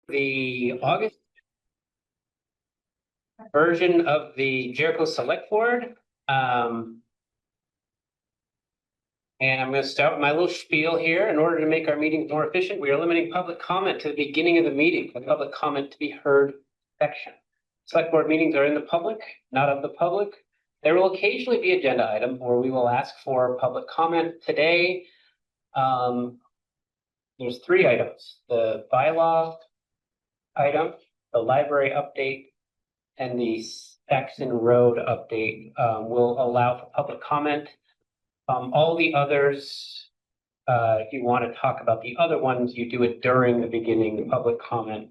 The August version of the Jericho Selectboard. And I'm going to start with my little spiel here. In order to make our meetings more efficient, we are limiting public comment to the beginning of the meeting for public comment to be heard section. Select board meetings are in the public, not of the public. There will occasionally be agenda item where we will ask for public comment. Today, there's 3 items: the bylaw item, the library update, and the Saxon Road update will allow for public comment. All the others, if you want to talk about the other ones, you do it during the beginning, the public comment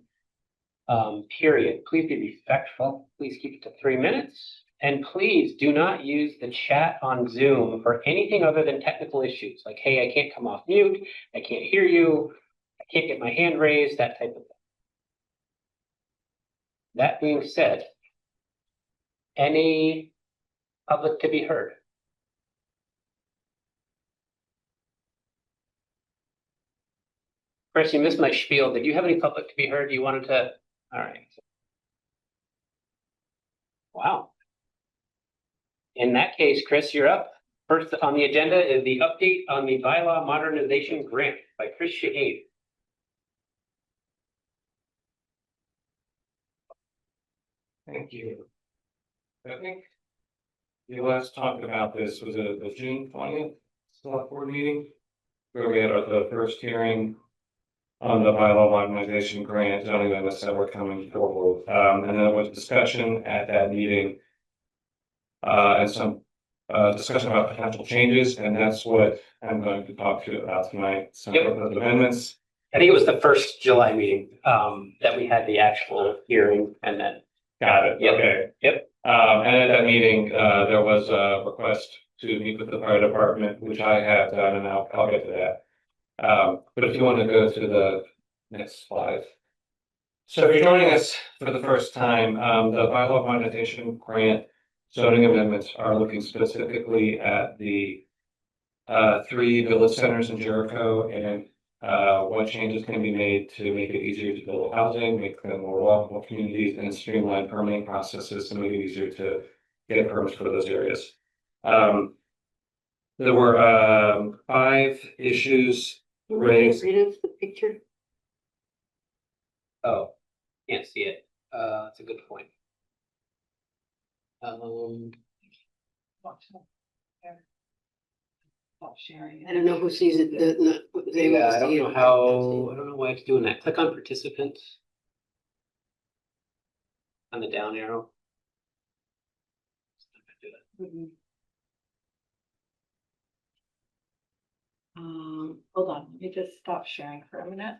period. Please be respectful. Please keep it to 3 minutes. And please do not use the chat on Zoom for anything other than technical issues. Like, hey, I can't come off mute. I can't hear you. I can't get my hand raised, that type of thing. That being said, any public to be heard? Chris, you missed my spiel. Did you have any public to be heard? You wanted to? All right. Wow. In that case, Chris, you're up. First on the agenda is the update on the bylaw modernization grant by Chris Shahade. Thank you. I think the last talk about this was the June 20th select board meeting, where we had the first hearing on the bylaw modernization grant, zoning amendments that were coming forward. And then there was discussion at that meeting and some discussion about potential changes, and that's what I'm going to talk to you about tonight. Some of the amendments. I think it was the first July meeting that we had the actual hearing, and then. Got it. Yep. Okay. Yep. And at that meeting, there was a request to meet with the fire department, which I have done, and I'll get to that. But if you want to go to the next slide. So if you're joining us for the first time, the bylaw modernization grant zoning amendments are looking specifically at the 3 village centers in Jericho and what changes can be made to make it easier to build housing, make them more walkable communities, and streamline permitting processes to make it easier to get permits for those areas. There were 5 issues raised. Read the picture. Oh, can't see it. That's a good point. I don't know who sees it. Yeah, I don't know how. I don't know why it's doing that. Click on participants. On the down arrow. Hold on, let me just stop sharing for a minute.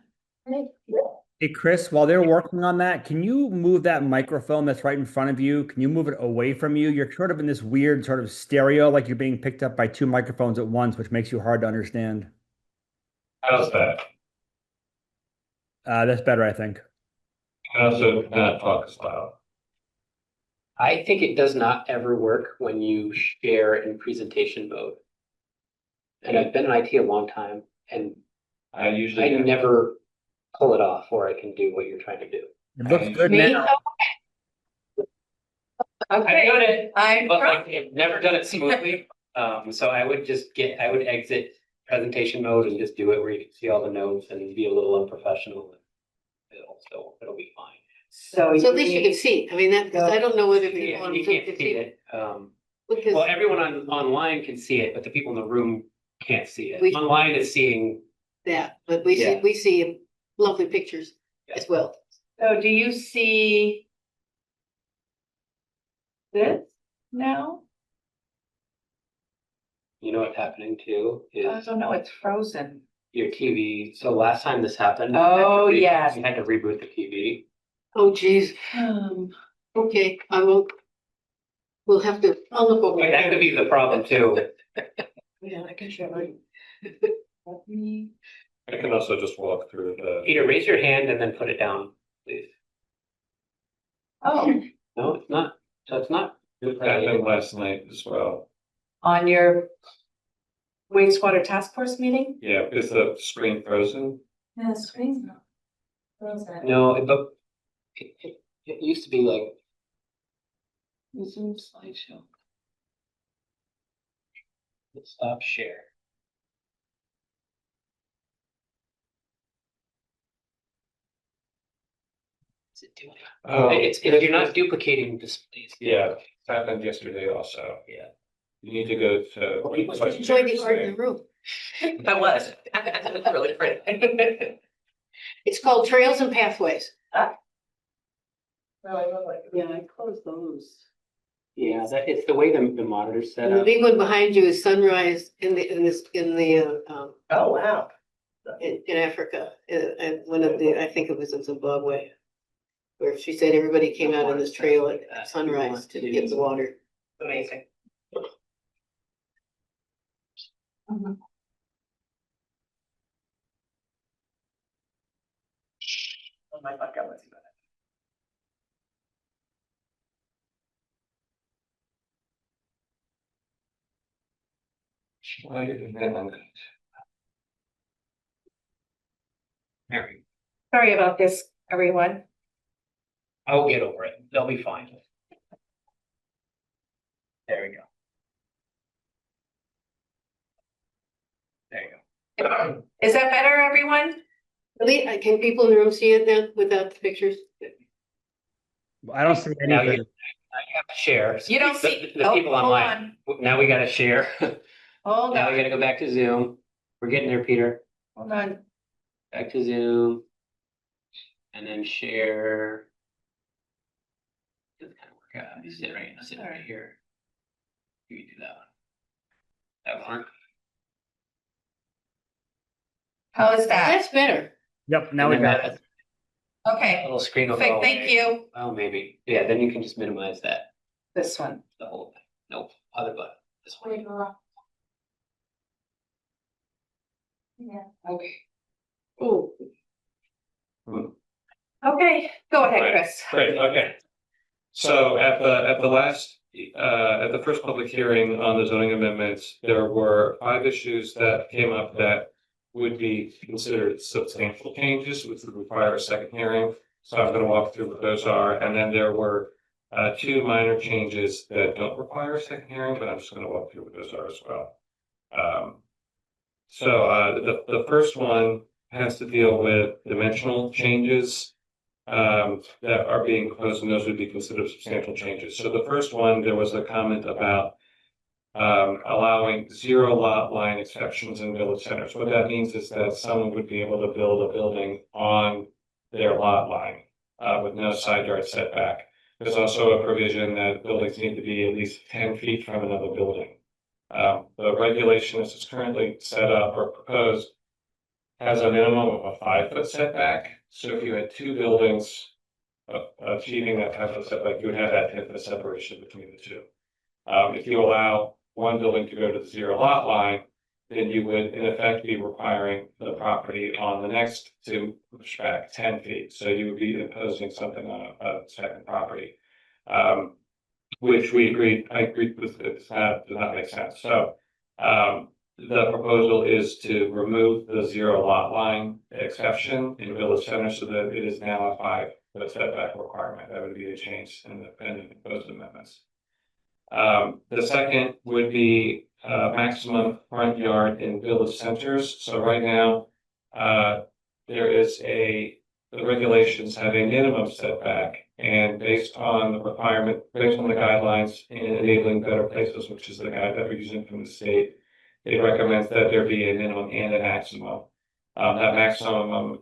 Hey, Chris, while they're working on that, can you move that microphone that's right in front of you? Can you move it away from you? You're sort of in this weird sort of stereo, like you're being picked up by 2 microphones at once, which makes you hard to understand. How's that? That's better, I think. Also, not talk as loud. I think it does not ever work when you share in presentation mode. And I've been in IT a long time, and I usually never pull it off, or I can do what you're trying to do. It looks good Me? now. Okay, But like, I've never done it smoothly. So I would exit presentation mode and just do it where you can see all the notes and be a little unprofessional. It'll be fine. So at least you can see. I mean, that, because I don't know whether Yeah, people on you Zoom can't can see it. Because Well, everyone online can see it, but the people in the room can't see it. We- Online is seeing. that, but we Yeah. see lovely pictures as well. So do you see this now? You know what's happening too I is don't know, it's frozen. your TV. So last time this happened. Oh, yes. You had to reboot the TV. Oh, geez. Okay, I will. We'll have to, I'll look over. That could be the problem too. Yeah, I can show you. I can also just walk through the. Peter, raise your hand and then put it down, please. Oh, No, it's not. So it's not. It happened last night as well. on your wastewater task force meeting? Yeah, is the screen frozen? Yeah, the screen's not. No, but it used to be like. Zoom slideshow. Stop share. What's it doing? Oh, It's, if you're not duplicating this, Yeah, it happened yesterday also. Yeah. You need to go to. Enjoy the art in the room. I was. That's really pretty. It's called Trails and Pathways. Yeah, I closed those. Yeah, that, it's the way the monitor's set And the up. big one behind you is sunrise in the Oh, wow. in Africa. And one of the, I think it was in Zimbabwe. Where she said everybody came out on this trail at sunrise to get the water. Amazing. Oh my God, let's see that. Why did it happen? Mary, Sorry about this, everyone. I'll get over it. They'll be fine. There we go. There you go. Is that better, everyone? Really, can people in the room see it now without the pictures? I don't see Now you anything. have to share. You don't The- see. The oh, people hold online. Now we gotta share. Hold Now we on, gotta go back to Zoom. We're getting there, Peter. hold on. Back to Zoom. And then share. Doesn't kind of work out. You sit right here. You can do that one. That one. How is that? That's better. Yep, now we And then got it. that Okay, Little screen will perfect, go thank away. you. Oh, maybe. Yeah, then you can just minimize that, This one. the whole thing. Nope, other button. This one. Yeah. Okay. Oh, Okay, go ahead, Right. Chris. Great, okay. So at the last, at the first public hearing on the zoning amendments, there were 5 issues that came up that would be considered substantial changes, which would require a second hearing. So I'm gonna walk through what those are, and then there were 2 minor changes that don't require a second hearing, but I'm just gonna walk through what those are as well. The first one has to deal with dimensional changes that are being proposed, and those would be considered substantial changes. So the first one, there was a comment about allowing 0 lot line exceptions in village centers. What that means is that someone would be able to build a building on their lot line with no side yard setback. There's also a provision that buildings need to be at least 10 feet from another building. The regulation as it's currently set up or proposed has a minimum of a 5-foot setback. So if you had 2 buildings achieving that type of setback, you would have that 10-foot separation between the 2. If you allow one building to go to the 0 lot line, then you would in effect be requiring the property on the next to push back 10 feet. So you would be imposing something on a second property, which I agreed with, does not make sense. So the proposal is to remove the 0 lot line exception in village center so that it is now a 5-foot setback requirement. That would be a change in the pending proposed amendments. The second would be maximum front yard in village centers. So right now, there is the regulations have a minimum setback, and based on the guidelines in enabling better places, which is the guide that we're using from the state, it recommends that there be a minimum and a maximum. That maximum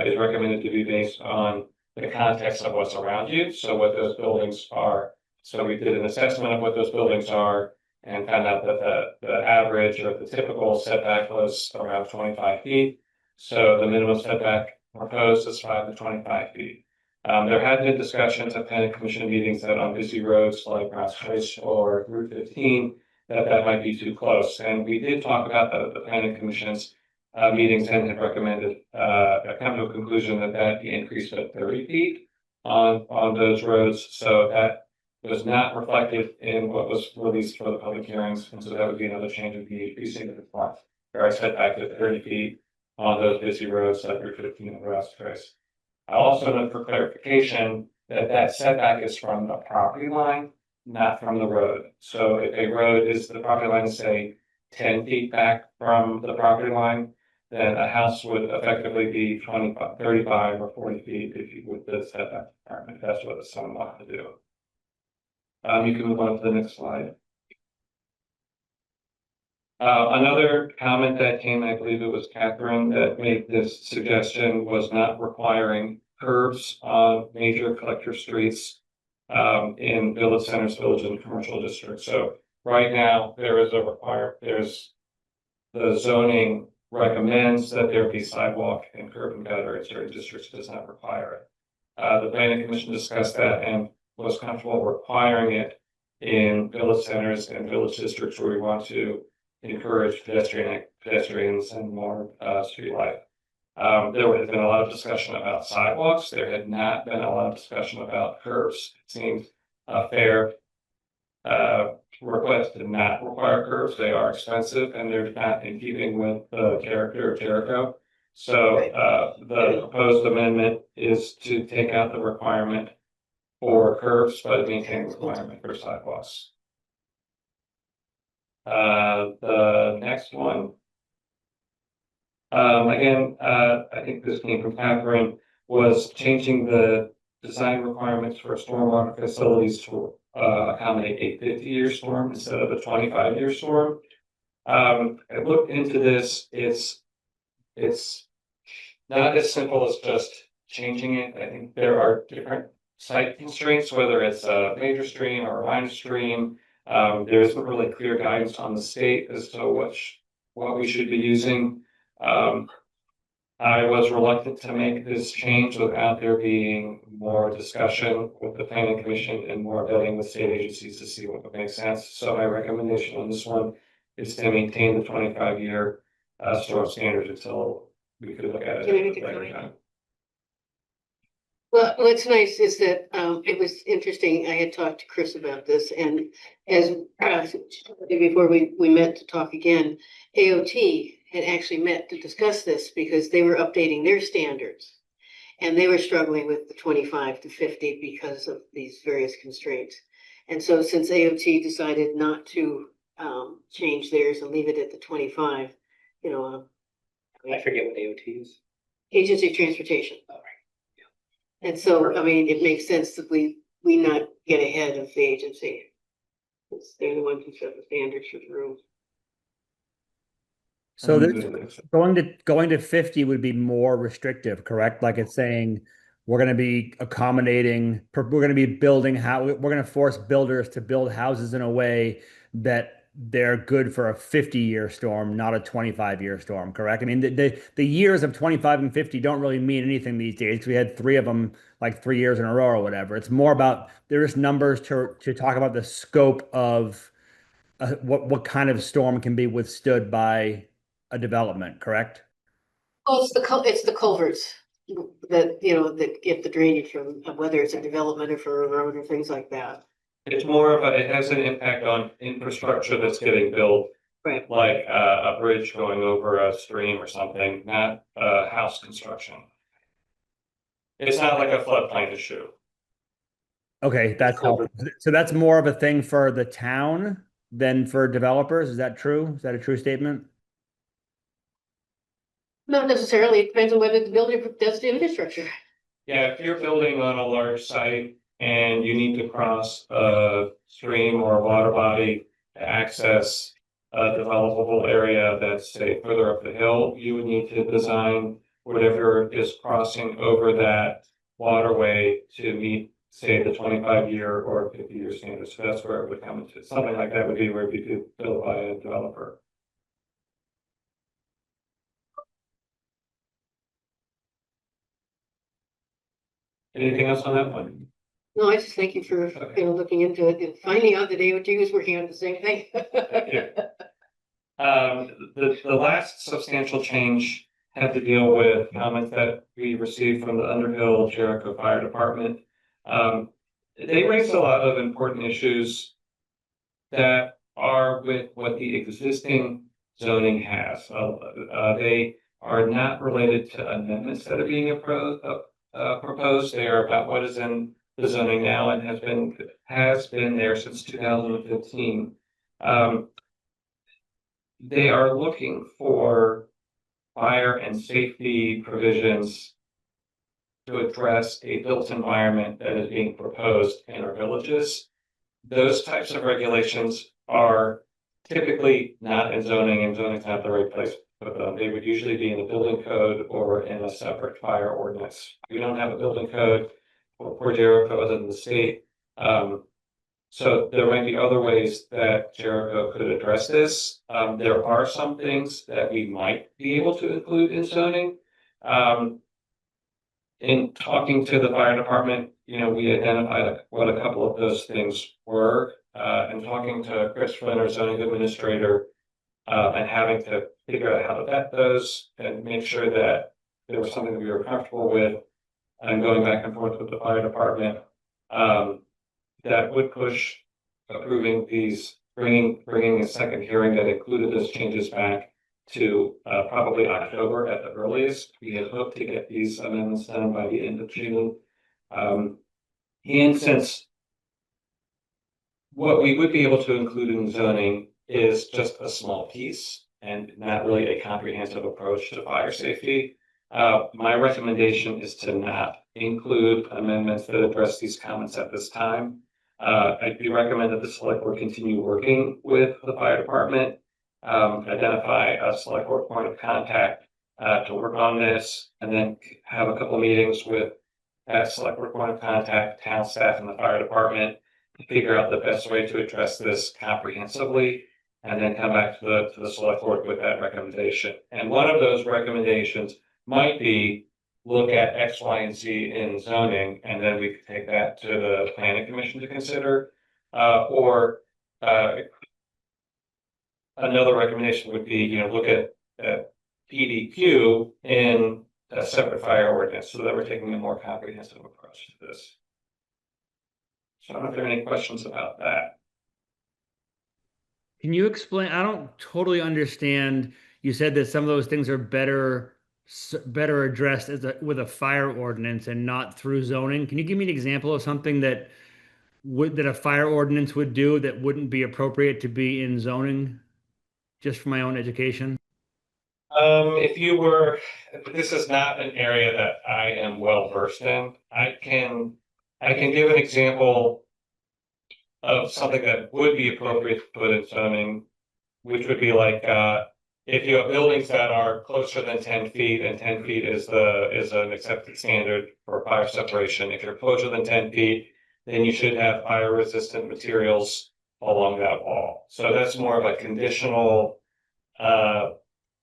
is recommended to be based on the context of what's around you. So what those buildings are. So we did an assessment of what those buildings are and found out that the average or the typical setback was around 25 feet. So the minimum setback proposed is 5 to 25 feet. There had been discussions at planning commission meetings that on busy roads like Footrace or Route 15, that might be too close. And we did talk about that at the planning commission's meetings and had recommended come to a conclusion that be increased to 30 feet on those roads. So that was not reflected in what was released for the public hearings. And so that would be another change of the increasing the front. Or I set back to 30 feet on those busy roads like Route 15 and Footrace. I also note for clarification that that setback is from the property line, not from the road. So if a road is, the property line is say 10 feet back from the property line, then a house would effectively be 25, 35 or 40 feet if you with the setback requirement. That's what someone wants to do. You can move on to the next slide. Another comment that came, I believe it was Catherine that made this suggestion, was not requiring curbs on major collector streets in village centers, village and commercial districts. So right now, there is a there's the zoning recommends that there be sidewalk and curb and gutter in certain districts, does not require it. The planning commission discussed that and was comfortable requiring it in village centers and village districts where we want to encourage pedestrians and more street life. There has been a lot of discussion about sidewalks. There had not been a lot of discussion about curbs. It seems a fair request to not require curbs. They are expensive and they're not in keeping with the character of Jericho. So the proposed amendment is to take out the requirement for curbs, but maintain the requirement for sidewalks. The next one. Again, I think this came from Catherine, was changing the design requirements for stormwater facilities to accommodate a 50-year storm instead of a 25-year storm. I looked into this. It's not as simple as just changing it. I think there are different site constraints, whether it's a major stream or a minor stream. There isn't really clear guidance on the state as to what we should be using. I was reluctant to make this change without there being more discussion with the planning commission and more vetting with state agencies to see what would make sense. So my recommendation on this one is to maintain the 25-year storm standard until we could look at it. Can I make a comment? Well, what's nice is that it was interesting. I had talked to Chris about this, and as before we met to talk again, AOT had actually met to discuss this because they were updating their standards. And they were struggling with the 25 to 50 because of these various constraints. And so since AOT decided not to change theirs and leave it at the 25, you know. I forget what AOT is. Agency of Transportation. And so, I mean, it makes sense that we not get ahead of the agency. They're the ones who set the standards for the rules. So going to 50 would be more restrictive, correct? Like it's saying we're going to be accommodating, we're going to be building how we're going to force builders to build houses in a way that they're good for a 50-year storm, not a 25-year storm, correct? I mean, the years of 25 and 50 don't really mean anything these days because we had 3 of them like 3 years in a row or whatever. It's more about there's numbers to talk about the scope of what kind of storm can be withstood by a development, correct? Oh, it's the culverts that, you know, that get the drainage from whether it's a development or for a road or things like that. It's more of it has an impact on infrastructure that's getting built, Right. like a bridge going over a stream or something, not house construction. It's not like a floodplain issue. Okay, that's helpful. So that's more of a thing for the town than for developers. Is that true? Is that a true statement? Not necessarily. It depends on whether the builder does the infrastructure. Yeah, if you're building on a large site and you need to cross a stream or a water body to access a developable area that's, say, further up the hill, you would need to design whatever is crossing over that waterway to meet, say, the 25-year or 50-year standards. So that's where it would come into. Something like that would be where we could build by a developer. Anything else on that one? No, I just thank you for, you know, looking into it and finding out that AOT was working on the same thing. Thank you. The last substantial change had to deal with comments that we received from the Underhill Jericho Fire Department. They raised a lot of important issues that are with what the existing zoning has. They are not related to amendments that are being proposed proposed there about what is in the zoning now and has been there since 2015. They are looking for fire and safety provisions to address a built environment that is being proposed in our villages. Those types of regulations are typically not in zoning, and zoning's not the right place. But they would usually be in a building code or in a separate fire ordinance. We don't have a building code for Jericho other than the state. So there might be other ways that Jericho could address this. There are some things that we might be able to include in zoning. In talking to the fire department, we identified what a couple of those things were. And talking to Chris Flynn, our zoning administrator, and having to figure out how to vet those and make sure that there was something that we were comfortable with, and going back and forth with the fire department, that would push approving these, bringing a second hearing that included those changes back to probably October at the earliest. We had hoped to get these amendments done by the end of June. And since what we would be able to include in zoning is just a small piece and not really a comprehensive approach to fire safety, my recommendation is to not include amendments that address these comments at this time. I do recommend that the select board continue working with the fire department, identify a select board point of contact to work on this, and then have a couple of meetings with that select board point of contact, town staff, and the fire department to figure out the best way to address this comprehensively, and then come back to the select board with that recommendation. And one of those recommendations might be look at X, Y, and Z in zoning, and then we could take that to the planning commission to consider. Or another recommendation would be, look at PDQ in a separate fire ordinance, so that we're taking a more comprehensive approach to this. So I don't know if there are any questions about that. Can you explain? I don't totally understand. You said that some of those things are better addressed with a fire ordinance and not through zoning. Can you give me an example of something that a fire ordinance would do that wouldn't be appropriate to be in zoning, just for my own education? This is not an area that I am well versed in. I can give an example of something that would be appropriate to put in zoning, which would be like, if you have buildings that are closer than 10 feet, and 10 feet is an accepted standard for fire separation. If you're closer than 10 feet, then you should have fire resistant materials along that wall. So that's more of a conditional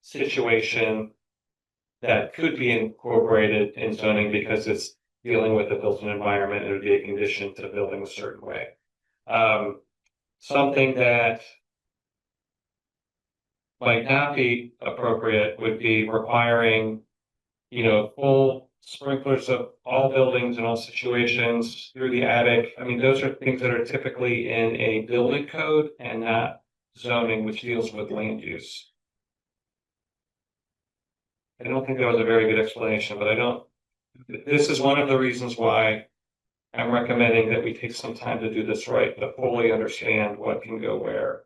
situation that could be incorporated in zoning because it's dealing with the built environment, and it would be a condition to building a certain way. Something that might not be appropriate would be requiring, full sprinklers of all buildings and all situations through the attic. I mean, those are things that are typically in a building code and not zoning, which deals with land use. I don't think that was a very good explanation, but this is one of the reasons why I'm recommending that we take some time to do this right, to fully understand what can go where.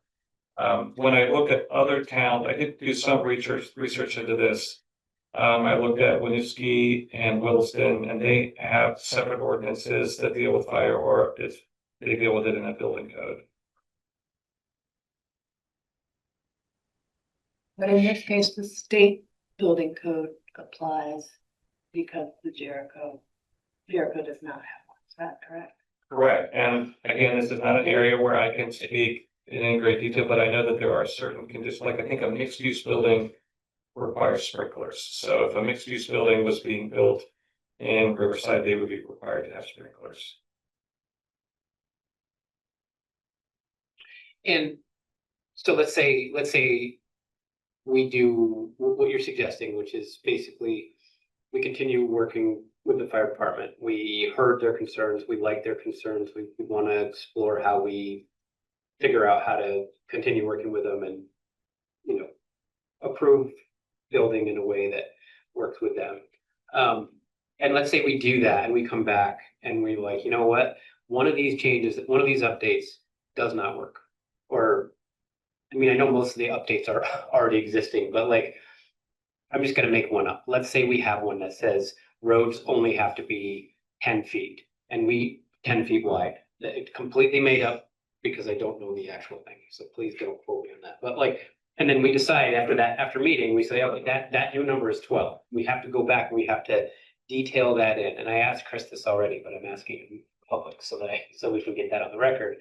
When I look at other towns, I did do some research into this. I looked at Winooski and Williston, and they have separate ordinances that deal with fire, or if they deal with it in a building code. But in this case, the state building code applies because the Jericho does not have one. Is that correct? Correct. And again, this is not an area where I can speak in any great detail, but I know that there are certain conditions, like I think a mixed use building requires sprinklers. So if a mixed use building was being built in Riverside, they would be required to have sprinklers. And so let's say we do what you're suggesting, which is basically we continue working with the fire department. We heard their concerns. We like their concerns. We want to explore how we figure out how to continue working with them and, approve building in a way that works with them. And let's say we do that and we come back and we like, you know what? One of these changes, one of these updates does not work. Or, I mean, I know most of the updates are already existing, but like, I'm just gonna make one up. Let's say we have one that says roads only have to be 10 feet and 10 feet wide. It's completely made up because I don't know the actual thing. So please don't quote me on that. But like, and then we decide after meeting, we say, oh, that new number is 12. We have to go back and we have to detail that in. And I asked Chris this already, but I'm asking him in public so we can get that on the record.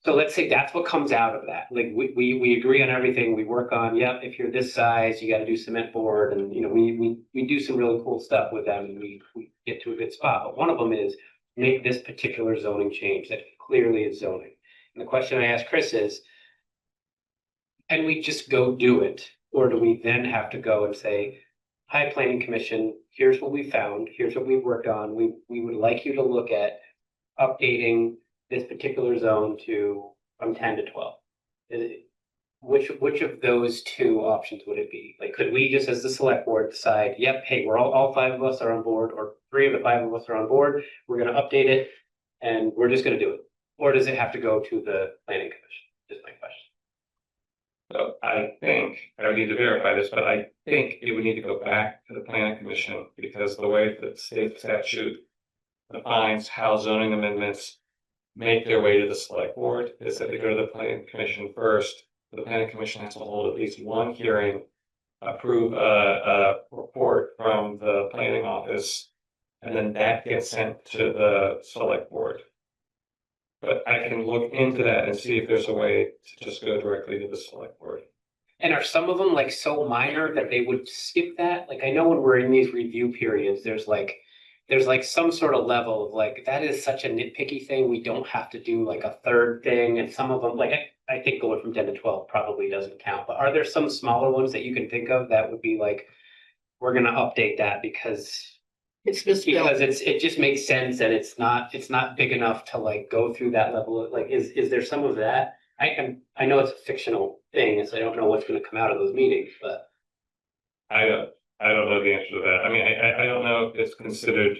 So let's say that's what comes out of that. Like we agree on everything. We work on, yep, if you're this size, you got to do cement board, and you know we do some really cool stuff with them, and we get to a good spot. But one of them is make this particular zoning change that clearly is zoning. And the question I asked Chris is, can we just go do it, or do we then have to go and say, hi, Planning Commission, here's what we found, here's what we've worked on. We would like you to look at updating this particular zone from 10 to 12. Which of those two options would it be? Like, could we just, as the select board, decide, yep, hey, we're all 5 of us are on board, or 3 of the 5 of us are on board, we're gonna update it, and we're just gonna do it? Or does it have to go to the planning commission, is my question. So I think, I would need to verify this, but I think it would need to go back to the planning commission because the way that state statute defines how zoning amendments make their way to the select board is that they go to the planning commission first. The planning commission has to hold at least one hearing, approve a report from the planning office, and then that gets sent to the select board. But I can look into that and see if there's a way to just go directly to the select board. And are some of them like so minor that they would skip that? Like, I know when we're in these review periods, there's like some sort of level of like, that is such a nitpicky thing. We don't have to do like a third thing. And some of them, like, I think going from 10 to 12 probably doesn't count. But are there some smaller ones that you can think of that would be like, we're gonna update that because It's misspelled. it just makes sense and it's not big enough to like go through that level of like, is there some of that? I know it's a fictional thing, so I don't know what's gonna come out of those meetings, but. I don't know the answer to that. I mean, I don't know if it's considered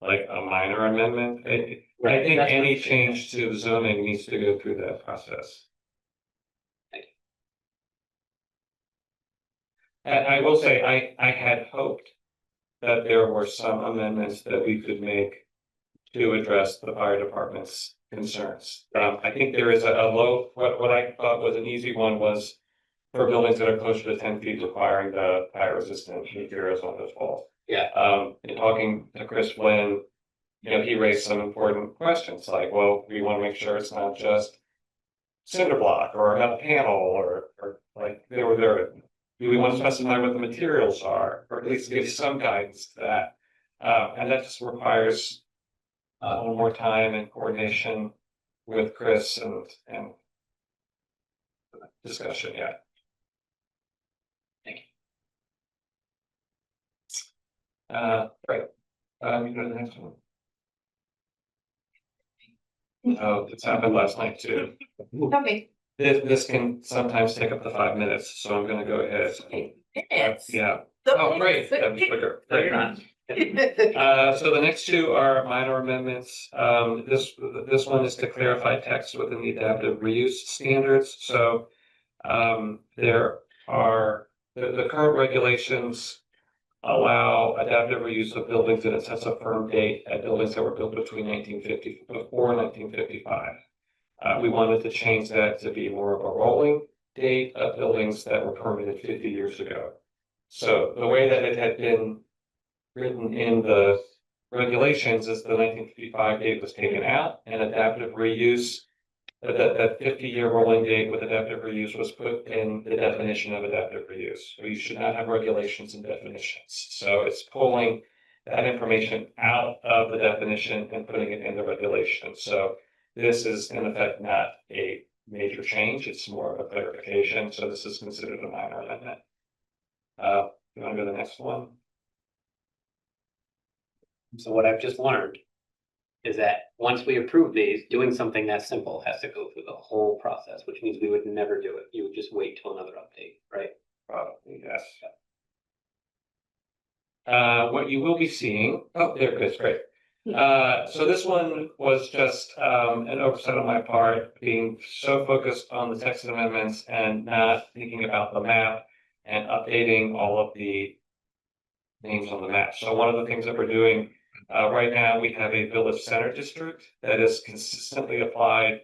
like a minor amendment. I think That's any what- change to the zoning needs to go through that process. And I will say, I had hoped that there were some amendments that we could make to address the fire department's concerns. I think there is a low, what I thought was an easy one was for buildings that are closer to 10 feet requiring the fire resistant materials on those walls. Yeah. In talking to Chris Flynn, you know, he raised some important questions like, well, we want to make sure it's not just cinder block or a metal panel or like there. Do we want to specify what the materials are, or at least give some guidance to that? And that just requires a little more time and coordination with Chris and discussion, yeah. Thank Right. You go to the next one. Oh, it's happened last night too. Okay. This can sometimes take up to 5 minutes, so I'm gonna go ahead. Minutes. Yeah. Oh, great. That was quicker. Great. So the next two are minor amendments. This one is to clarify text within the adaptive reuse standards. So there are the current regulations allow adaptive reuse of buildings and it sets a firm date at buildings that were built between 1955. We wanted to change that to be more of a rolling date of buildings that were permitted 50 years ago. So the way that it had been written in the regulations is the 1955 date was taken out and adaptive reuse, that 50-year rolling date with adaptive reuse was put in the definition of adaptive reuse. So you should not have regulations and definitions. So it's pulling that information out of the definition and putting it in the regulation. So this is in effect not a major change, it's more of a clarification. So this is considered a minor amendment. You want to go to the next one? So what I've just learned is that once we approve these, doing something that simple has to go through the whole process, which means we would never do it. You would just wait till another update, right? Probably, yes. What you will be seeing, oh, there it is, great. So this one was just an oversight on my part, being so focused on the text amendments and not thinking about the map and updating all of the names on the map. So one of the things that we're doing right now, we have a village center district that is consistently applied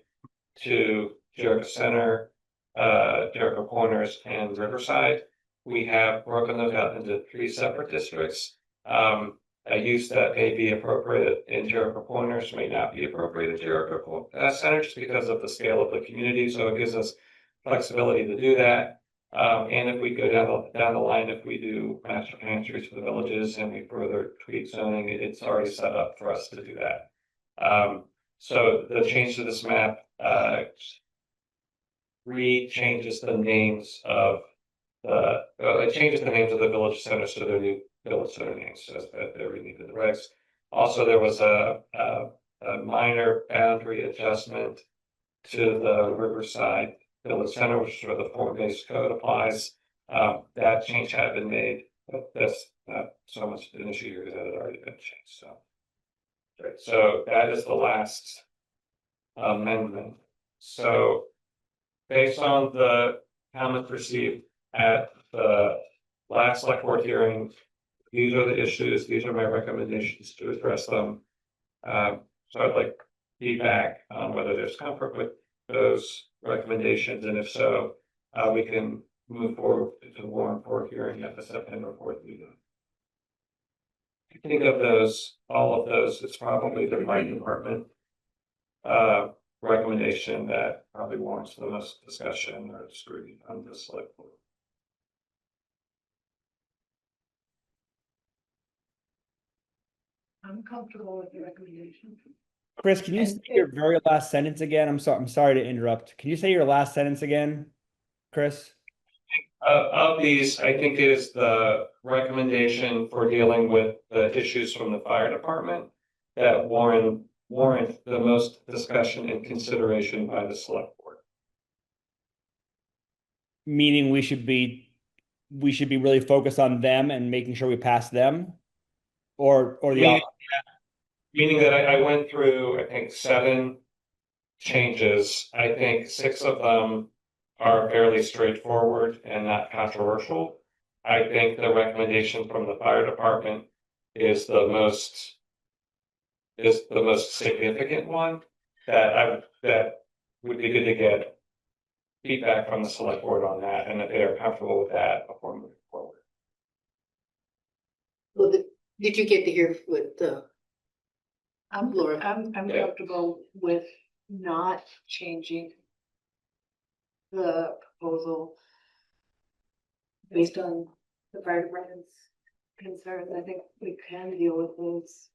to Jericho Center, Jericho Corners, and Riverside. We have broken those out into 3 separate districts. A use that may be appropriate in Jericho Corners may not be appropriate in Jericho Center just because of the scale of the community. So it gives us flexibility to do that. And if we go down the line, if we do master plan streets for the villages and we further tweak zoning, it's already set up for us to do that. So the change to this map changes the names of it changes the names of the village centers to their new village center names, so that they're really the regs. Also, there was a minor boundary adjustment to the Riverside Village Center, which is where the form-based code applies. That change had been made, but that's not so much an issue here because that had already been changed. So that is the last amendment. So based on the comments received at the last select board hearing, these are the issues, these are my recommendations to address them. So I'd like feedback on whether there's comfort with those recommendations, and if so, we can move forward to the warrant for hearing at the September 4th meeting. If you think of those, all of those, it's probably the fire department recommendation that probably warrants the most discussion or scrutiny on the select board. I'm comfortable with the recommendation. Chris, can you say your very last sentence again? I'm sorry to interrupt. Can you say your last sentence again, Chris? Of these, I think it is the recommendation for dealing with the issues from the fire department that warrant the most discussion and consideration by the select board. Meaning we should be really focused on them and making sure we pass them, or the Meaning that I went through, I think, 7 changes. I think 6 of them are fairly straightforward and not controversial. I think the recommendation from the fire department is the most significant one that would be good to get feedback from the select board on that, and if they are comfortable with that before moving forward. Well, did you get to hear what Laura? I'm Yeah. comfortable with not changing the proposal based on the fire department's concerns. I think we can deal with those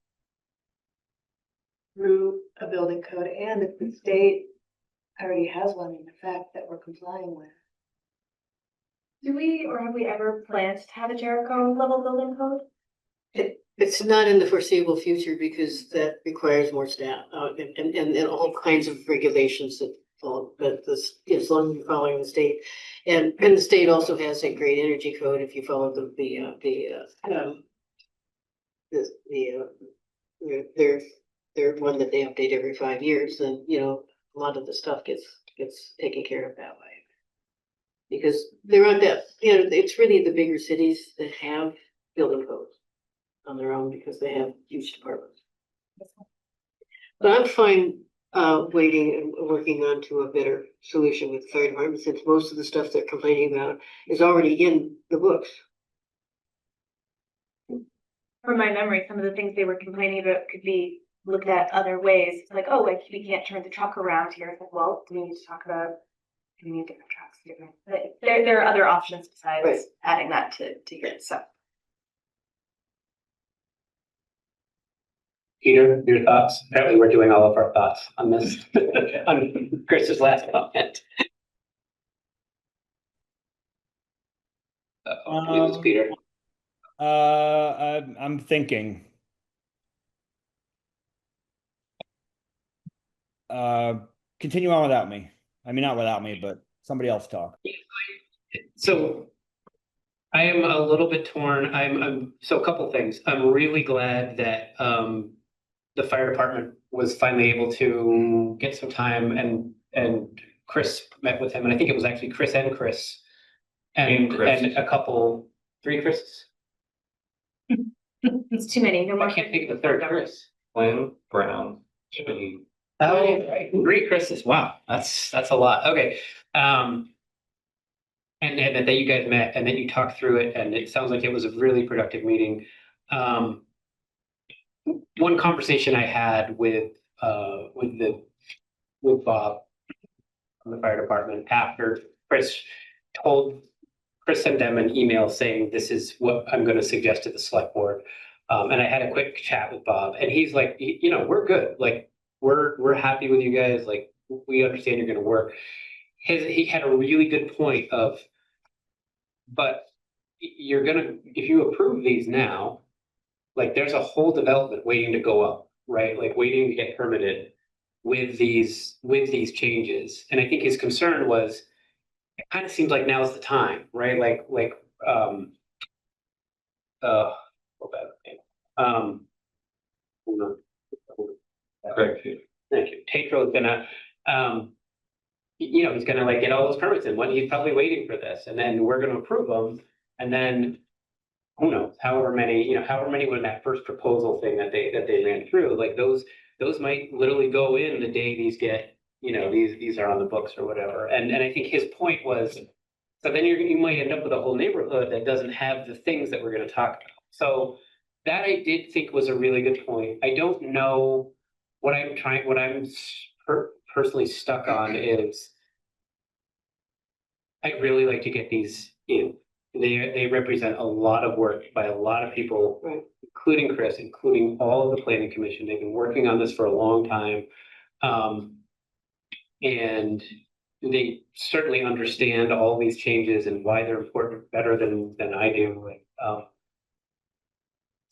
through a building code, and if the state already has one in effect that we're complying with. Do we, or have we ever planned to have a Jericho level building code? It's not in the foreseeable future because that requires more staff, and all kinds of regulations that follow, but this, as long as you're following the state. And the state also has a great energy code if you follow their one that they update every 5 years, and a lot of the stuff gets taken care of that way. Because there aren't that, it's really the bigger cities that have building codes on their own because they have huge departments. But I'm fine waiting and working on to a better solution with the fire department, since most of the stuff they're complaining about is already in the books. From my memory, some of the things they were complaining about could be looked at other ways, like, oh, like we can't turn the truck around here. It's like, well, do we need to talk about, do we need different trucks? But there are other options besides Right. adding that to here, so. Peter, your thoughts? Apparently, we're doing all of our thoughts on this, on Chris's last comment. We lose Peter. I'm thinking. Continue on without me. I mean, not without me, but somebody else talk. So I am a little bit torn. So a couple things. I'm really glad that the fire department was finally able to get some time and Chris met with him, and I think it was actually Chris and Chris. And Chris. and a couple, three Chris's. It's too many, no more. I can't think of the third Chris. Lynn Brown, Jimmy. Oh, right. Three Chris's. Wow, that's a lot. Okay. And that you guys met and then you talked through it, and it sounds like it was a really productive meeting. One conversation I had with Bob from the fire department after Chris sent them an email saying, this is what I'm gonna suggest to the select board. And I had a quick chat with Bob, and he's like, you know, we're good. Like, we're happy with you guys. Like, we understand you're gonna work. He had a really good point of, but you're gonna, if you approve these now, like, there's a whole development waiting to go up, right? Like, waiting to get permitted with these changes. And I think his concern was, it kind of seems like now's the time, right? What bad name? Hold on. Greg. Thank you. Tatro is gonna, you know, he's gonna like get all those permits in. When he's probably waiting for this, and then we're gonna approve them, and then who knows? However many were in that first proposal thing that they ran through. Like those might literally go in the day these get, you know, these are on the books or whatever. And I think his point was, so then you might end up with a whole neighborhood that doesn't have the things that we're going to talk about. So that I did think was a really good point. I don't know what I'm personally stuck on is I'd really like to get these in. They represent a lot of work by a lot of people, Right. including Chris, including all of the planning commission. They've been working on this for a long time. And they certainly understand all these changes and why they're important better than I do.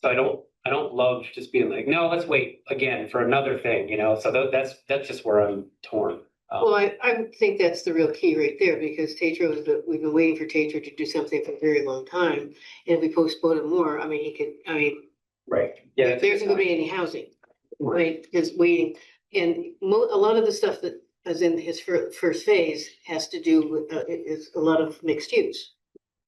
So I don't love just being like, no, let's wait again for another thing, you know? So that's just where I'm torn. Well, I think that's the real key right there, because we've been waiting for Tatro to do something for a very long time. And if we postpone it more, I mean, Right. Yeah. there isn't gonna be any housing, right? Because waiting, and a lot of the stuff that is in his first phase has to do with, is a lot of mixed use,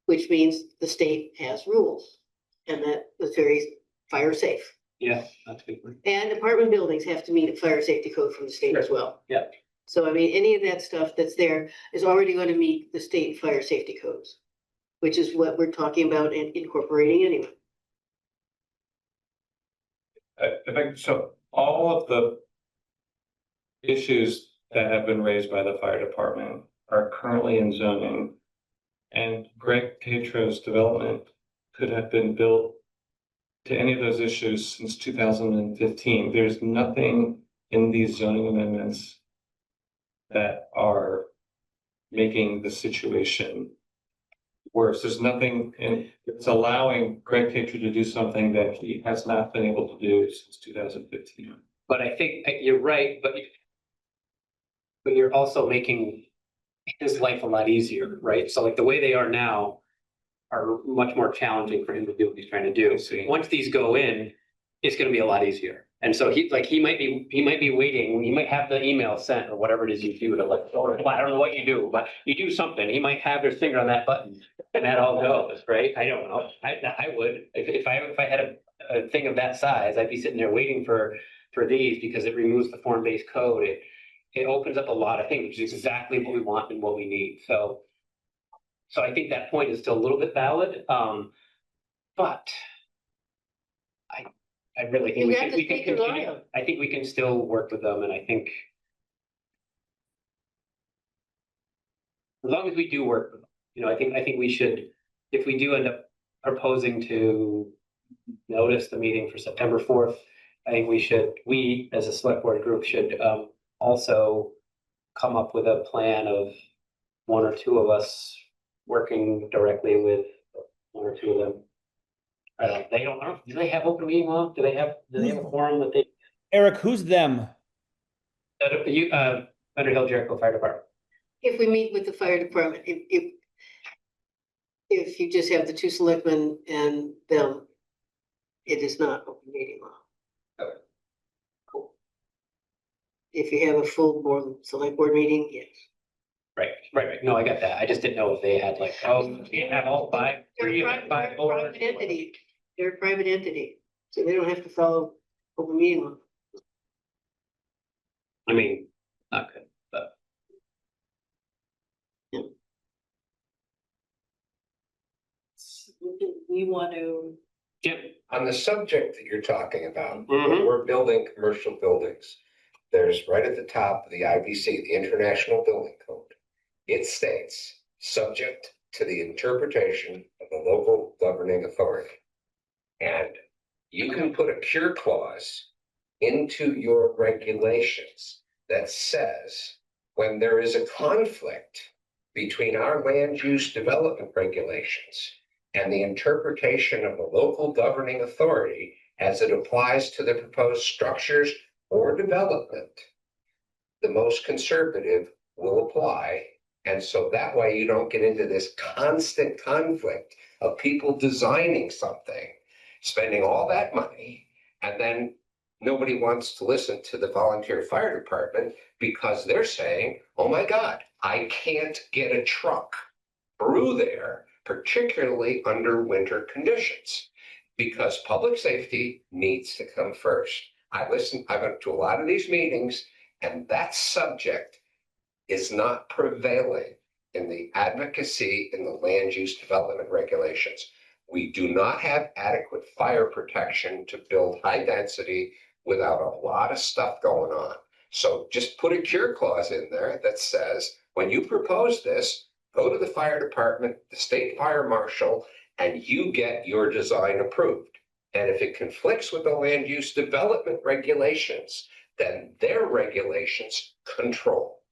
which means the state has rules, and that is very fire safe. Yeah, that's a good one. And apartment buildings have to meet a fire safety code from the state as well. Yeah. So I mean, any of that stuff that's there is already going to meet the state fire safety codes, which is what we're talking about and incorporating anyway. I think so. All of the issues that have been raised by the fire department are currently in zoning. And Greg Tatro's development could have been built to any of those issues since 2015. There's nothing in these zoning amendments that are making the situation worse. There's nothing, and it's allowing Greg Tatro to do something that he has not been able to do since 2015. But I think you're right, but you're also making his life a lot easier, right? So like the way they are now are much more challenging for him to do what he's trying to do. So once these go in, it's gonna be a lot easier. And so he might be waiting, he might have the email sent or whatever it is you do to like, or I don't know what you do, but you do something. He might have his finger on that button and that all goes, right? I don't know. I would, if I had a thing of that size, I'd be sitting there waiting for these because it removes the form-based code. It opens up a lot of things, which is exactly what we want and what we need. So I think that point is still a little bit valid. But I really think You we have can, to we can take your continue. eye. I think we can still work with them, and I think as long as we do work with them, you know, I think we should, if we do end up proposing to notice the meeting for September 4th, I think we as a select board group should also come up with a plan of one or two of us working directly with one or two of them. They don't know. Do they have open meeting law? Do they have a forum that they? Eric, who's them? Thunder Hill Jericho Fire Department. If we meet with the fire department, if if you just have the two selectmen and them, it is not open meeting law. Okay. Cool. If you have a full select board meeting, yes. Right. No, I got that. I just didn't know if they had like, oh, you have all five, They're three, a private- five, they're a four. private entity. They're a private entity, so they don't have to follow open meeting law. I mean, not good, but. We want to, Jim, On the subject that you're talking about, Mhm. when we're building commercial buildings, there's right at the top of the IBC, the International Building Code. It states, subject to the interpretation of the local governing authority. And you can put a cure clause into your regulations that says, when there is a conflict between our land use development regulations and the interpretation of the local governing authority as it applies to the proposed structures or development, the most conservative will apply. And so that way you don't get into this constant conflict of people designing something, spending all that money, and then nobody wants to listen to the volunteer fire department because they're saying, oh my God, I can't get a truck through there, particularly under winter conditions, because public safety needs to come first. I went to a lot of these meetings, and that subject is not prevailing in the advocacy in the land use development regulations. We do not have adequate fire protection to build high density without a lot of stuff going on. So just put a cure clause in there that says, when you propose this, go to the fire department, the state fire marshal, and you get your design approved. And if it conflicts with the land use development regulations, then their regulations control.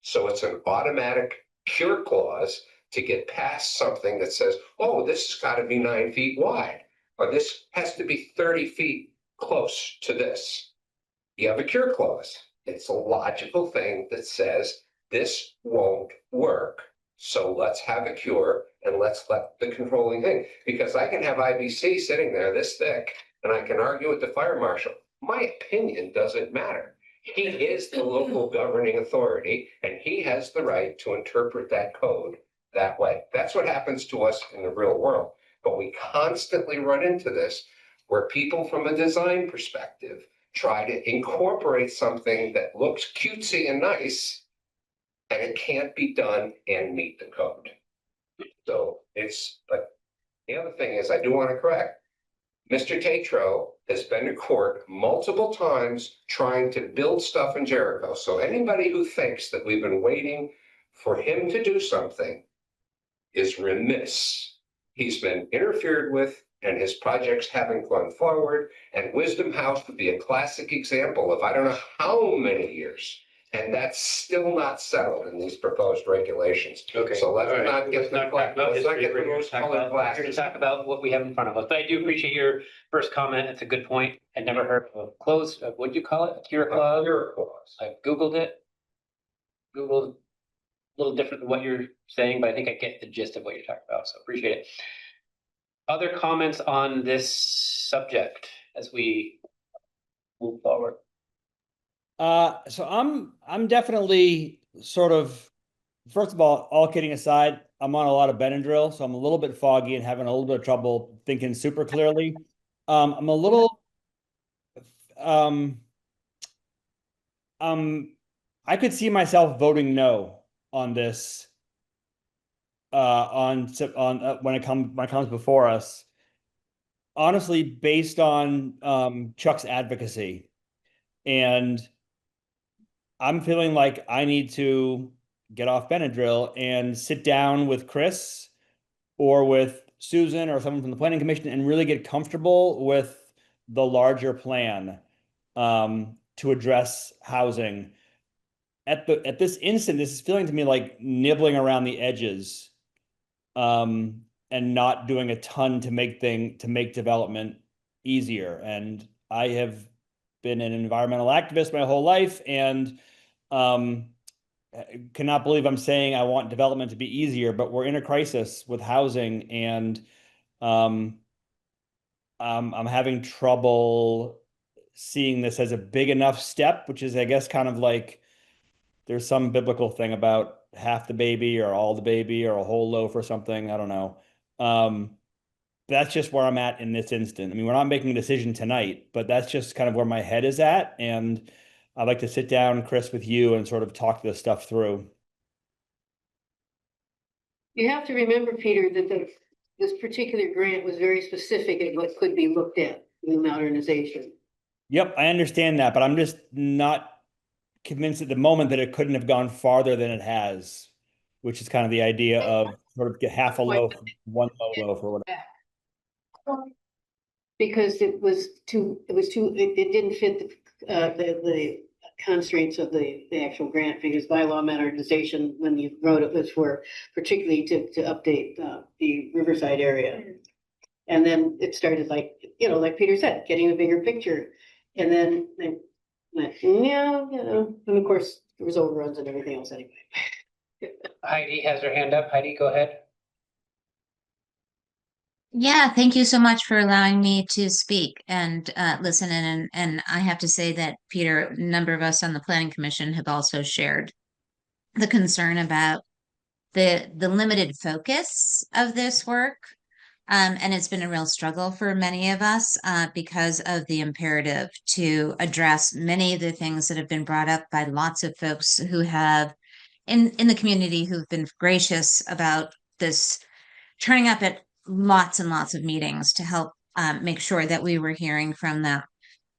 So it's an automatic cure clause to get past something that says, oh, this has got to be 9 feet wide, or this has to be 30 feet close to this. You have a cure clause. It's a logical thing that says this won't work. So let's have a cure and let's let the controlling thing, because I can have IBC sitting there this thick and I can argue with the fire marshal. My opinion doesn't matter. He is the local governing authority and he has the right to interpret that code that way. That's what happens to us in the real world. But we constantly run into this where people from a design perspective try to incorporate something that looks cutesy and nice, and it can't be done and meet the code. So but the other thing is, I do want to correct, Mr. Tatro has been to court multiple times trying to build stuff in Jericho. So anybody who thinks that we've been waiting for him to do something is remiss. He's been interfered with and his projects haven't gone forward. And Wisdom House would be a classic example of I don't know how many years. And that's still not settled in these proposed regulations. okay. So let's All right. not get the rose colored Here to glasses. talk about what we have in front of us, but I do appreciate your first comment. It's a good point. I'd never heard of a closed, what'd you call it? A cure clause? Cure clause. I Googled it. Googled a little different than what you're saying, but I think I get the gist of what you're talking about, so appreciate it. Other comments on this subject as we move forward? So I'm definitely sort of, first of all kidding aside, I'm on a lot of Benadryl, so I'm a little bit foggy and having a little bit of trouble thinking super clearly. I'm a little, I could see myself voting no on this. When it comes before us, honestly, based on Chuck's advocacy, and I'm feeling like I need to get off Benadryl and sit down with Chris or with Susan or someone from the planning commission and really get comfortable with the larger plan to address housing. At this instant, this is feeling to me like nibbling around the edges. And not doing a ton to make development easier. And I have been an environmental activist my whole life, and cannot believe I'm saying I want development to be easier, but we're in a crisis with housing, and um, I'm having trouble seeing this as a big enough step, which is, I guess, kind of like there's some biblical thing about half the baby or all the baby or a whole loaf or something. I don't know. That's just where I'm at in this instant. I mean, we're not making a decision tonight, but that's just kind of where my head is at. And I'd like to sit down, Chris, with you and sort of talk this stuff through. You have to remember, Peter, that this particular grant was very specific at what could be looked at in modernization. Yep, I understand that, but I'm just not convinced at the moment that it couldn't have gone farther than it has, which is kind of the idea of sort of get half a loaf, one loaf or whatever. Because it didn't fit the constraints of the actual grant, because bylaw modernization, when you wrote it, was for particularly to update the Riverside area. And then it started like Peter said, getting a bigger picture. And then they went, yeah, and of course there was overruns and everything else anyway. Heidi has her hand up. Heidi, go ahead. Yeah, thank you so much for allowing me to speak and listen in. And I have to say that, Peter, a number of us on the Planning Commission have also shared the concern about the limited focus of this work. And it's been a real struggle for many of us because of the imperative to address many of the things that have been brought up by lots of folks who have in the community who've been gracious about this, turning up at lots and lots of meetings to help make sure that we were hearing from them.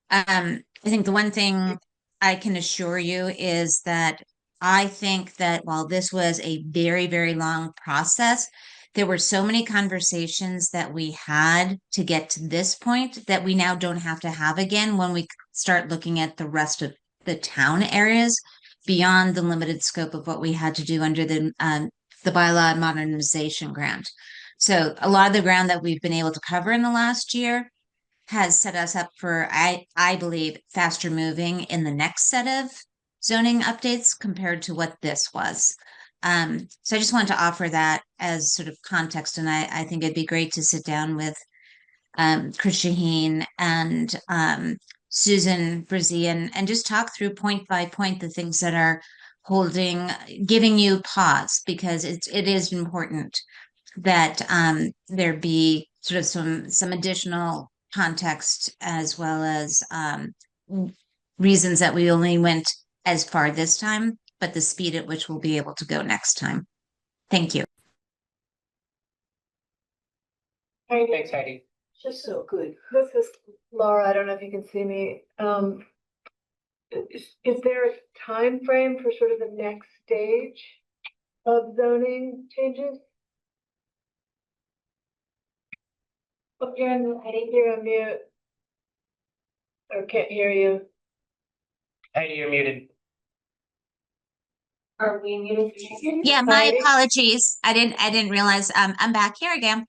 I think the one thing I can assure you is that I think that while this was a very, very long process, there were so many conversations that we had to get to this point that we now don't have to have again when we start looking at the rest of the town areas beyond the limited scope of what we had to do under the bylaw modernization grant. So a lot of the ground that we've been able to cover in the last year has set us up for, I believe, faster moving in the next set of zoning updates compared to what this was. So I just wanted to offer that as sort of context, and I think it'd be great to sit down with Chris Shaheen and Susan Brzee and just talk through point by point the things that are giving you pause, because it is important that there be sort of some additional context, as well as reasons that we only went as far this time, but the speed at which we'll be able to go next time. Thank you. Thanks, Heidi. Just so good. This is Laura. I don't know if you can see me. Is there a time frame for sort of the next stage of zoning changes? Oh, you're on mute. Or can't hear you. Heidi, you're muted. Are we muted? Yeah, my Heidi? apologies. I didn't realize I'm back here again.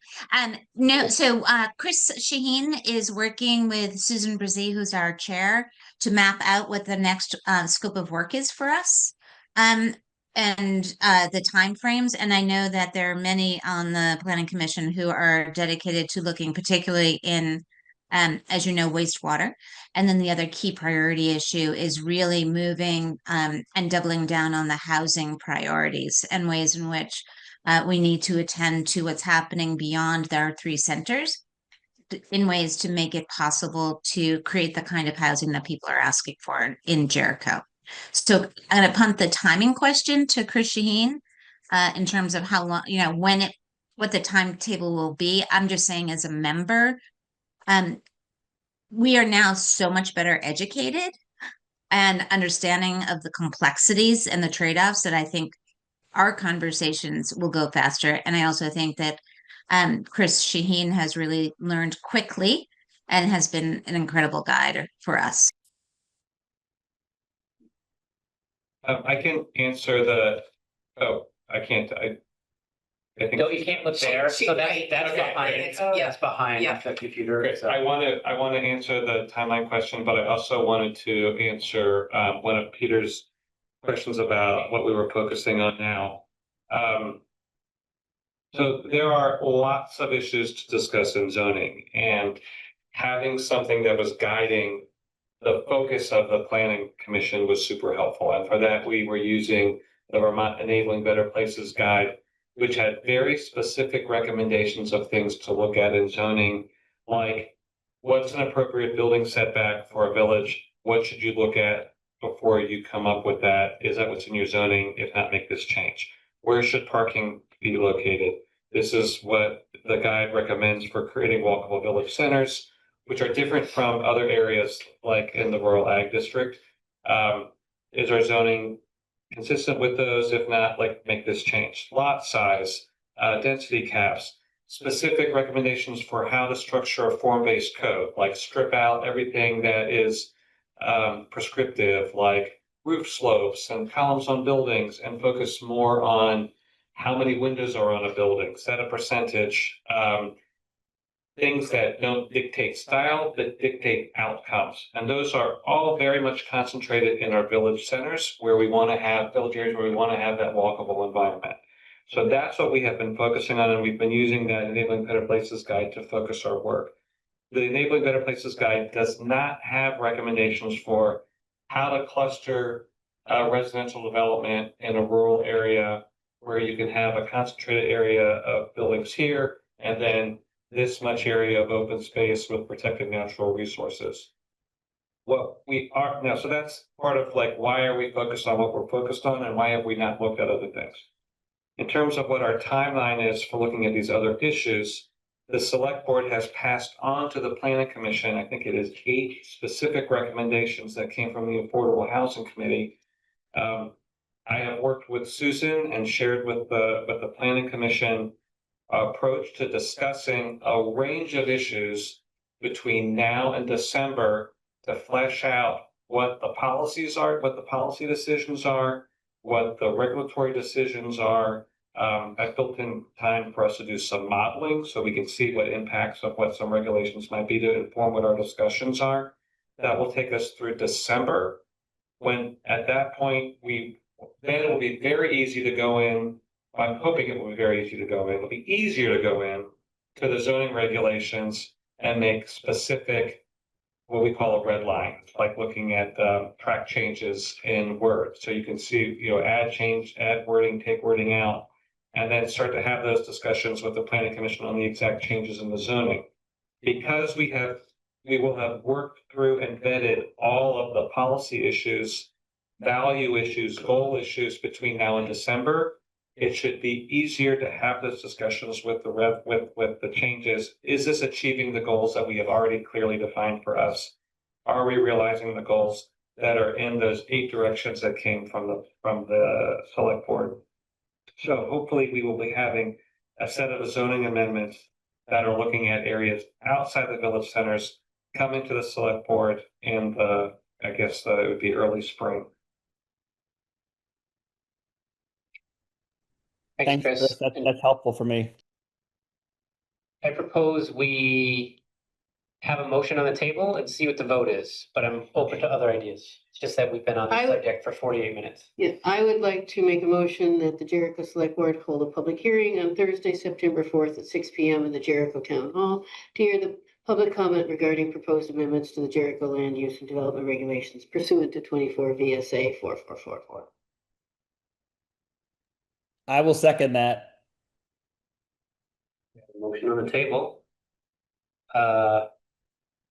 No, so Chris Shaheen is working with Susan Brzee, who's our chair, to map out what the next scope of work is for us. And the timeframes. And I know that there are many on the Planning Commission who are dedicated to looking particularly in, as you know, wastewater. And then the other key priority issue is really moving and doubling down on the housing priorities and ways in which we need to attend to what's happening beyond our 3 centers in ways to make it possible to create the kind of housing that people are asking for in Jericho. So I'm going to punt the timing question to Chris Shaheen in terms of how long, what the timetable will be. I'm just saying, as a member, we are now so much better educated and understanding of the complexities and the trade-offs that I think our conversations will go faster. And I also think that Chris Shaheen has really learned quickly and has been an incredible guide for us. I can answer I can't, I think. No, you can't look there. So that's Okay, behind. it's- Yes, behind Yeah. the computer. Okay, So- I want to answer the timeline question, but I also wanted to answer one of Peter's questions about what we were focusing on now. So there are lots of issues to discuss in zoning, and having something that was guiding the focus of the planning commission was super helpful. And for that, we were using the Vermont Enabling Better Places Guide, which had very specific recommendations of things to look at in zoning, like what's an appropriate building setback for a village? What should you look at before you come up with that? Is that what's in your zoning? If not, make this change. Where should parking be located? This is what the guide recommends for creating walkable village centers, which are different from other areas like in the rural ag district. Is our zoning consistent with those? If not, like make this change. Lot size, density caps, specific recommendations for how to structure a form-based code, like strip out everything that is prescriptive, like roof slopes and columns on buildings, and focus more on how many windows are on a building, set a percentage, things that don't dictate style, but dictate outcomes. And those are all very much concentrated in our village centers where we want to have village areas where we want to have that walkable environment. So that's what we have been focusing on, and we've been using that Enabling Better Places Guide to focus our work. The Enabling Better Places Guide does not have recommendations for how to cluster residential development in a rural area where you can have a concentrated area of buildings here and then this much area of open space with protected natural resources. What we are now, so that's part of like, why are we focused on what we're focused on and why have we not looked at other things? In terms of what our timeline is for looking at these other issues, the select board has passed on to the planning commission, I think it is 8 specific recommendations that came from the Affordable Housing Committee. I have worked with Susan and shared with the planning commission approach to discussing a range of issues between now and December to flesh out what the policies are, what the policy decisions are, what the regulatory decisions are. I've built in time for us to do some modeling so we can see what impacts of what some regulations might be to inform what our discussions are. That will take us through December, when at that point then it will be very easy to go in. I'm hoping it will be very easy to go in. It'll be easier to go in to the zoning regulations and make specific, what we call a red line, like looking at track changes in Word. So you can see, add change, add wording, take wording out, and then start to have those discussions with the planning commission on the exact changes in the zoning. Because we will have worked through and vetted all of the policy issues, value issues, goal issues between now and December. It should be easier to have those discussions with the changes. Is this achieving the goals that we have already clearly defined for us? Are we realizing the goals that are in those 8 directions that came from the select board? So hopefully we will be having a set of zoning amendments that are looking at areas outside the village centers coming to the select board in it would be early spring. Thanks, Chris. That's helpful for me. I propose we have a motion on the table and see what the vote is, but I'm open to other ideas. It's just that we've been on this subject for 48 minutes. Yeah, I would like to make a motion that the Jericho Select Board hold a public hearing on Thursday, September 4th at 6 p.m. in the Jericho Town Hall to hear the public comment regarding proposed amendments to the Jericho Land Use and Development Regulations pursuant to 24 VSA 4444. I will second that. Motion on the table.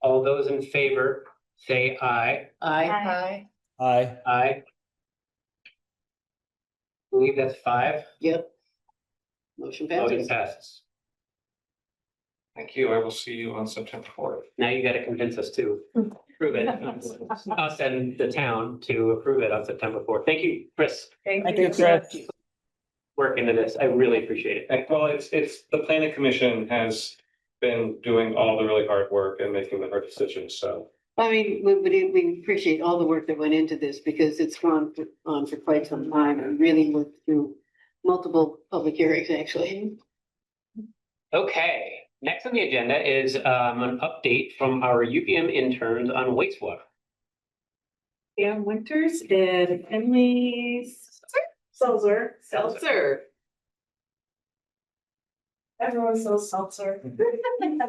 All those in favor, say aye. Aye. Aye. Aye. Believe that's 5. Yep. Motion Motion passes. passes. Thank you. I will see you on September 4th. Now you got to convince us to approve it. Us and the town to approve it on September 4th. Thank you, Chris. Thank you, Chris. Work into this. I really appreciate it. Well, it's the planning commission has been doing all the really hard work and making the hard decisions. So I mean, we appreciate all the work that went into this because it's gone on for quite some time and really worked through multiple public hearings, actually. Okay, next on the agenda is an update from our UVM interns on wastewater. UVM Winters in Finley. Seltzer. Everyone sells seltzer.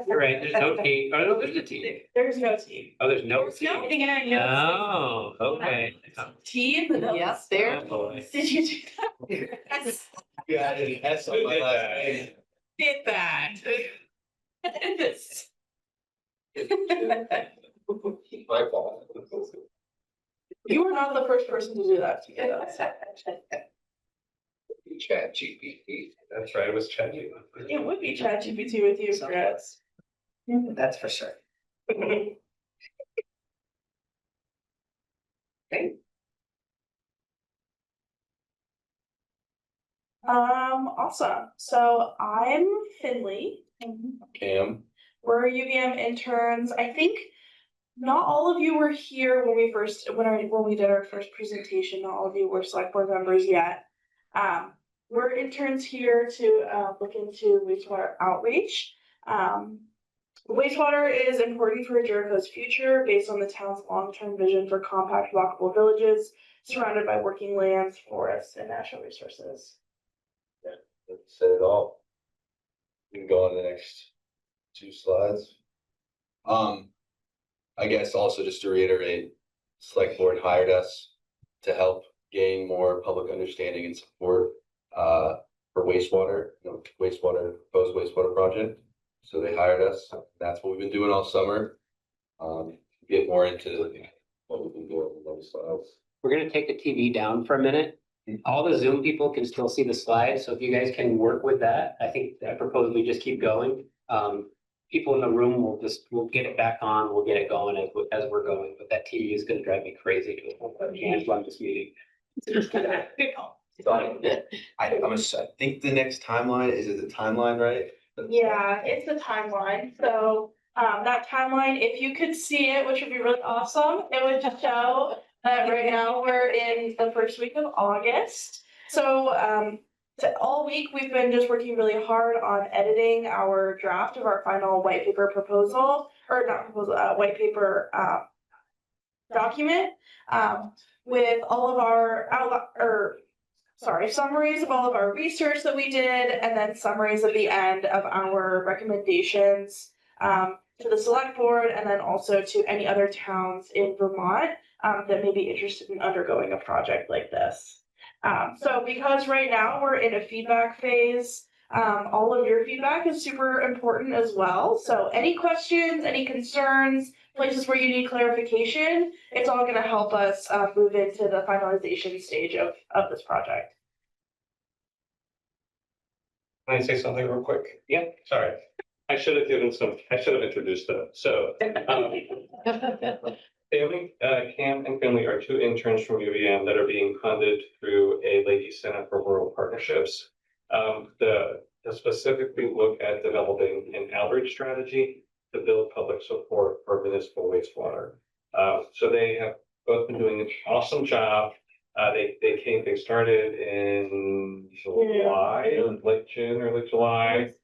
You're right, there's no tea. Oh, no, there's a tea. There's no tea. Oh, there's no There's tea. no yeah, Oh, okay. tea in the milk. Yes, there. Oh, boy. Did you do that? Yes, Yeah, that's on my last name. did that. My fault. You were not the first person to do that to get us. Chat GPT. That's right, it was Chatty. It would be ChatGPT with you, Chris. That's for sure. Awesome. So I'm Finley. Cam. We're UVM interns. I think not all of you were here when we did our first presentation. Not all of you were select board members yet. We're interns here to look into wastewater outreach. Wastewater is important for Jericho's future based on the town's long-term vision for compact walkable villages surrounded by working lands, forests, and natural resources. That said it all. We can go on to the next 2 slides. I guess also just to reiterate, select board hired us to help gain more public understanding and support for wastewater, proposed wastewater project. So they hired us. That's what we've been doing all summer. Get more into what we've been doing on those slides. We're gonna take the TV down for a minute. All the Zoom people can still see the slides, so if you guys can work with that, I propose we just keep going. People in the room we'll get it back on, we'll get it going as we're going, but that TV is gonna drive me crazy to can't run this meeting. I think the next timeline, is it the timeline, right? Yeah, it's the timeline. So that timeline, if you could see it, which would be really awesome, it would just show that right now we're in the first week of August. So all week we've been just working really hard on editing our draft of our final white paper proposal, or not proposal, white paper document with all of our summaries of all of our research that we did, and then summaries at the end of our recommendations to the select board, and then also to any other towns in Vermont that may be interested in undergoing a project like this. So because right now we're in a feedback phase, all of your feedback is super important as well. So any questions, any concerns, places where you need clarification, it's all gonna help us move into the finalization stage of this project. Can I say something real quick? Yeah. Sorry. I should have introduced them. So, Cam and Finley are 2 interns from UVM that are being funded through a Lady Center for Rural Partnerships. To specifically look at developing an outreach strategy to build public support for municipal wastewater. So they have both been doing an awesome job. They started in July, late June, early July,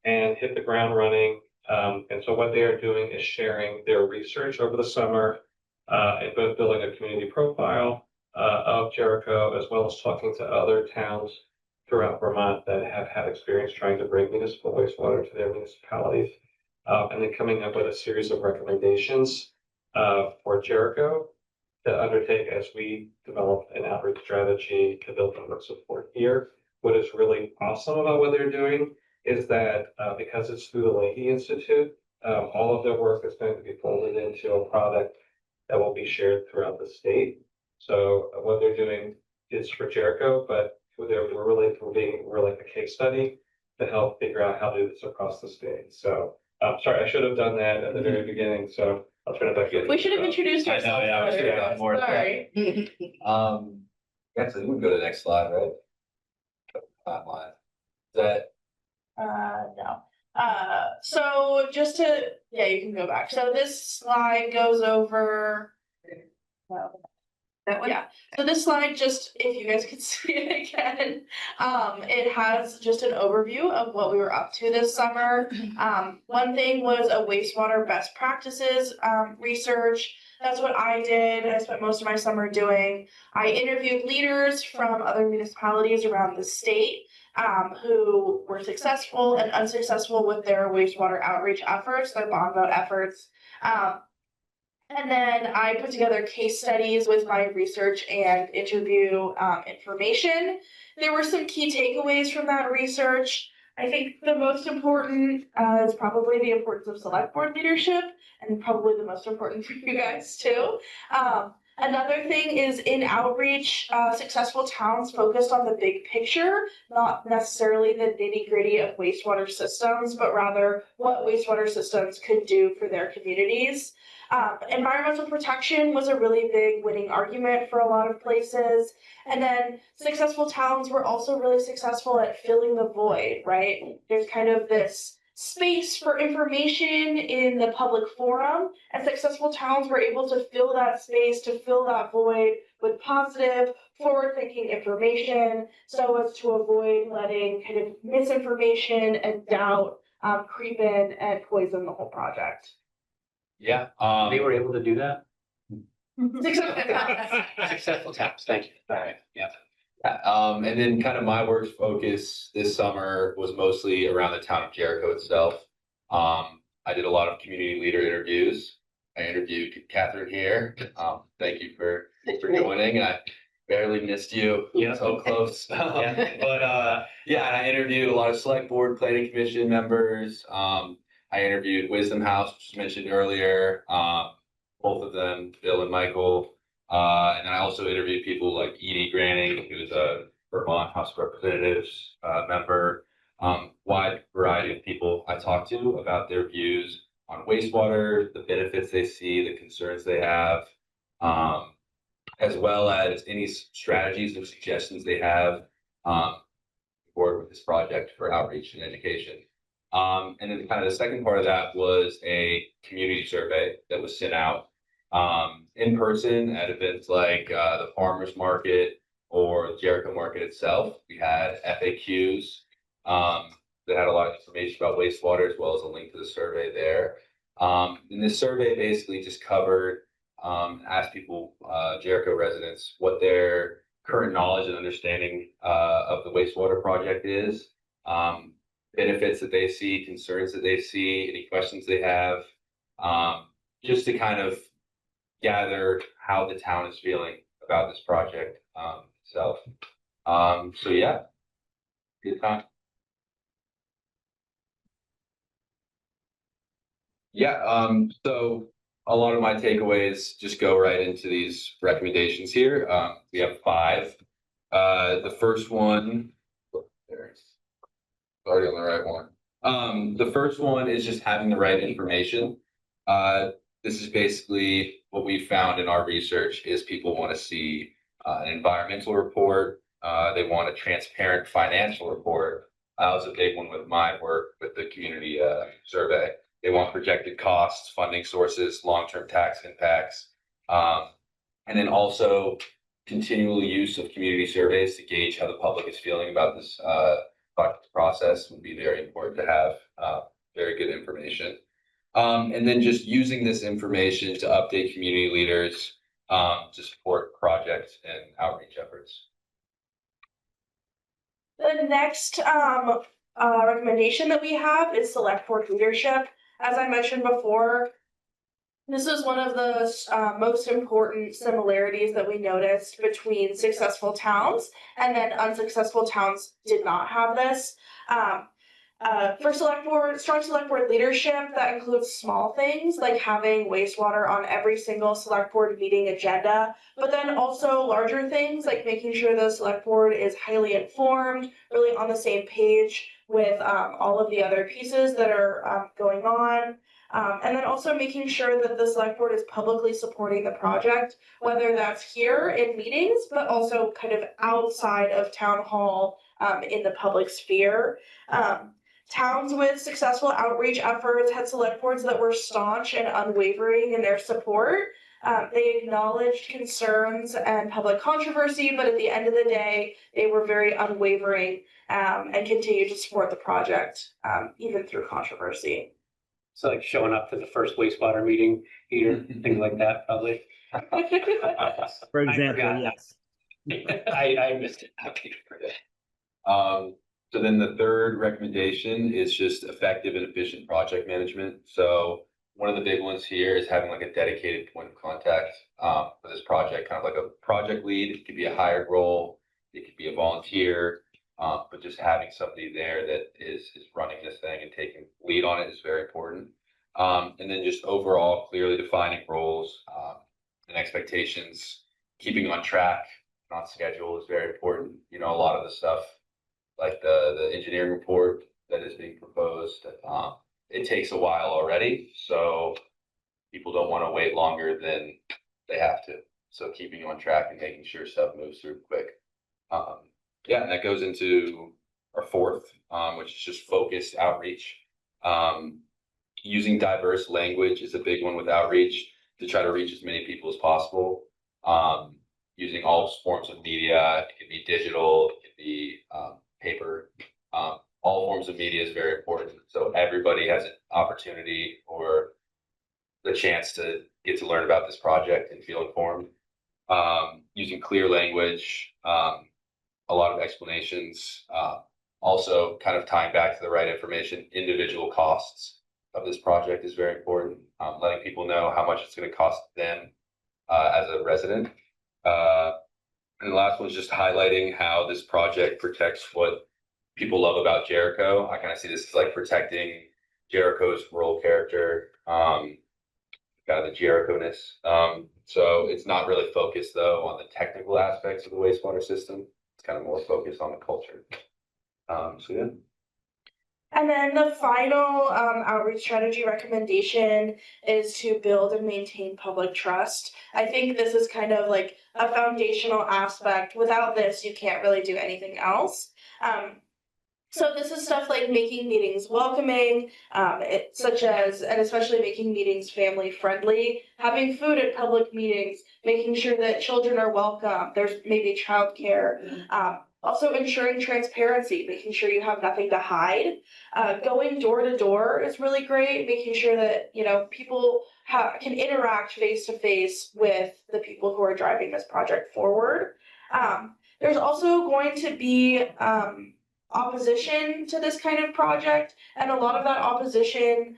and hit the ground running. And so what they are doing is sharing their research over the summer, and both building a community profile of Jericho, as well as talking to other towns throughout Vermont that have had experience trying to bring municipal wastewater to their municipalities. And then coming up with a series of recommendations for Jericho to undertake as we develop an outreach strategy to build public support here. What is really awesome about what they're doing is that because it's through the Leahy Institute, all of their work is going to be folded into a product that will be shared throughout the state. So what they're doing is for Jericho, but we're like a case study to help figure out how to do this across the state. So sorry, I should have done that at the very beginning. So I'll turn it back in. We should have introduced I know, ourselves. yeah, we should have done more of that. Sorry. Actually, we can go to the next slide, right? Timeline. Is that No. So just to, yeah, you can go back. So this slide goes over That one? Yeah, so this slide, just if you guys could see it again, it has just an overview of what we were up to this summer. One thing was a wastewater best practices research. That's what I did. I spent most of my summer doing. I interviewed leaders from other municipalities around the state who were successful and unsuccessful with their wastewater outreach efforts, their bond vote efforts. And then I put together case studies with my research and interview information. There were some key takeaways from that research. I think the most important is probably the importance of select board leadership, and probably the most important for you guys too. Another thing is in outreach, successful towns focused on the big picture, not necessarily the nitty-gritty of wastewater systems, but rather what wastewater systems could do for their communities. Environmental protection was a really big winning argument for a lot of places. And then successful towns were also really successful at filling the void, right? There's kind of this space for information in the public forum, and successful towns were able to fill that space, to fill that void with positive, forward-thinking information, so as to avoid letting kind of misinformation and doubt creep in and poison the whole project. Yeah, They were able to do that? Successful Successful taps, thank you. All right, yeah. And then kind of my work focus this summer was mostly around the town of Jericho itself. I did a lot of community leader interviews. I interviewed Catherine here. Thank you for joining. I barely missed you. Yeah. So close. Yeah. But yeah, and I interviewed a lot of select board, planning commission members. I interviewed Wisdom House, which was mentioned earlier. Both of them, Bill and Michael. And then I also interviewed people like Edie Granning, who's a Vermont House of Representatives member. Wide variety of people I talked to about their views on wastewater, the benefits they see, the concerns they have, as well as any strategies or suggestions they have forward with this project for outreach and education. And then kind of the second part of that was a community survey that was sent out in person at events like the farmers market or Jericho market itself. We had FAQs that had a lot of information about wastewater, as well as a link to the survey there. And this survey basically just covered, asked people, Jericho residents, what their current knowledge and understanding of the wastewater project is, benefits that they see, concerns that they see, any questions they have, just to kind of gather how the town is feeling about this project itself. So yeah, good time. Yeah, so a lot of my takeaways just go right into these recommendations here. We have 5. The first one, there's already on the right one. The first one is just having the right information. This is basically what we found in our research is people want to see an environmental report. They want a transparent financial report. That was a big one with my work with the community survey. They want projected costs, funding sources, long-term tax impacts, and then also continual use of community surveys to gauge how the public is feeling about this process would be very important to have very good information. And then just using this information to update community leaders to support projects and outreach efforts. The next recommendation that we have is select board leadership. As I mentioned before, this is one of the most important similarities that we noticed between successful towns, and then unsuccessful towns did not have this. For strong select board leadership, that includes small things like having wastewater on every single select board meeting agenda, but then also larger things like making sure the select board is highly informed, really on the same page with all of the other pieces that are going on. And then also making sure that the select board is publicly supporting the project, whether that's here in meetings, but also kind of outside of town hall in the public sphere. Towns with successful outreach efforts had select boards that were staunch and unwavering in their support. They acknowledged concerns and public controversy, but at the end of the day, they were very unwavering and continued to support the project, even through controversy. So like showing up to the first wastewater meeting, Peter, things like that, probably. For I example, forgot. yes. I missed it. Peter. So then the third recommendation is just effective and efficient project management. So one of the big ones here is having like a dedicated point of contact for this project, kind of like a project lead. It could be a hired role, it could be a volunteer, but just having somebody there that is running this thing and taking lead on it is very important. And then just overall clearly defining roles and expectations, keeping on track, on schedule is very important. You know, a lot of the stuff like the engineering report that is being proposed, it takes a while already, so people don't want to wait longer than they have to. So keeping on track and making sure stuff moves through quick. Yeah, and that goes into our fourth, which is just focused outreach. Using diverse language is a big one with outreach to try to reach as many people as possible. Using all forms of media, it could be digital, it could be paper. All forms of media is very important. So everybody has an opportunity or the chance to get to learn about this project and feel informed. Using clear language, a lot of explanations, also kind of tying back to the right information. Individual costs of this project is very important. Letting people know how much it's going to cost them as a resident. And the last one is just highlighting how this project protects what people love about Jericho. I kind of see this as like protecting Jericho's rural character, kind of the Jericho-ness. So it's not really focused though on the technical aspects of the wastewater system. It's kind of more focused on the culture. So yeah. And then the final outreach strategy recommendation is to build and maintain public trust. I think this is kind of like a foundational aspect. Without this, you can't really do anything else. So this is stuff like making meetings welcoming, such as, and especially making meetings family friendly, having food at public meetings, making sure that children are welcome, there's maybe childcare, also ensuring transparency, making sure you have nothing to hide. Going door to door is really great, making sure that, you know, people can interact face to face with the people who are driving this project forward. There's also going to be opposition to this kind of project, and a lot of that opposition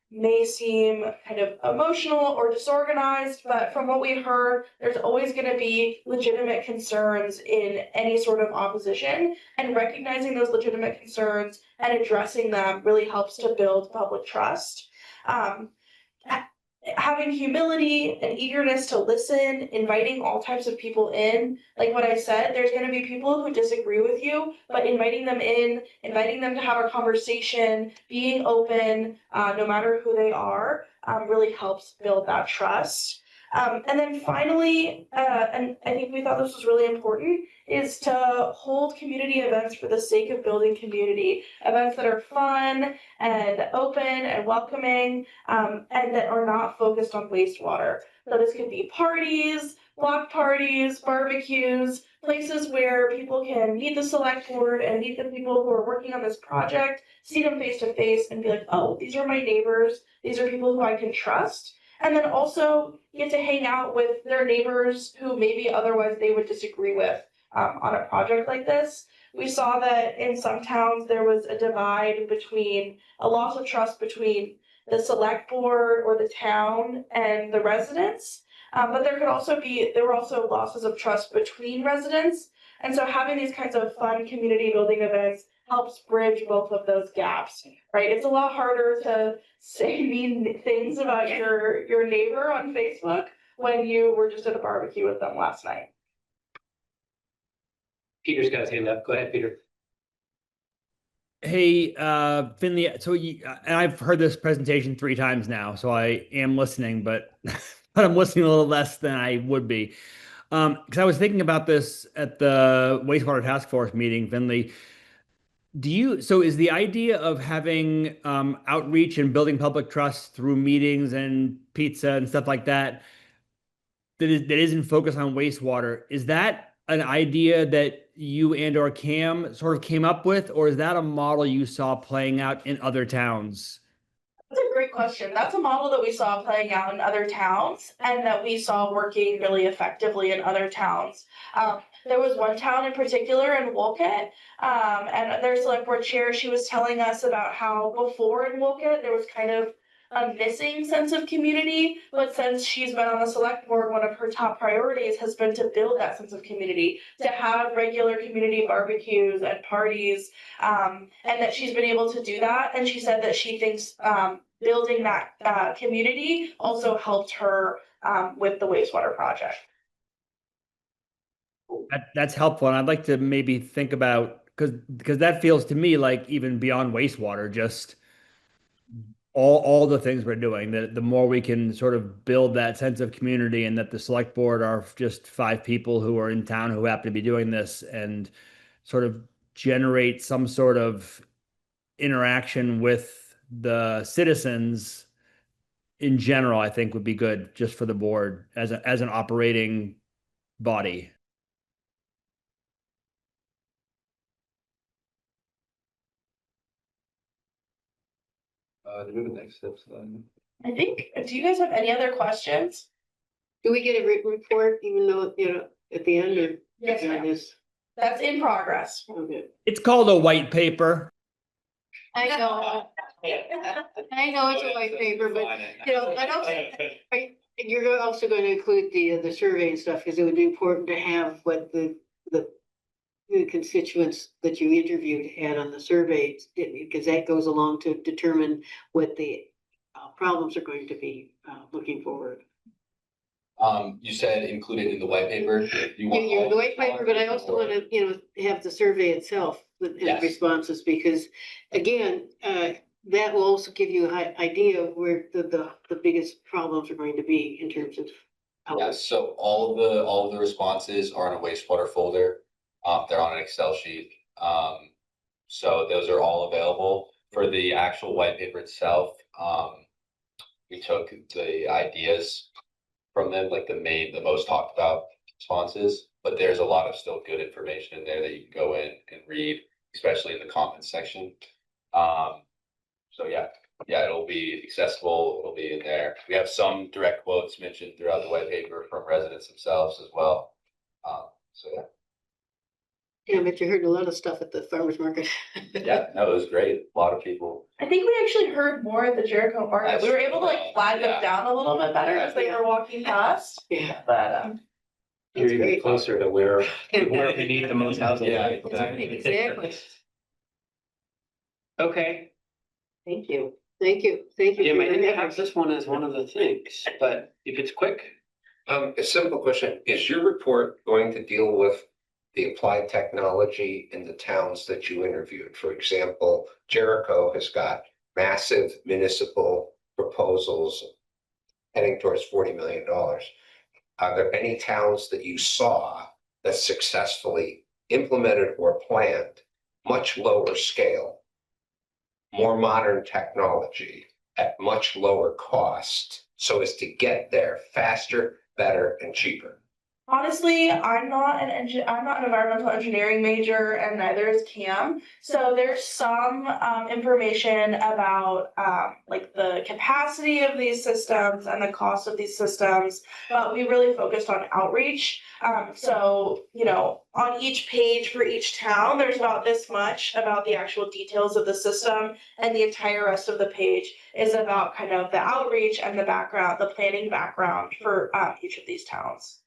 may seem kind of emotional or disorganized, but from what we heard, there's always going to be legitimate concerns in any sort of opposition, and recognizing those legitimate concerns and addressing them really helps to build public trust. Having humility and eagerness to listen, inviting all types of people in. Like what I said, there's going to be people who disagree with you, but inviting them in, inviting them to have a conversation, being open, no matter who they are, really helps build that trust. And then finally, and I think we thought this was really important, is to hold community events for the sake of building community. Events that are fun and open and welcoming, and that are not focused on wastewater. So this could be parties, block parties, barbecues, places where people can meet the select board and meet the people who are working on this project, see them face to face and be like, oh, these are my neighbors, these are people who I can trust. And then also get to hang out with their neighbors who maybe otherwise they would disagree with on a project like this. We saw that in some towns there was a divide between a loss of trust between the select board or the town and the residents. But there were also losses of trust between residents. And so having these kinds of fun community building events helps bridge both of those gaps, right? It's a lot harder to say mean things about your neighbor on Facebook when you were just at a barbecue with them last night. Peter's got his hand up. Go ahead, Peter. Hey, Finley, so and I've heard this presentation 3 times now, so I am listening, but but I'm listening a little less than I would be. Because I was thinking about this at the wastewater task force meeting, Finley. So is the idea of having outreach and building public trust through meetings and pizza and stuff like that, that isn't focused on wastewater. Is that an idea that you and or Cam sort of came up with, or is that a model you saw playing out in other towns? That's a great question. That's a model that we saw playing out in other towns and that we saw working really effectively in other towns. There was one town in particular in Wolcott, and their select board chair, she was telling us about how before in Wolcott, there was kind of a missing sense of community, but since she's been on the select board, one of her top priorities has been to build that sense of community, to have regular community barbecues and parties, and that she's been able to do that. And she said that she thinks building that community also helped her with the wastewater project. That's helpful, and I'd like to maybe think about, because that feels to me like even beyond wastewater, just all the things we're doing, that the more we can sort of build that sense of community, and that the select board are just 5 people who are in town who happen to be doing this, and sort of generate some sort of interaction with the citizens in general, I think would be good just for the board as an operating body. To move the next steps then. I think, do you guys have any other questions? Do we get a written report, even though, at the end or? Yes, ma'am. That's in progress. Okay. It's called a white paper. I know. I know it's a white paper, but, I don't, you're also going to include the survey and stuff, because it would be important to have what the constituents that you interviewed had on the survey, because that goes along to determine what the problems are going to be looking forward. You said included in the white paper. You want You're all the white paper, but I also want to, have the survey itself with Yes. responses, because again, that will also give you an idea of where the biggest problems are going to be in terms of. Yes, so all of the responses are in a wastewater folder. They're on an Excel sheet. So those are all available. For the actual white paper itself, we took the ideas from them, like the most talked about responses, but there's a lot of still good information in there that you can go in and read, especially in the comments section. So yeah, it'll be accessible. It'll be in there. We have some direct quotes mentioned throughout the white paper from residents themselves as well. So yeah. Yeah, but you heard a lot of stuff at the farmer's market. Yeah, no, it was great. A lot of people. I think we actually heard more at the Jericho market. We were able to like flag them down a little bit better as they were walking past. Yeah. But You're even closer to where we need the most housing. Yeah, Exactly. Okay, Thank you. Thank you. Thank you. Jim, for I your didn't have efforts. this one as one of the things, but if it's quick. A simple question, is your report going to deal with the applied technology in the towns that you interviewed? For example, Jericho has got massive municipal proposals heading towards $40 million. Are there any towns that you saw that successfully implemented or planned much lower scale, more modern technology at much lower cost, so as to get there faster, better, and cheaper? honestly, I'm not an environmental engineering major, and neither is Cam. So there's some information about like the capacity of these systems and the cost of these systems, but we really focused on outreach. So on each page for each town, there's about this much about the actual details of the system, and the entire rest of the page is about kind of the outreach and the background, the planning background for each of these towns.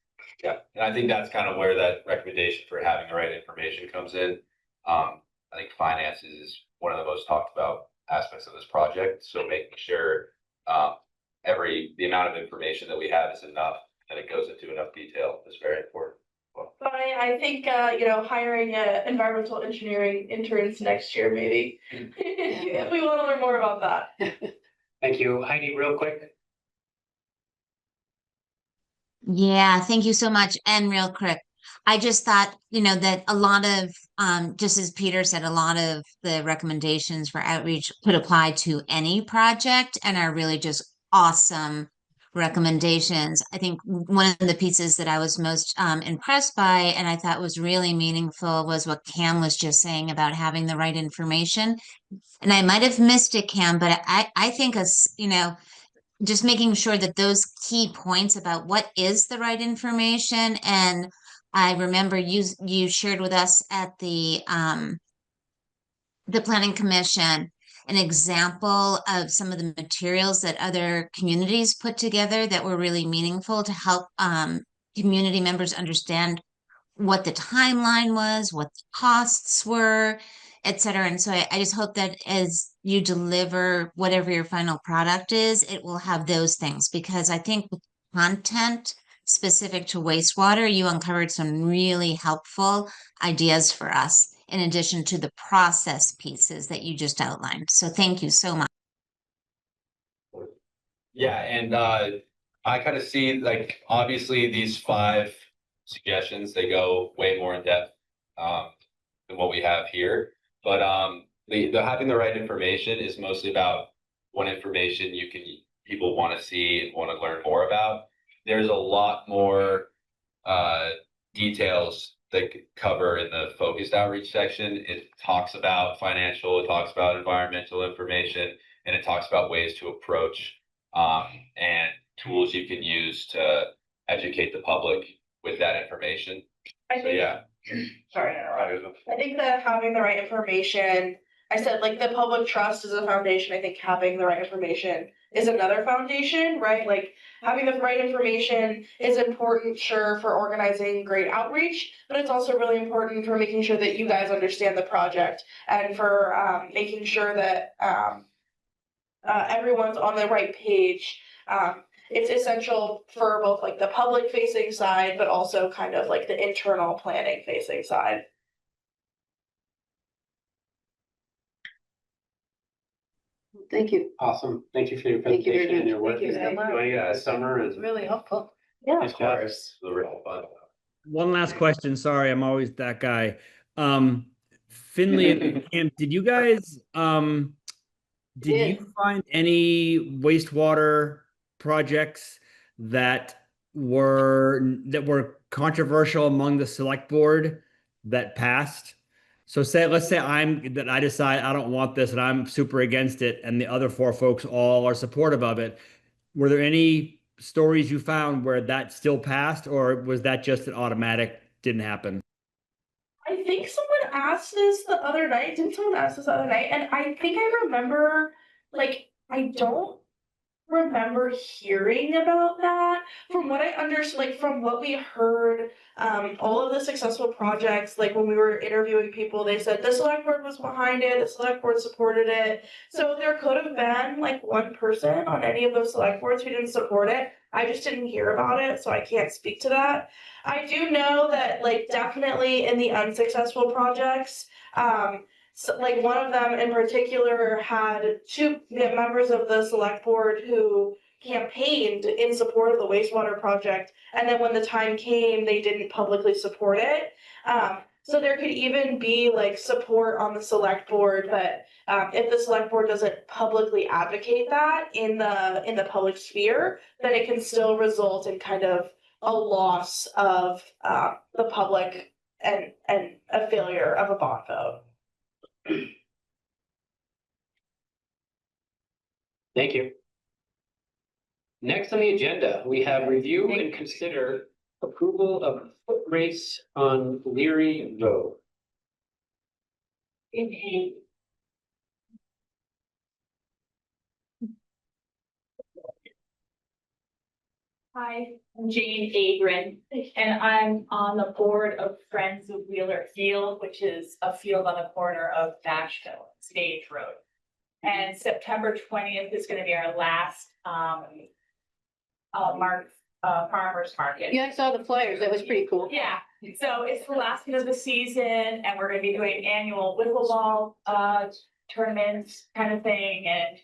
Yeah, and I think that's kind of where that recommendation for having the right information comes in. I think finances is one of the most talked about aspects of this project. So making sure the amount of information that we have is enough and it goes into enough detail is very important. But I think hiring environmental engineering interns next year, maybe. If we want to learn more about that. Thank you. Heidi, real quick. Yeah, thank you so much. And real quick, I just thought, that a lot of, just as Peter said, a lot of the recommendations for outreach could apply to any project and are really just awesome recommendations. I think one of the pieces that I was most impressed by and I thought was really meaningful was what Cam was just saying about having the right information. And I might have missed it, Cam, but I think just making sure that those key points about what is the right information. And I remember you shared with us at the Planning Commission an example of some of the materials that other communities put together that were really meaningful to help community members understand what the timeline was, what the costs were, et cetera. And so I just hope that as you deliver whatever your final product is, it will have those things, because I think with content specific to wastewater, you uncovered some really helpful ideas for us, in addition to the process pieces that you just outlined. So thank you so much. Yeah, and I kind of see, like, obviously these 5 suggestions, they go way more in depth than what we have here. But the having the right information is mostly about what information people want to see and want to learn more about. There's a lot more details that cover in the focused outreach section. It talks about financial, it talks about environmental information, and it talks about ways to approach and tools you can use to educate the public with that information. I think, Yeah. sorry, I think that having the right information, I said, like, the public trust is a foundation. I think having the right information is another foundation, right? Like, having the right information is important, sure, for organizing great outreach, but it's also really important for making sure that you guys understand the project and for making sure that everyone's on the right page. It's essential for both, like, the public facing side, but also kind of like the internal planning facing side. Thank you. Awesome. Thank you for your Thank you very presentation and your much. work. Thank you so much. Doing it this summer It was and really helpful. Yeah. nice job. The real fun. One last question. Sorry, I'm always that guy. Finley and Cam, did you guys did you find any wastewater projects that were controversial among the select board that passed? So let's say I decide I don't want this and I'm super against it, and the other 4 folks all are supportive of it. Were there any stories you found where that still passed, or was that just an automatic, didn't happen? I think someone asked this the other night. Didn't someone ask this the other night? And I think I remember, like, I don't remember hearing about that. From what I understood, like, from what we heard, all of the successful projects, like, when we were interviewing people, they said the select board was behind it, the select board supported it. So there could have been, like, one person on any of those select boards who didn't support it. I just didn't hear about it, so I can't speak to that. I do know that, like, definitely in the unsuccessful projects, so, like, one of them in particular had 2 members of the select board who campaigned in support of the wastewater project, and then when the time came, they didn't publicly support it. So there could even be, like, support on the select board, but if the select board doesn't publicly advocate that in the public sphere, then it can still result in kind of a loss of the public and a failure of a bond vote. Thank you. Next on the agenda, we have review and consider approval of Footrace on Leary Road. Hi, I'm Jane Agrin, and I'm on the board of Friends of Wheeler Field, which is a field on the corner of Nashville Stage Road. And September 20th is gonna be our last farmers market. Yeah, I saw the flyers. That was pretty cool. Yeah, so it's the last of the season, and we're gonna be doing annual pickleball tournaments kind of thing, and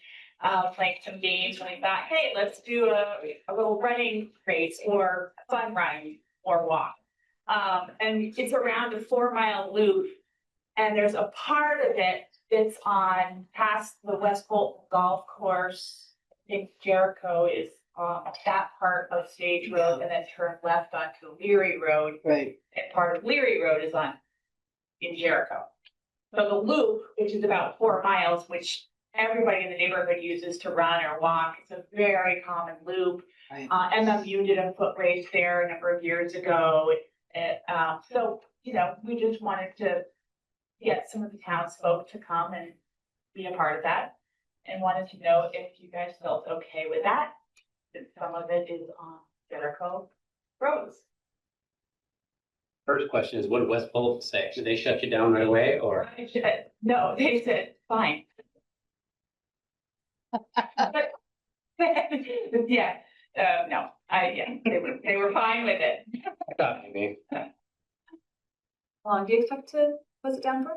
playing some games. And we thought, hey, let's do a little running race or fun run or walk. And it's around a 4-mile loop, and there's a part of it that's on past the West Bolton Golf Course. I think Jericho is that part of Stage Road and then turn left onto Leary Road. Right. And part of Leary Road is in Jericho. So the loop, which is about 4 miles, which everybody in the neighborhood uses to run or walk, it's a very common loop. Right. MMU did a foot race there a number of years ago. So, we just wanted to get some of the townsfolk to come and be a part of that. And wanted to know if you guys felt okay with that, since some of it is on Jericho roads. First question is, what did West Bolt say? Did they shut you down right away or? No, they said, fine. Yeah, no, they were fine with it. I thought maybe. How long do you expect to close it down for?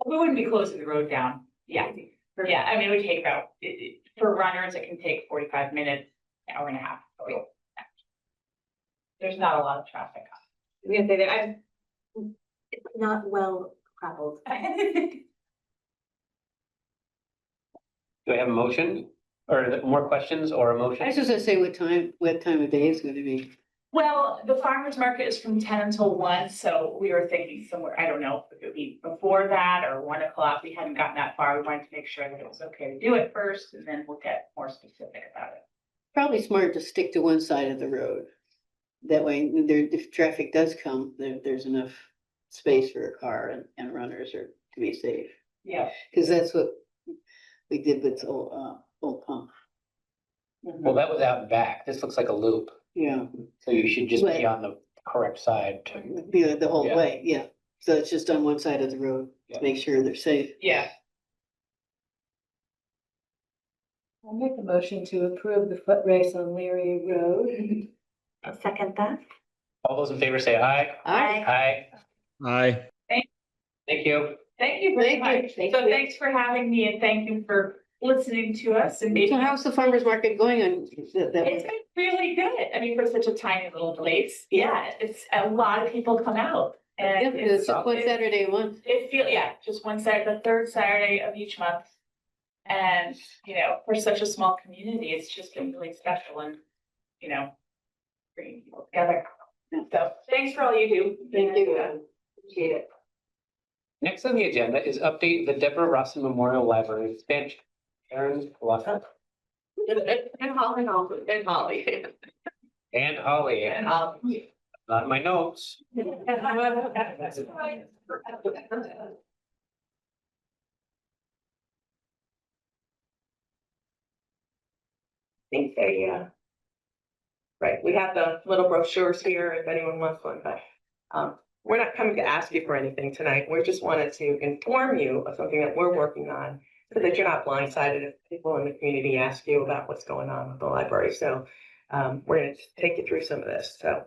We wouldn't be closing the road down. Yeah, I mean, it would take about, for runners, it can take 45 minutes, hour and a half. There's not a lot of traffic. I was gonna say that it's not well traveled. Do I have a motion or more questions or a motion? I was just gonna say what time of day is gonna be. Well, the farmer's market is from 10 until 1, so we were thinking somewhere, I don't know if it would be before that or 1 o'clock. We hadn't gotten that far. We wanted to make sure that it was okay to do it first, and then we'll get more specific about it. Probably smart to stick to one side of the road. That way, if traffic does come, there's enough space for a car and runners or to be safe. Yeah. Cause that's what we did with Old Pump. Well, that was out and back. This looks like a loop. Yeah, So you should just But- be on the correct side. the whole Yeah. way, yeah. So it's just on one side of the road Yeah. to make sure they're safe. Yeah. I'll make a motion to approve the foot race on Leary Road. I'll second that. All those in favor say aye. Aye. Aye. Aye. Thank Thank you. you very Thank you. much. Thank So you. thanks for having me and thank you for listening to us and So making. how's the farmer's market going on that It's way? been really good. I mean, for such a tiny little place, yeah, it's a lot of people come out. Yeah, And it's just one Saturday a month. just one Saturday, the third Saturday of each month. And, for such a small community, it's just been really special and, bringing people together. So thanks for all you do. Thank you. Appreciate it. Next on the agenda is update the Deborah Rawson Memorial Library expansion. Aaron, Walker, And Holly. and Holly, not in my notes. Think they, right, we have the little brochures here if anyone wants one, but, we're not coming to ask you for anything tonight. We just wanted to inform you of something that we're working on so that you're not blindsided if people in the community ask you about what's going on with the library. So, we're going to take you through some of this. So,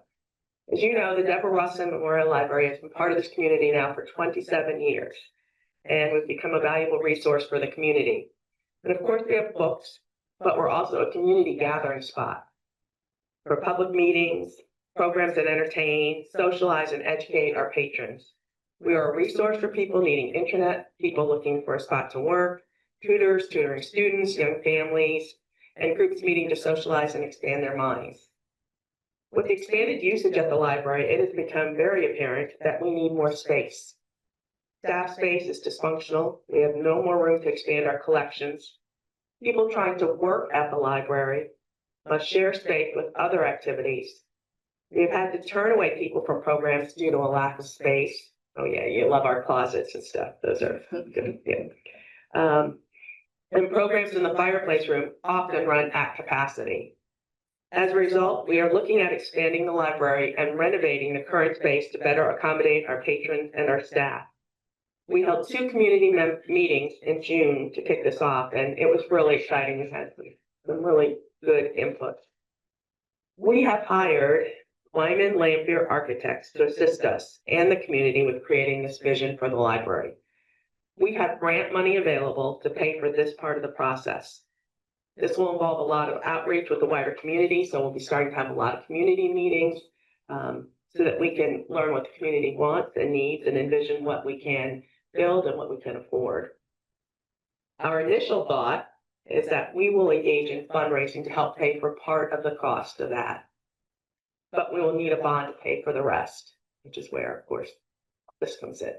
as you know, the Deborah Rawson Memorial Library has been part of this community now for 27 years, and we've become a valuable resource for the community. And of course, we have books, but we're also a community gathering spot for public meetings, programs that entertain, socialize, and educate our patrons. We are a resource for people needing internet, people looking for a spot to work, tutors, tutoring students, young families, and groups meeting to socialize and expand their minds. With the expanded usage at the library, it has become very apparent that we need more space. Staff space is dysfunctional. We have no more room to expand our collections. People trying to work at the library must share space with other activities. We've had to turn away people from programs due to a lack of space. Oh yeah, you love our closets and stuff. Those are good. Yeah. And programs in the fireplace room often run at capacity. As a result, we are looking at expanding the library and renovating the current space to better accommodate our patrons and our staff. We held 2 community meetings in June to kick this off, and it was really exciting. We had some really good input. We have hired Wyman Lampier Architects to assist us and the community with creating this vision for the library. We have grant money available to pay for this part of the process. This will involve a lot of outreach with the wider community, so we'll be starting to have a lot of community meetings so that we can learn what the community wants and needs and envision what we can build and what we can afford. Our initial thought is that we will engage in fundraising to help pay for part of the cost of that. But we will need a bond to pay for the rest, which is where, of course, this comes in.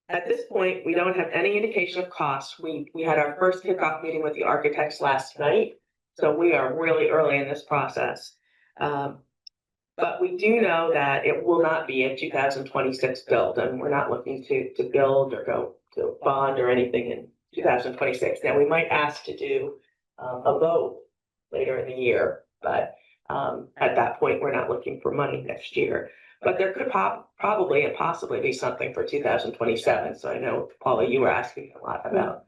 At this point, we don't have any indication of costs. We had our first kickoff meeting with the architects last night, so we are really early in this process. But we do know that it will not be a 2026 build, and we're not looking to build or go to bond or anything in 2026. Now, we might ask to do a vote later in the year, but at that point, we're not looking for money next year. But there could probably and possibly be something for 2027. So I know, Paula, you were asking a lot about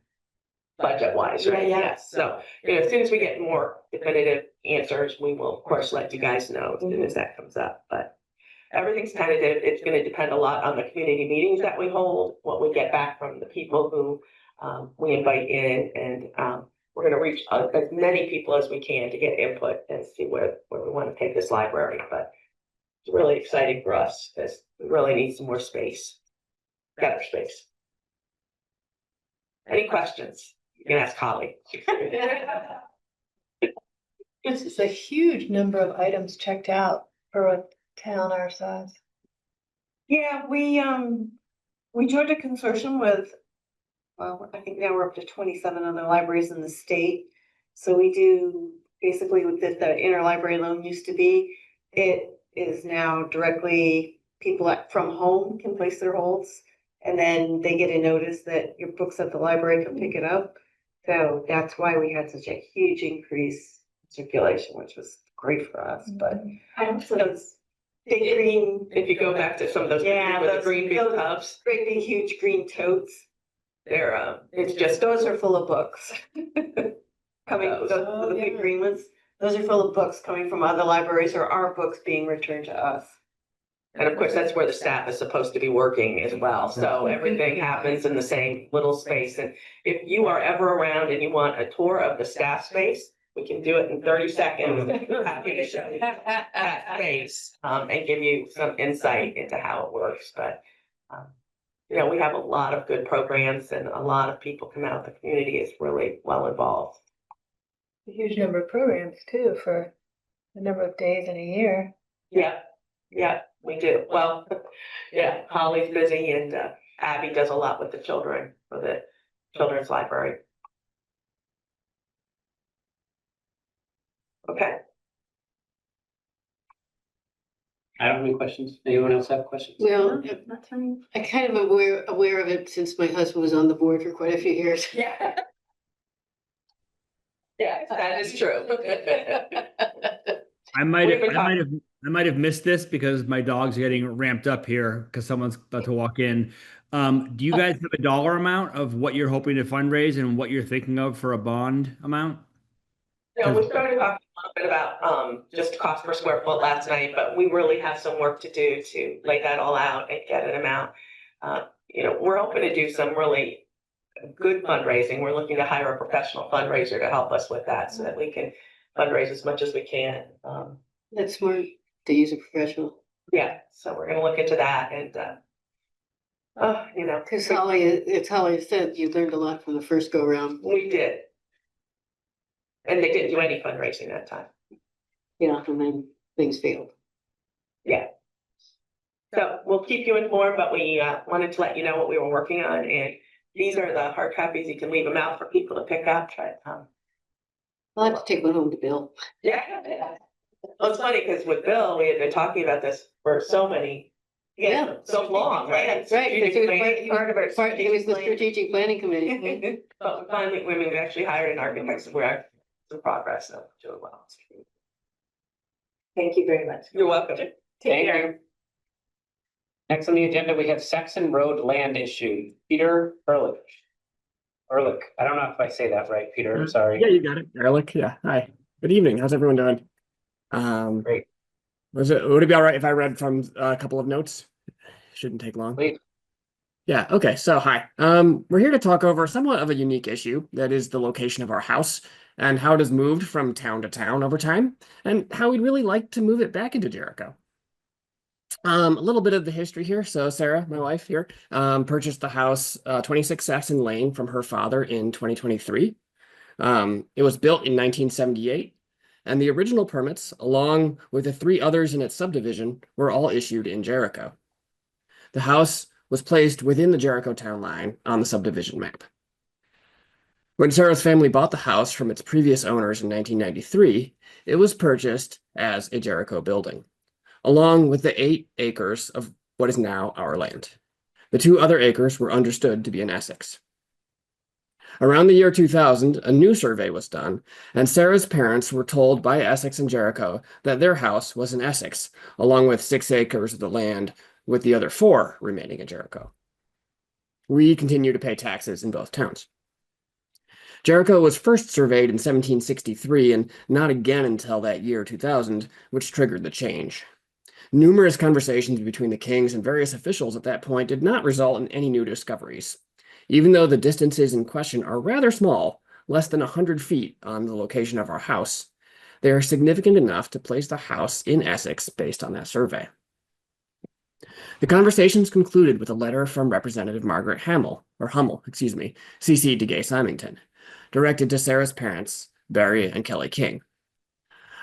budget wise, right? Yeah. Yes. So, as soon as we get more definitive answers, we will, of course, let you guys know as soon as that comes up. But everything's tentative. It's going to depend a lot on the community meetings that we hold, what we get back from the people who we invite in, and we're going to reach as many people as we can to get input and see where we want to take this library. But it's really exciting for us because we really need some more space, better space. Any questions? You can ask Holly. It's a huge number of items checked out for a town our size. Yeah, we joined a consortium with, well, I think now we're up to 27 other libraries in the state. So we do basically what the interlibrary loan used to be. It is now directly people from home can place their holds, and then they get a notice that your books at the library can pick it up. So that's why we had such a huge increase in circulation, which was great for us. But those big green, If you go back to some of those, yeah, with the those green big those tubs, great big huge green totes, they're it's just those are full of books. Coming, Those. the big green ones, those are full of books coming from other libraries or our books being returned to us. And of course, that's where the staff is supposed to be working as well. So everything happens in the same little space. And if you are ever around and you want a tour of the staff space, we can do it in 30 seconds. Happy to show you that space and give you some insight into how it works. But we have a lot of good programs and a lot of people come out. The community is really well involved. A huge number of programs too for the number of days in a year. Yeah, we do. Well, yeah, Holly's busy and Abby does a lot with the children for the children's library. Okay. I don't have any questions. Anyone else have questions? Well, That's fine. I kind of aware of it since my husband was on the board for quite a few years. Yeah. Yeah, that is true. I might We've been I might have missed this because my dog's getting ramped up here because someone's about to walk in. Do you guys have a dollar amount of what you're hoping to fundraise and what you're thinking of for a bond amount? No, we started talking a little bit about just cost per square foot last night, but we really have some work to do to lay that all out and get an amount. We're hoping to do some really good fundraising. We're looking to hire a professional fundraiser to help us with that so that we can fundraise as much as we can. That's smart to use a professional. Yeah, so we're gonna look into that and Because Holly said, you learned a lot from the first go round. we did. And they didn't do any fundraising that time. And then things failed. Yeah. So we'll keep you informed, but we wanted to let you know what we were working on, and these are the hard copies. You can leave them out for people to pick up. I'll have to take one home to Bill. Yeah. Well, it's funny because with Bill, we had been talking about this for so long, right? Right, because it Strategic was it was the strategic planning committee. planning. But finally, we've actually hired an architect, so we're in progress, so doing well. Thank you very much. You're welcome. Thank you. Next on the agenda, we have Saxon Road land issue. Peter Ehrlich. I don't know if I say that right, Peter. I'm sorry. Yeah, you got it. Ehrlich. Yeah. Hi. Good evening. How's everyone doing? Great. Would it be all right if I read from a couple of notes? Shouldn't take long. Please. Yeah. Okay. So hi. We're here to talk over somewhat of a unique issue that is the location of our house and how it has moved from town to town over time and how we'd really like to move it back into Jericho. A little bit of the history here. So Sarah, my wife here, purchased the house 26 Saxon Lane from her father in 2023. It was built in 1978, and the original permits, along with the 3 others in its subdivision, were all issued in Jericho. The house was placed within the Jericho town line on the subdivision map. When Sarah's family bought the house from its previous owners in 1993, it was purchased as a Jericho building, along with the 8 acres of what is now our land. The 2 other acres were understood to be in Essex. Around the year 2000, a new survey was done, and Sarah's parents were told by Essex and Jericho that their house was in Essex, along with 6 acres of the land, with the other 4 remaining in Jericho. We continue to pay taxes in both towns. Jericho was first surveyed in 1763 and not again until that year 2000, which triggered the change. Numerous conversations between the kings and various officials at that point did not result in any new discoveries. Even though the distances in question are rather small, less than 100 feet on the location of our house, they are significant enough to place the house in Essex based on that survey. The conversations concluded with a letter from Representative Margaret Hummel, CC'd to Gay Symington, directed to Sarah's parents, Barry and Kelly King.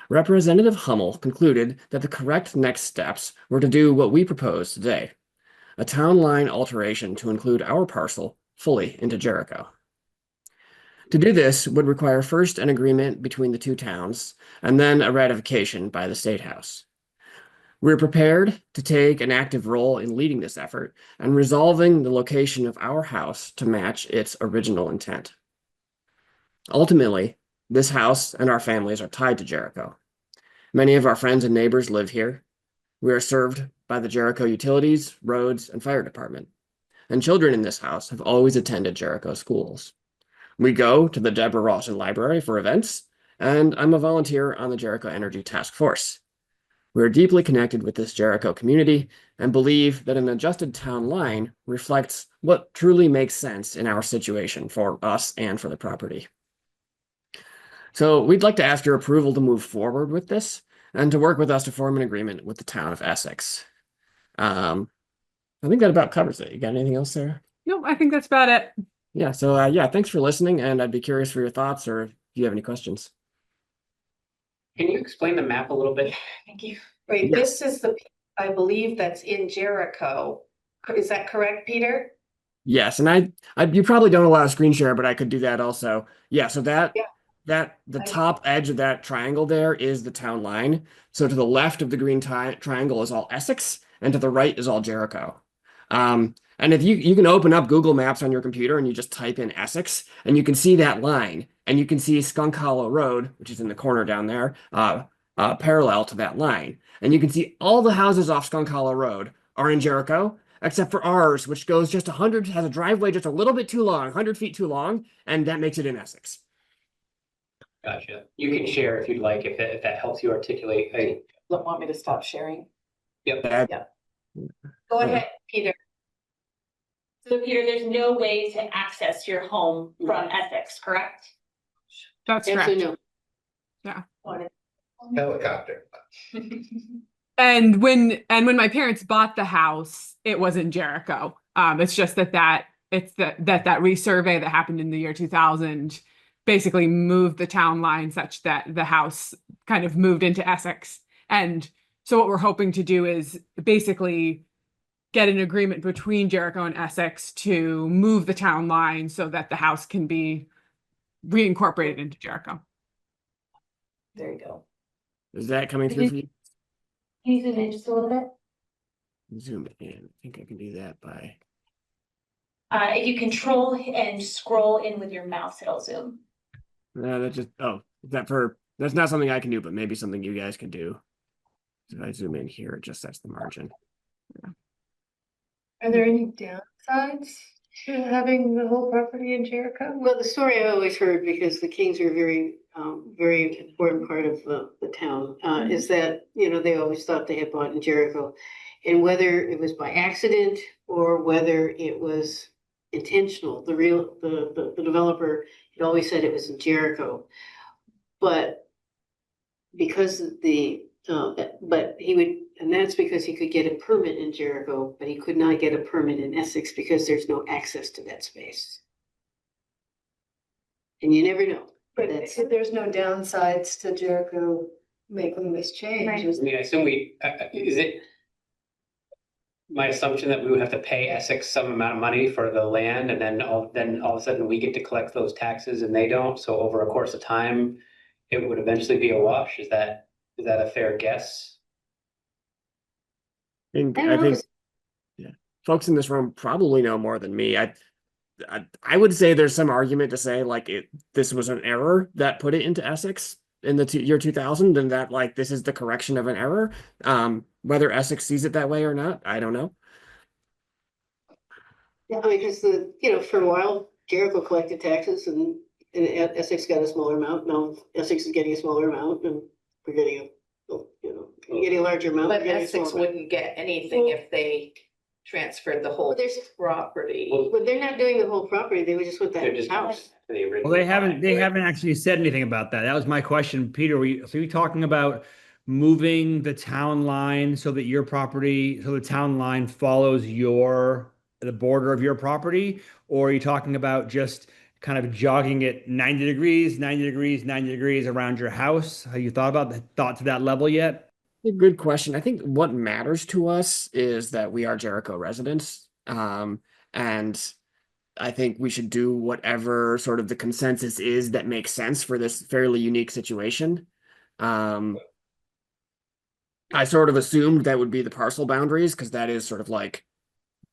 Representative Hummel concluded that the correct next steps were to do what we propose today, a town line alteration to include our parcel fully into Jericho. To do this would require first an agreement between the 2 towns, and then a ratification by the State House. We're prepared to take an active role in leading this effort and resolving the location of our house to match its original intent. Ultimately, this house and our families are tied to Jericho. Many of our friends and neighbors live here. We are served by the Jericho Utilities, Roads, and Fire Department, and children in this house have always attended Jericho schools. We go to the Deborah Rawson Library for events, and I'm a volunteer on the Jericho Energy Task Force. We are deeply connected with this Jericho community and believe that an adjusted town line reflects what truly makes sense in our situation for us and for the property. So we'd like to ask your approval to move forward with this and to work with us to form an agreement with the town of Essex. I think that about covers it. You got anything else, Sarah? Nope, I think that's about it. Yeah, so yeah, thanks for listening, and I'd be curious for your thoughts or if you have any questions. Can you explain the map a little bit? Thank you. Right, Yeah. this is the, I believe that's in Jericho. Is that correct, Peter? Yes, and I you probably don't allow screen share, but I could do that also. Yeah, so the top edge of that triangle there is the town line. So to the left of the green triangle is all Essex, and to the right is all Jericho. And if you can open up Google Maps on your computer and you just type in Essex, and you can see that line, and you can see Skunk Hollow Road, which is in the corner down there, parallel to that line. And you can see all the houses off Skunk Hollow Road are in Jericho, except for ours, which goes just 100, has a driveway just a little bit too long, 100 feet too long, and that makes it in Essex. Gotcha. You can share if you'd like, if that helps you articulate. Want me to stop sharing? Yep. Go ahead, Peter. So Peter, there's no way to access your home from Essex, correct? That's Yes or correct. no? Yeah. Helicopter. And when my parents bought the house, it was in Jericho. It's just that resurvey that happened in the year 2000 basically moved the town line such that the house kind of moved into Essex. And so what we're hoping to do is basically get an agreement between Jericho and Essex to move the town line so that the house can be reincorporated into Jericho. There you go. Is that coming through for you? Can you zoom in just a little bit? Zoom in. I think I can do that by. If you control and scroll in with your mouse, it'll zoom. That's not something I can do, but maybe something you guys can do. So if I zoom in here, it just sets the margin. Yeah. Are there any downsides to having the whole property in Jericho? Well, the story I always heard, because the Kings are very important part of the town, is that, they always thought they had bought in Jericho. And whether it was by accident or whether it was intentional, the developer had always said it was in Jericho. But because and that's because he could get a permit in Jericho, but he could not get a permit in Essex because there's no access to that space. And you never know. But there's no downsides to Jericho making this change. Right. is I mean, I assume is it my assumption that we would have to pay Essex some amount of money for the land and then all of a sudden we get to collect those taxes and they don't? So over a course of time, it would eventually be a wash. Is that a fair guess? I don't I know, think 'cause folks in this room probably know more than me. I would say there's some argument to say like this was an error that put it into Essex in the year 2000, and that like this is the correction of an error. Whether Essex sees it that way or not, I don't know. yeah, I mean, because for a while, Jericho collected taxes and Essex got a smaller amount. Now Essex is getting a smaller amount and we're getting getting a larger amount. But we're getting a Essex smaller amount. wouldn't get anything if they transferred the whole But there's- property. But they're not doing the whole property. They would just want They're that just house. Well, they haven't actually said anything about that. That was my question, Peter. So you talking about moving the town line so that your property, so the town line follows the border of your property? Or are you talking about just kind of jogging it 90 degrees, 90 degrees, 90 degrees around your house? Have you thought to that level yet? A good question. I think what matters to us is that we are Jericho residents. And I think we should do whatever sort of the consensus is that makes sense for this fairly unique situation. I sort of assumed that would be the parcel boundaries because that is sort of like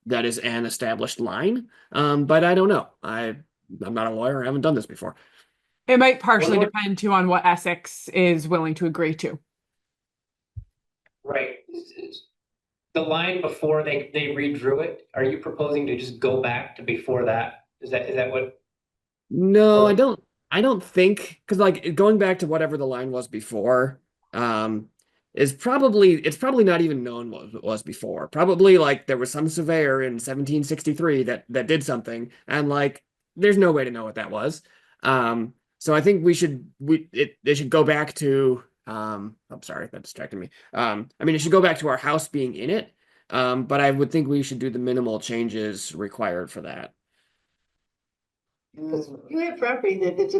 that is an established line. But I don't know. I'm not a lawyer. I haven't done this before. It might partially One more- depend too on what Essex is willing to agree to. Right. The line before they redrew it, are you proposing to just go back to before that? Is that what? No, I don't think because like going back to whatever the line was before, it's probably not even known what it was before. Probably like there was some surveyor in 1763 that did something, and like there's no way to know what that was. So I think they should go back to I'm sorry, that distracted me. I mean it should go back to our house being in it. But I would think we should do the minimal changes required for that. Because you have property that it's,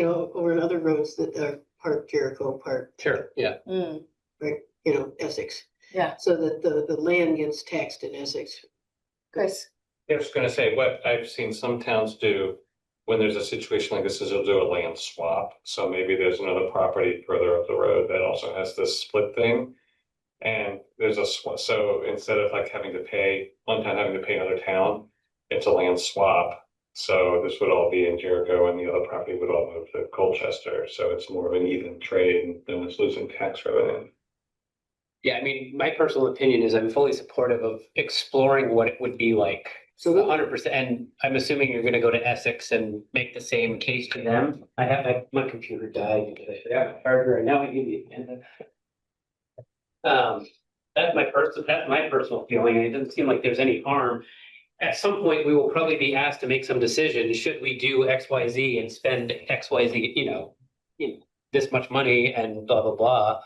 over in other roads that are part of Jericho, part, Sure, yeah. right, Essex. Yeah. So that the land gets taxed in Essex. Chris? I was gonna say, what I've seen some towns do when there's a situation like this is they'll do a land swap. So maybe there's another property further up the road that also has this split thing. And there's so instead of like having to pay another town, it's a land swap. So this would all be in Jericho and the other property would all move to Colchester. So it's more of an even trade and then it's losing tax revenue. Yeah, I mean, my personal opinion is I'm fully supportive of exploring what it would be like. So 100%, and I'm assuming you're gonna go to Essex and make the same case to them. My computer died because I should have a charger and now I need the agenda. That's my personal feeling. And it doesn't seem like there's any harm. At some point, we will probably be asked to make some decision. Should we do X, Y, Z and spend X, Y, Z, this much money and blah, blah, blah.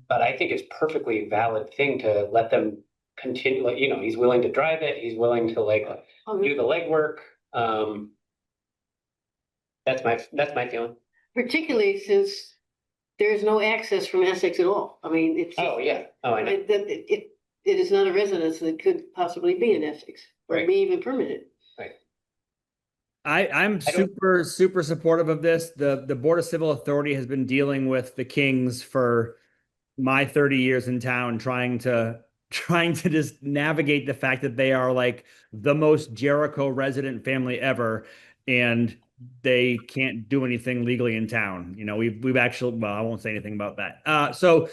But I think it's perfectly valid thing to let them continue, like, he's willing to drive it. He's willing to do the legwork. That's my feeling. Particularly since there's no access from Essex at all. I mean, it's. Oh, yeah. Oh, I know. It is not a residence that could possibly be in Essex or Right. be even permitted. Right. I'm super supportive of this. The Board of Civil Authority has been dealing with the Kings for my 30 years in town, trying to just navigate the fact that they are like the most Jericho resident family ever, and they can't do anything legally in town. We've actually, well, I won't say anything about that. So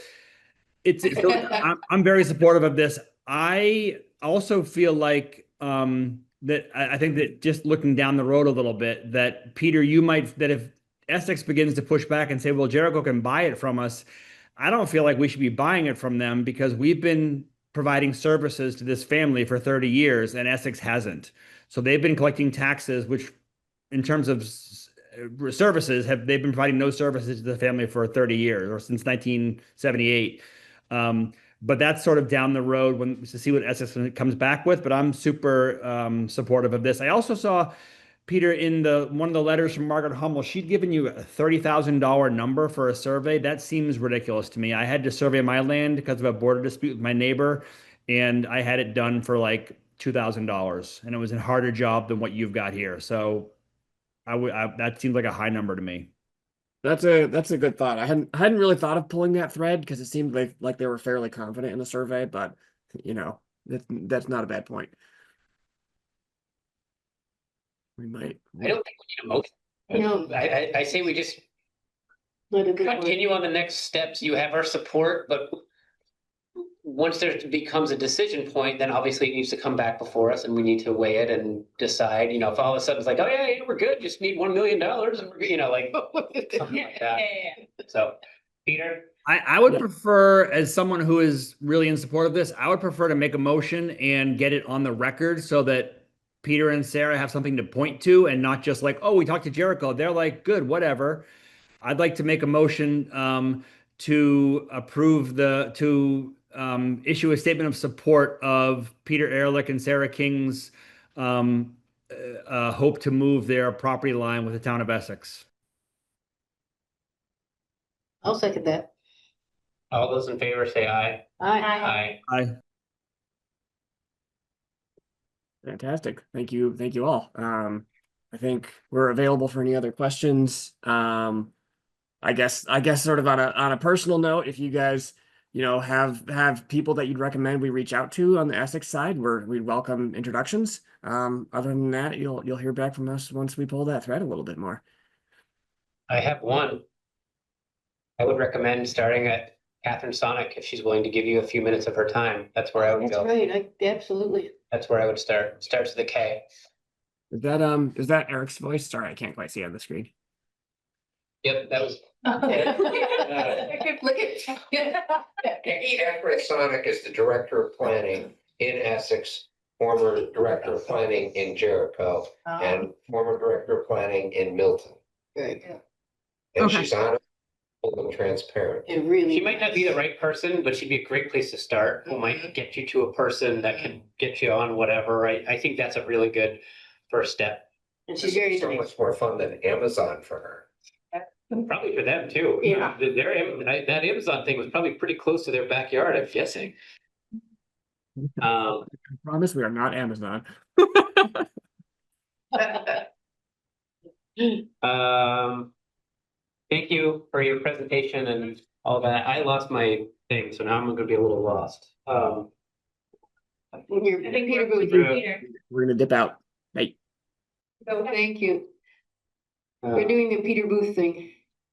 I'm very supportive of this. I also feel like that I think that just looking down the road a little bit, that Peter, that if Essex begins to push back and say, well, Jericho can buy it from us, I don't feel like we should be buying it from them because we've been providing services to this family for 30 years and Essex hasn't. So they've been collecting taxes, which in terms of services, they've been providing no services to the family for 30 years or since 1978. But that's sort of down the road to see what Essex comes back with. But I'm super supportive of this. I also saw Peter, in one of the letters from Margaret Hummel, she'd given you a $30,000 number for a survey. That seems ridiculous to me. I had to survey my land because of a border dispute with my neighbor, and I had it done for like $2,000, and it was a harder job than what you've got here. So that seems like a high number to me. That's a good thought. I hadn't really thought of pulling that thread because it seemed like they were fairly confident in the survey, but that's not a bad point. We might. I don't think we need a motion. No. I say we just Let it go. continue on the next steps. You have our support, but once there becomes a decision point, then obviously it needs to come back before us and we need to weigh it and decide, if all of a sudden it's like, oh yeah, we're good, just need $1 million and we're, like, something like that. So, Peter? I would prefer, as someone who is really in support of this, I would prefer to make a motion and get it on the record so that Peter and Sarah have something to point to and not just like, oh, we talked to Jericho. They're like, good, whatever. I'd like to make a motion to approve issue a statement of support of Peter Ehrlich and Sarah King's hope to move their property line with the town of Essex. I'll second that. All those in favor say aye. Aye. Aye. Fantastic. Thank you all. I think we're available for any other questions. I guess sort of on a personal note, if you guys have people that you'd recommend we reach out to on the Essex side, we'd welcome introductions. Other than that, you'll hear back from us once we pull that thread a little bit more. I have one. I would recommend starting at Catherine Sonic if she's willing to give you a few minutes of her time. That's where I would go. That's right, absolutely. That's where I would start. Starts with a K. Is that Eric's voice? Sorry, I can't quite see on the screen. Yep, that was. Look at. Catherine Sonic is the Director of Planning in Essex, former Director of Planning in Jericho, and former Director of Planning in Milton. Right. And Okay. she's honest and transparent. It really. She might not be the right person, but she'd be a great place to start. Who might get you to a person that can get you on whatever. I think that's a really good first step. And she's very So nice. much more fun than Amazon for her. Probably for them too. Yeah. That Amazon thing was probably pretty close to their backyard, I'm guessing. I promise we are not Amazon. Thank you for your presentation and all that. I lost my thing, so now I'm gonna be a little lost. I think Peter goes. Peter. We're gonna dip out. Hey. So thank you. We're doing the Peter Booth thing.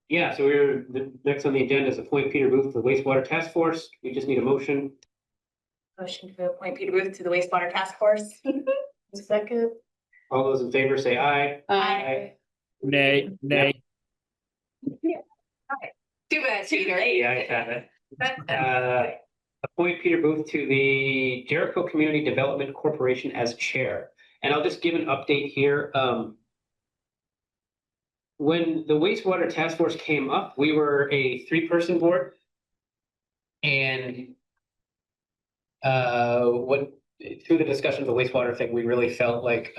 Yeah, so the next on the agenda is appoint Peter Booth to the wastewater task force. We just need a motion. Motion to appoint Peter Booth to the wastewater task force. Second. All those in favor say aye. Aye. Nay. Too bad, Peter. Yeah, I have it. Appoint Peter Booth to the Jericho Community Development Corporation as chair. And I'll just give an update here. When the wastewater task force came up, we were a 3-person board. And through the discussion of the wastewater thing, we really felt like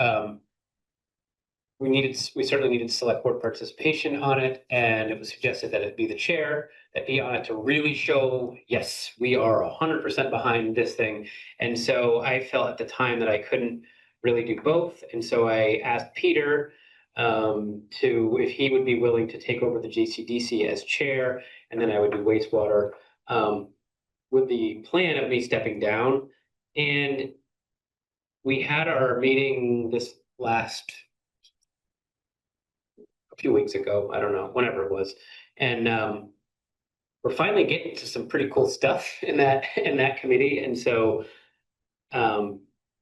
we certainly needed select board participation on it, and it was suggested that it be the chair that be on it to really show, yes, we are 100% behind this thing. And so I felt at the time that I couldn't really do both, and so I asked Peter if he would be willing to take over the GCDC as chair, and then I would do wastewater with the plan of me stepping down. And we had our meeting this last few weeks ago, I don't know, whenever it was. And we're finally getting to some pretty cool stuff in that committee. And so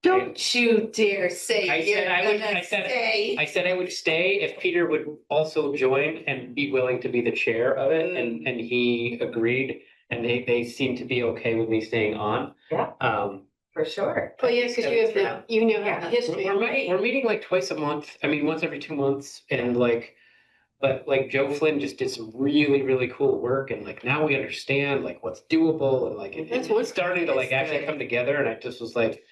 Don't you dare say I you're said I would gonna stay. I said I would stay if Peter would also join and be willing to be the chair of it. And he agreed, and they seem to be okay with me staying on. Yeah. For sure. Well, yeah, because you have the history. We're meeting like twice a month. I mean, once every 2 months, and but Joe Flynn just did some really, really cool work, and now we understand what's doable, and it's starting to actually come together. And I just was like,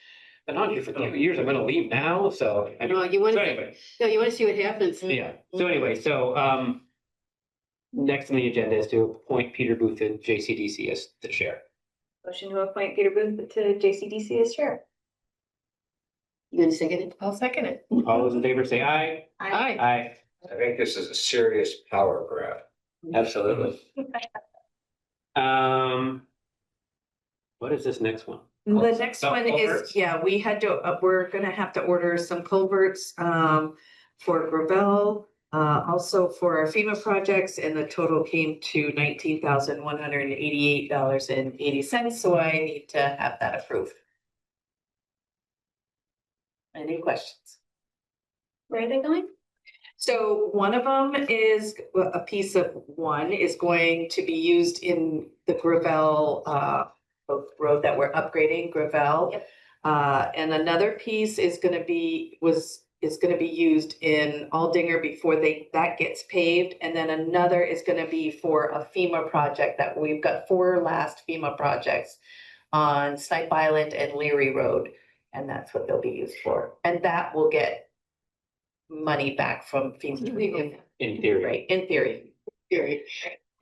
been on here for 2 years. I'm gonna leave now, so. No, you want So to, anyway, no, you want to see what happens. yeah, so anyway, next on the agenda is to appoint Peter Booth and JCDC as the chair. Motion to appoint Peter Booth to JCDC as chair. You gonna second it? I'll second it. All those in favor say aye. Aye. Aye, I think this is a serious power grab. absolutely. What is this next one? The next Some one is, culverts? yeah, we had to, we're gonna have to order some culverts, for Gravel. Also for our FEMA projects, and the total came to $19,188.80, so I need to have that approved. Any questions? Where are they going? So one of them is, a piece of one is going to be used in the Gravel, road that we're upgrading, Gravel. Yep. And another piece is gonna be, is gonna be used in Aldinger before that gets paved. And then another is gonna be for a FEMA project that we've got 4 last FEMA projects on Snipe Island and Leary Road. And that's what they'll be used for. And that will get money back from FEMA. In theory. Right, in theory. Right.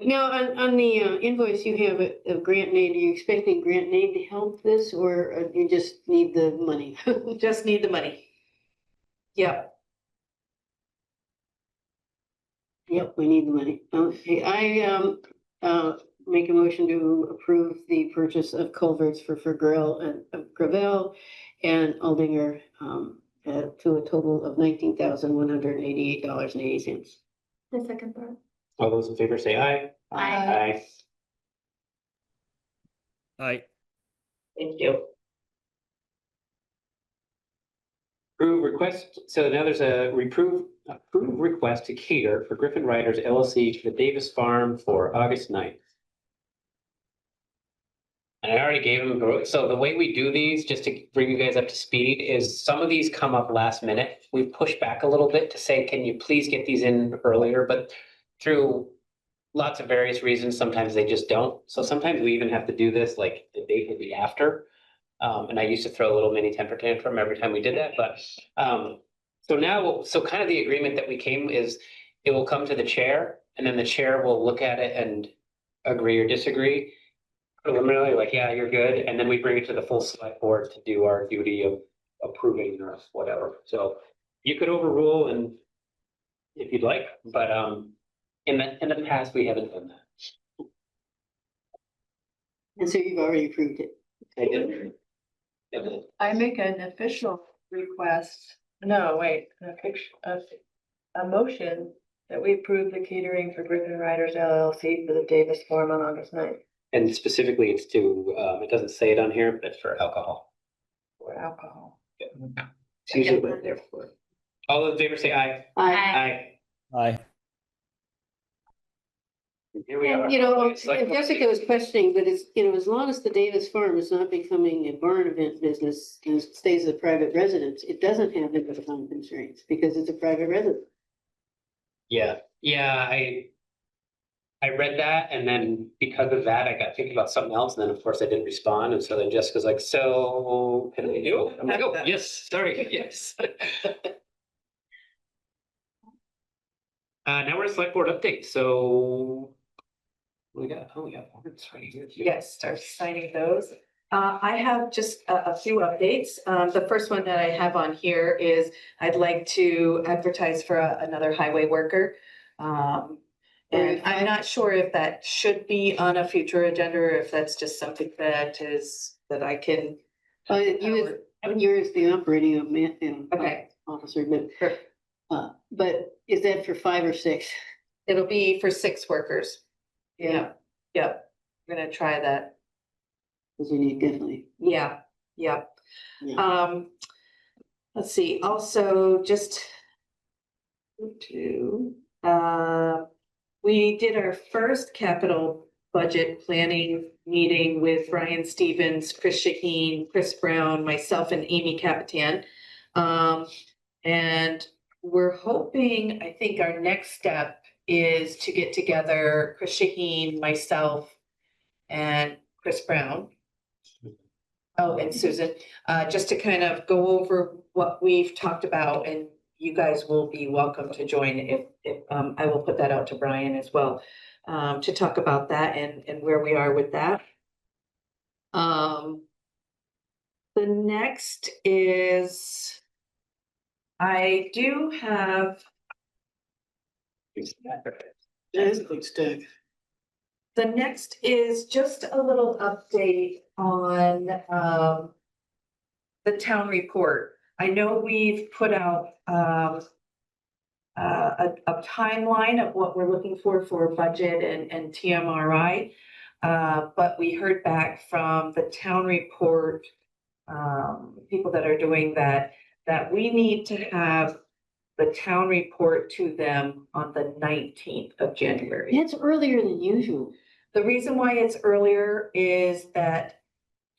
Now, on the invoice, you have a grant aid. Are you expecting grant aid to help this, or you just need the money? Just need the money. Yep. Yep, we need the money. Okay, I make a motion to approve the purchase of culverts for Gravel and Aldinger to a total of $19,188.80. The second part. All those in favor say aye. Aye. Aye. Thank you. Approve request, so now there's a approve request to cater for Griffin Riders LLC to the Davis Farm for August 9th. And I already gave them, so the way we do these, just to bring you guys up to speed, is some of these come up last minute. We push back a little bit to say, can you please get these in earlier? But through lots of various reasons, sometimes they just don't. So sometimes we even have to do this like the day could be after. And I used to throw a little mini temper tantrum every time we did that, but so now, so kind of the agreement that we came is it will come to the chair, and then the chair will look at it and agree or disagree. Preliminarily, like, yeah, you're good, and then we bring it to the full select board to do our duty of approving or whatever. So you could overrule and if you'd like, but in the past, we haven't done that. And so you've already approved it. I did. I make an official request, no, wait, a motion that we approve the catering for Griffin Riders LLC for the Davis Farm on August 9th. And specifically, it's to, it doesn't say it on here, but it's for alcohol. For alcohol. It's usually what they're for. All those in favor say aye. Aye. Aye. Here we are. And, Jessica was questioning, but it's, as long as the Davis Farm is not becoming a barn event business and stays a private residence, it doesn't have income constraints because it's a private residence. Yeah, I read that, and then because of that, I got thinking about something else, and then of course I didn't respond, and so then Jessica's like, so can we do it? I'm like, oh, yes, sorry, yes. Now we're at select board update, so we got warrants right here. Yes, start signing those. I have just a few updates. The first one that I have on here is I'd like to advertise for another highway worker. And I'm not sure if that should be on a future agenda or if that's just something that I can. You're the operating of Okay. officer, but is that for 5 or 6? It'll be for 6 workers. Yeah, yep. I'm gonna try that. Because you need definitely. Yeah. Yeah. Let's see, also just to, we did our first capital budget planning meeting with Ryan Stevens, Chris Shaheen, Chris Brown, myself and Amy Capitan. And we're hoping, I think our next step is to get together Chris Shaheen, myself, and Chris Brown. Oh, and Susan, just to kind of go over what we've talked about, and you guys will be welcome to join if, I will put that out to Brian as well, to talk about that and where we are with that. The next is, I do have. The next is just a little update on, the town report. I know we've put out, a timeline of what we're looking for budget and TMRI. But we heard back from the town report, people that are doing that we need to have the town report to them on the 19th of January. That's earlier than usual. The reason why it's earlier is that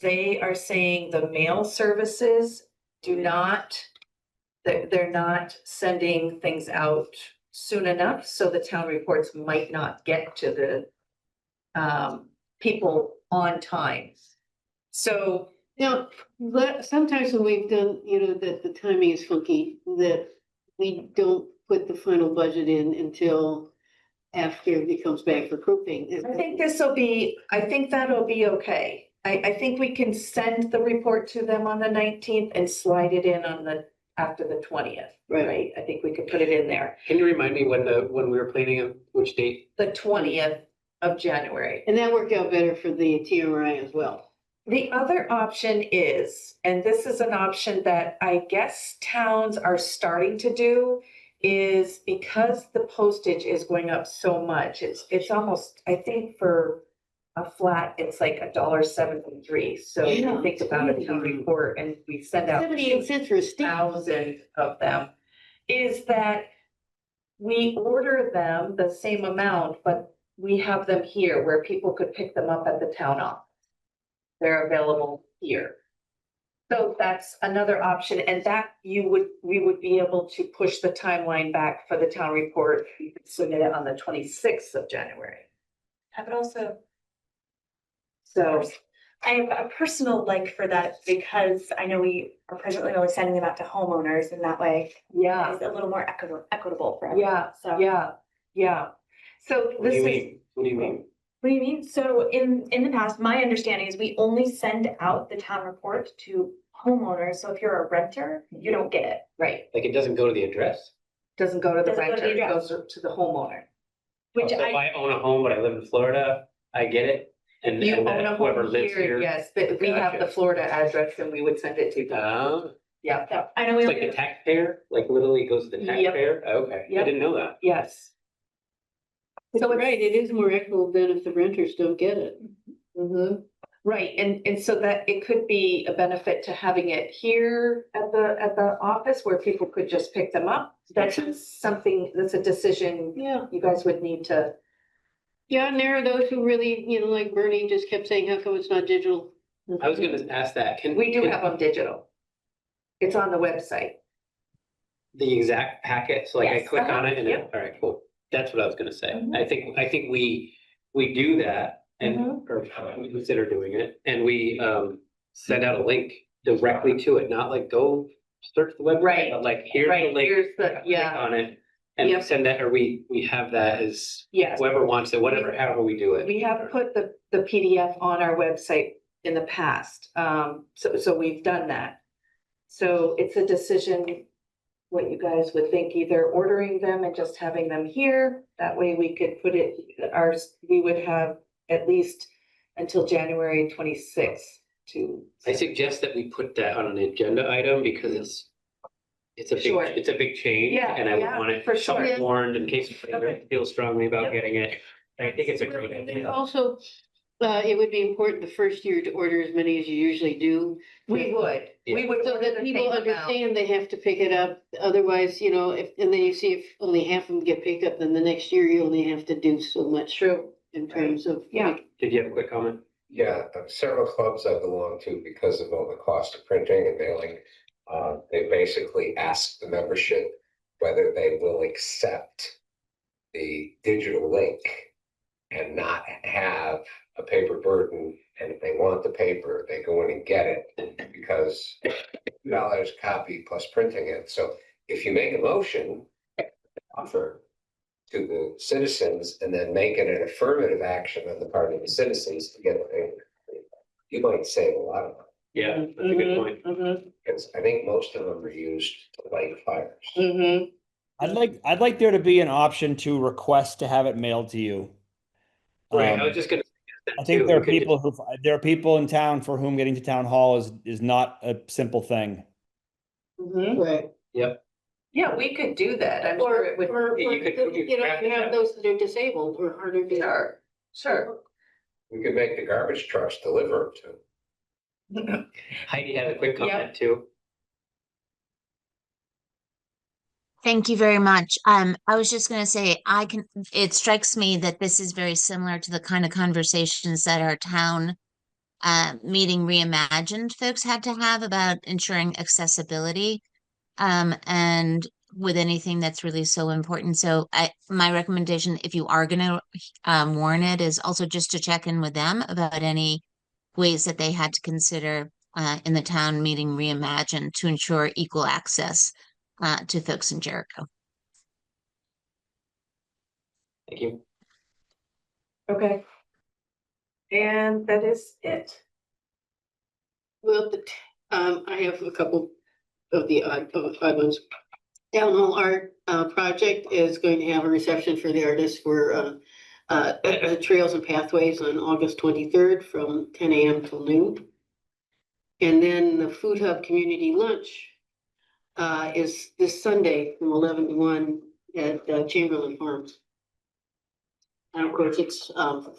they are saying the mail services do not, they're not sending things out soon enough, so the town reports might not get to the people on time. So, Now, sometimes when we've done, that the timing is funky, that we don't put the final budget in until after it comes back for proofing. I think I think that'll be okay. I think we can send the report to them on the 19th and slide it in on after the 20th, right? I think we could put it in there. Can you remind me when we were planning on which date? The 20th of January. And that worked out better for the TMRI as well. The other option is, and this is an option that I guess towns are starting to do, is because the postage is going up so much, it's almost, I think for a flat, it's like $1.73. So you think about a town report and we send out 78 cents for a stamp. 1,000 of them, is that we order them the same amount, but we have them here where people could pick them up at the town office. They're available here. So that's another option, and that we would be able to push the timeline back for the town report. You could submit it on the 26th of January. I would also, So, I have a personal like for that because I know we are presently only sending them out to homeowners, and that way yeah, it's a little more equitable for everyone. So yeah. So What do this you is, mean? What do you mean? What do you mean? So in the past, my understanding is we only send out the town report to homeowners. So if you're a renter, you don't get it. right, Like it doesn't go to the address? doesn't go to the Doesn't go to renter, the it address. goes to the homeowner. Which So if I own a home, but I live in Florida, I get it? And You and own a whoever home lives here, here? yes, but we have the Gotcha. Florida address and we would send it to them. Yeah, So I know we It's like only, the taxpayer, like literally goes to the Yep. taxpayer? Okay, I Yep. didn't know that. yes. So right, it is more equitable than if the renters don't get it. Right, and so that it could be a benefit to having it here at the office where people could just pick them up. That's something, that's a decision Yeah. you guys would need to. Yeah, and there are those who really, like Bernie just kept saying, how come it's not digital? I was gonna ask that. We do have them digital. It's on the website. The exact packet, so like I Yes, click on it and yep. all right, cool. That's what I was gonna say. Mhm. I think we do that and, or we consider doing it, and we send out a link directly to it, not like go search the website, Right. but like here's the Right, link. here's the, Click yeah, on it and Yep. send that, or we have that as yes. whoever wants it, whatever, however we do it. We have put the PDF on our website in the past, so we've done that. So it's a decision, what you guys would think, either ordering them and just having them here, that way we could put it, we would have at least until January 26th to. I suggest that we put that on an agenda item because it's a Sure. big change. Yeah, And I would yeah, want it for sure. warned in case Okay. you feel strongly about Yep. getting it. I think it's a great And idea. also, it would be important the first year to order as many as you usually do. We would. So order that the people same amount. understand they have to pick it up. Otherwise, and then you see if only half of them get picked up, then the next year you only have to do so much. True. In terms of. Yeah. Did you have a quick comment? Yeah, several clubs I belong to, because of all the cost of printing and mailing, they basically ask the membership whether they will accept the digital link and not have a paper burden And if they want the paper, they go in and get it because $2 copy plus printing it. So if you make a motion, offer to the citizens and then make it an affirmative action on the part of the citizens to get the paper, you might save a lot of money. Yeah, that's a good point. Because I think most of them are used to light fires. I'd like there to be an option to request to have it mailed to you. Right, I was just gonna. I think there are people in town for whom getting to town hall is not a simple thing. Right. Yep. Yeah, we could do that. I'm Or, sure it would. or, you could you know, draft you it have up. those that are disabled or harder to. Sure. We could make the garbage trucks deliver them to. Heidi had a quick comment too. Thank you very much. I was just going to say, it strikes me that this is very similar to the kind of conversations that our town meeting reimagined folks had to have about ensuring accessibility. And with anything that's really so important. So my recommendation, if you are going to warn it, is also just to check in with them about any ways that they had to consider in the town meeting reimagined to ensure equal access to folks in Jericho. Thank you. Okay. And that is it. Well, I have a couple of the odd ones. Town Hall Art Project is going to have a reception for the artists for Trails and Pathways on August 23rd from 10 a.m. till noon. And then the Food Hub Community Lunch is this Sunday from 11 to 1 at Chamberlain Farms. And of course, it's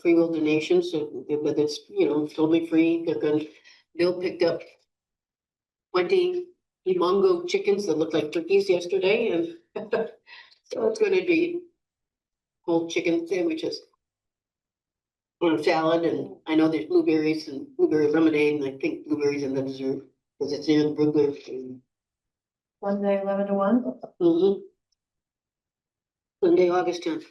free will donations, but it's, you know, totally free. Bill picked up 20 Mongo chickens that looked like turkeys yesterday, and so it's gonna be whole chicken sandwiches on a salad, and I know there's blueberries and blueberry lemonade, and I think blueberries in the dessert, because it's in Brooklyn. Sunday, 11 to 1. Mm-hmm. Sunday, August 10th.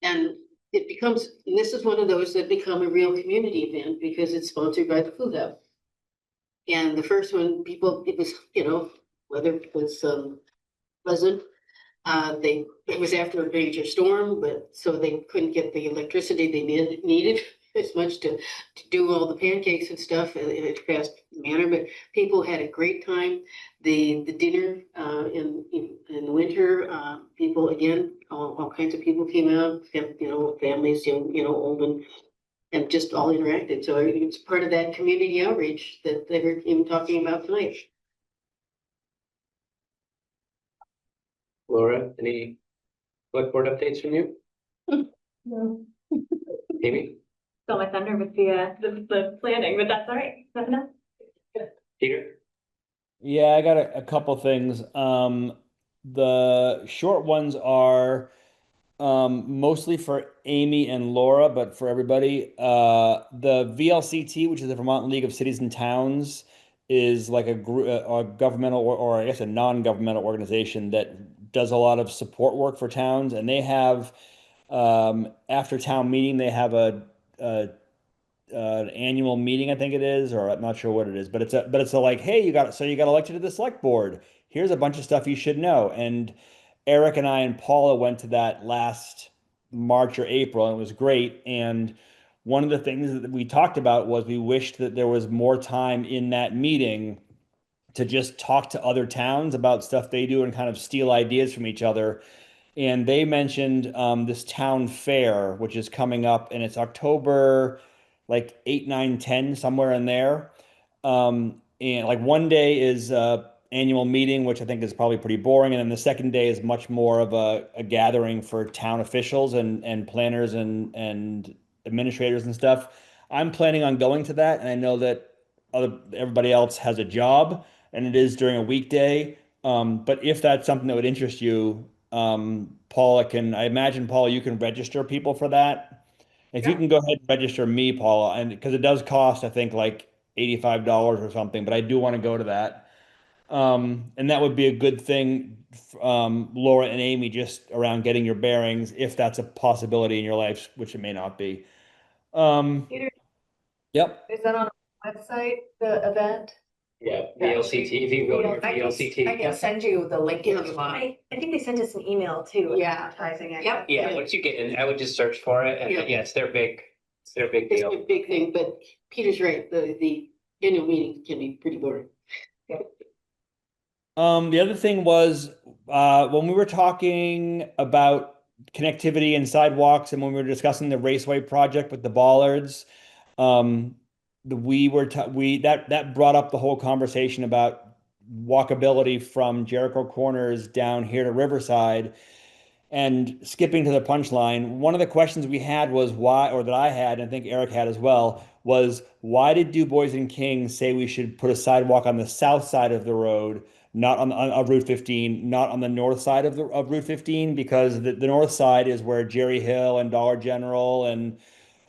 And this is one of those that become a real community event because it's sponsored by the Food Hub. And the first one, it was, you know, weather was pleasant. It was after a major storm, but so they couldn't get the electricity they needed as much to do all the pancakes and stuff in a fast manner. But people had a great time. The dinner in the winter, people again, all kinds of people came out, you know, families, young, you know, old and just all interacted. So it's part of that community outreach that they were even talking about tonight. Laura, any select board updates from you? No. Amy? Stole my thunder with the planning, but that's all right. Nothing else. Peter? Yeah, I got a couple things. The short ones are mostly for Amy and Laura, but for everybody. The VLCT, which is the Vermont League of Cities and Towns, is like a governmental or I guess a non-governmental organization that does a lot of support work for towns, and they have after town meeting they have an annual meeting, I think it is, or I'm not sure what it is, but it's a like, hey, you got elected to the select board. Here's a bunch of stuff you should know. And Eric and I and Paula went to that last March or April, and it was great. And one of the things that we talked about was we wished that there was more time in that meeting to just talk to other towns about stuff they do and kind of steal ideas from each other. And they mentioned this town fair, which is coming up, and it's October like 8, 9, 10, somewhere in there. And like one day is annual meeting, which I think is probably pretty boring. And then the second day is much more of a gathering for town officials and planners and administrators and stuff. I'm planning on going to that, and I know that everybody else has a job, and it is during a weekday. But if that's something that would interest you, Paula I imagine, Paula, you can register people for that. If you can go ahead and register me, Paula, and because it does cost, I think, like $85 or something, but I do want to go to that. And that would be a good thing, Laura and Amy, just around getting your bearings, if that's a possibility in your life, which it may not be. Peter, Yep. is that on our website, the event? Yeah, VLCT, if you go to VLCT. I can send you the link if you want. I think they sent us an email too. Yeah. Advertising it. Yep. Yeah, once you get in, I would just search for it, and Yeah. yeah, it's their big It's deal. a big thing, but Peter's right, the annual meeting can be pretty boring. The other thing was when we were talking about connectivity and sidewalks, and when we were discussing the raceway project with the bollards, we were we that brought up the whole conversation about walkability from Jericho Corners down here to Riverside. And skipping to the punchline, one of the questions we had was why, or that I had, and I think Eric had as well, was why did Du Bois and King say we should put a sidewalk on the south side of the road, not of Route 15, not on the north side of Route 15? Because the north side is where Jerry Hill and Dollar General and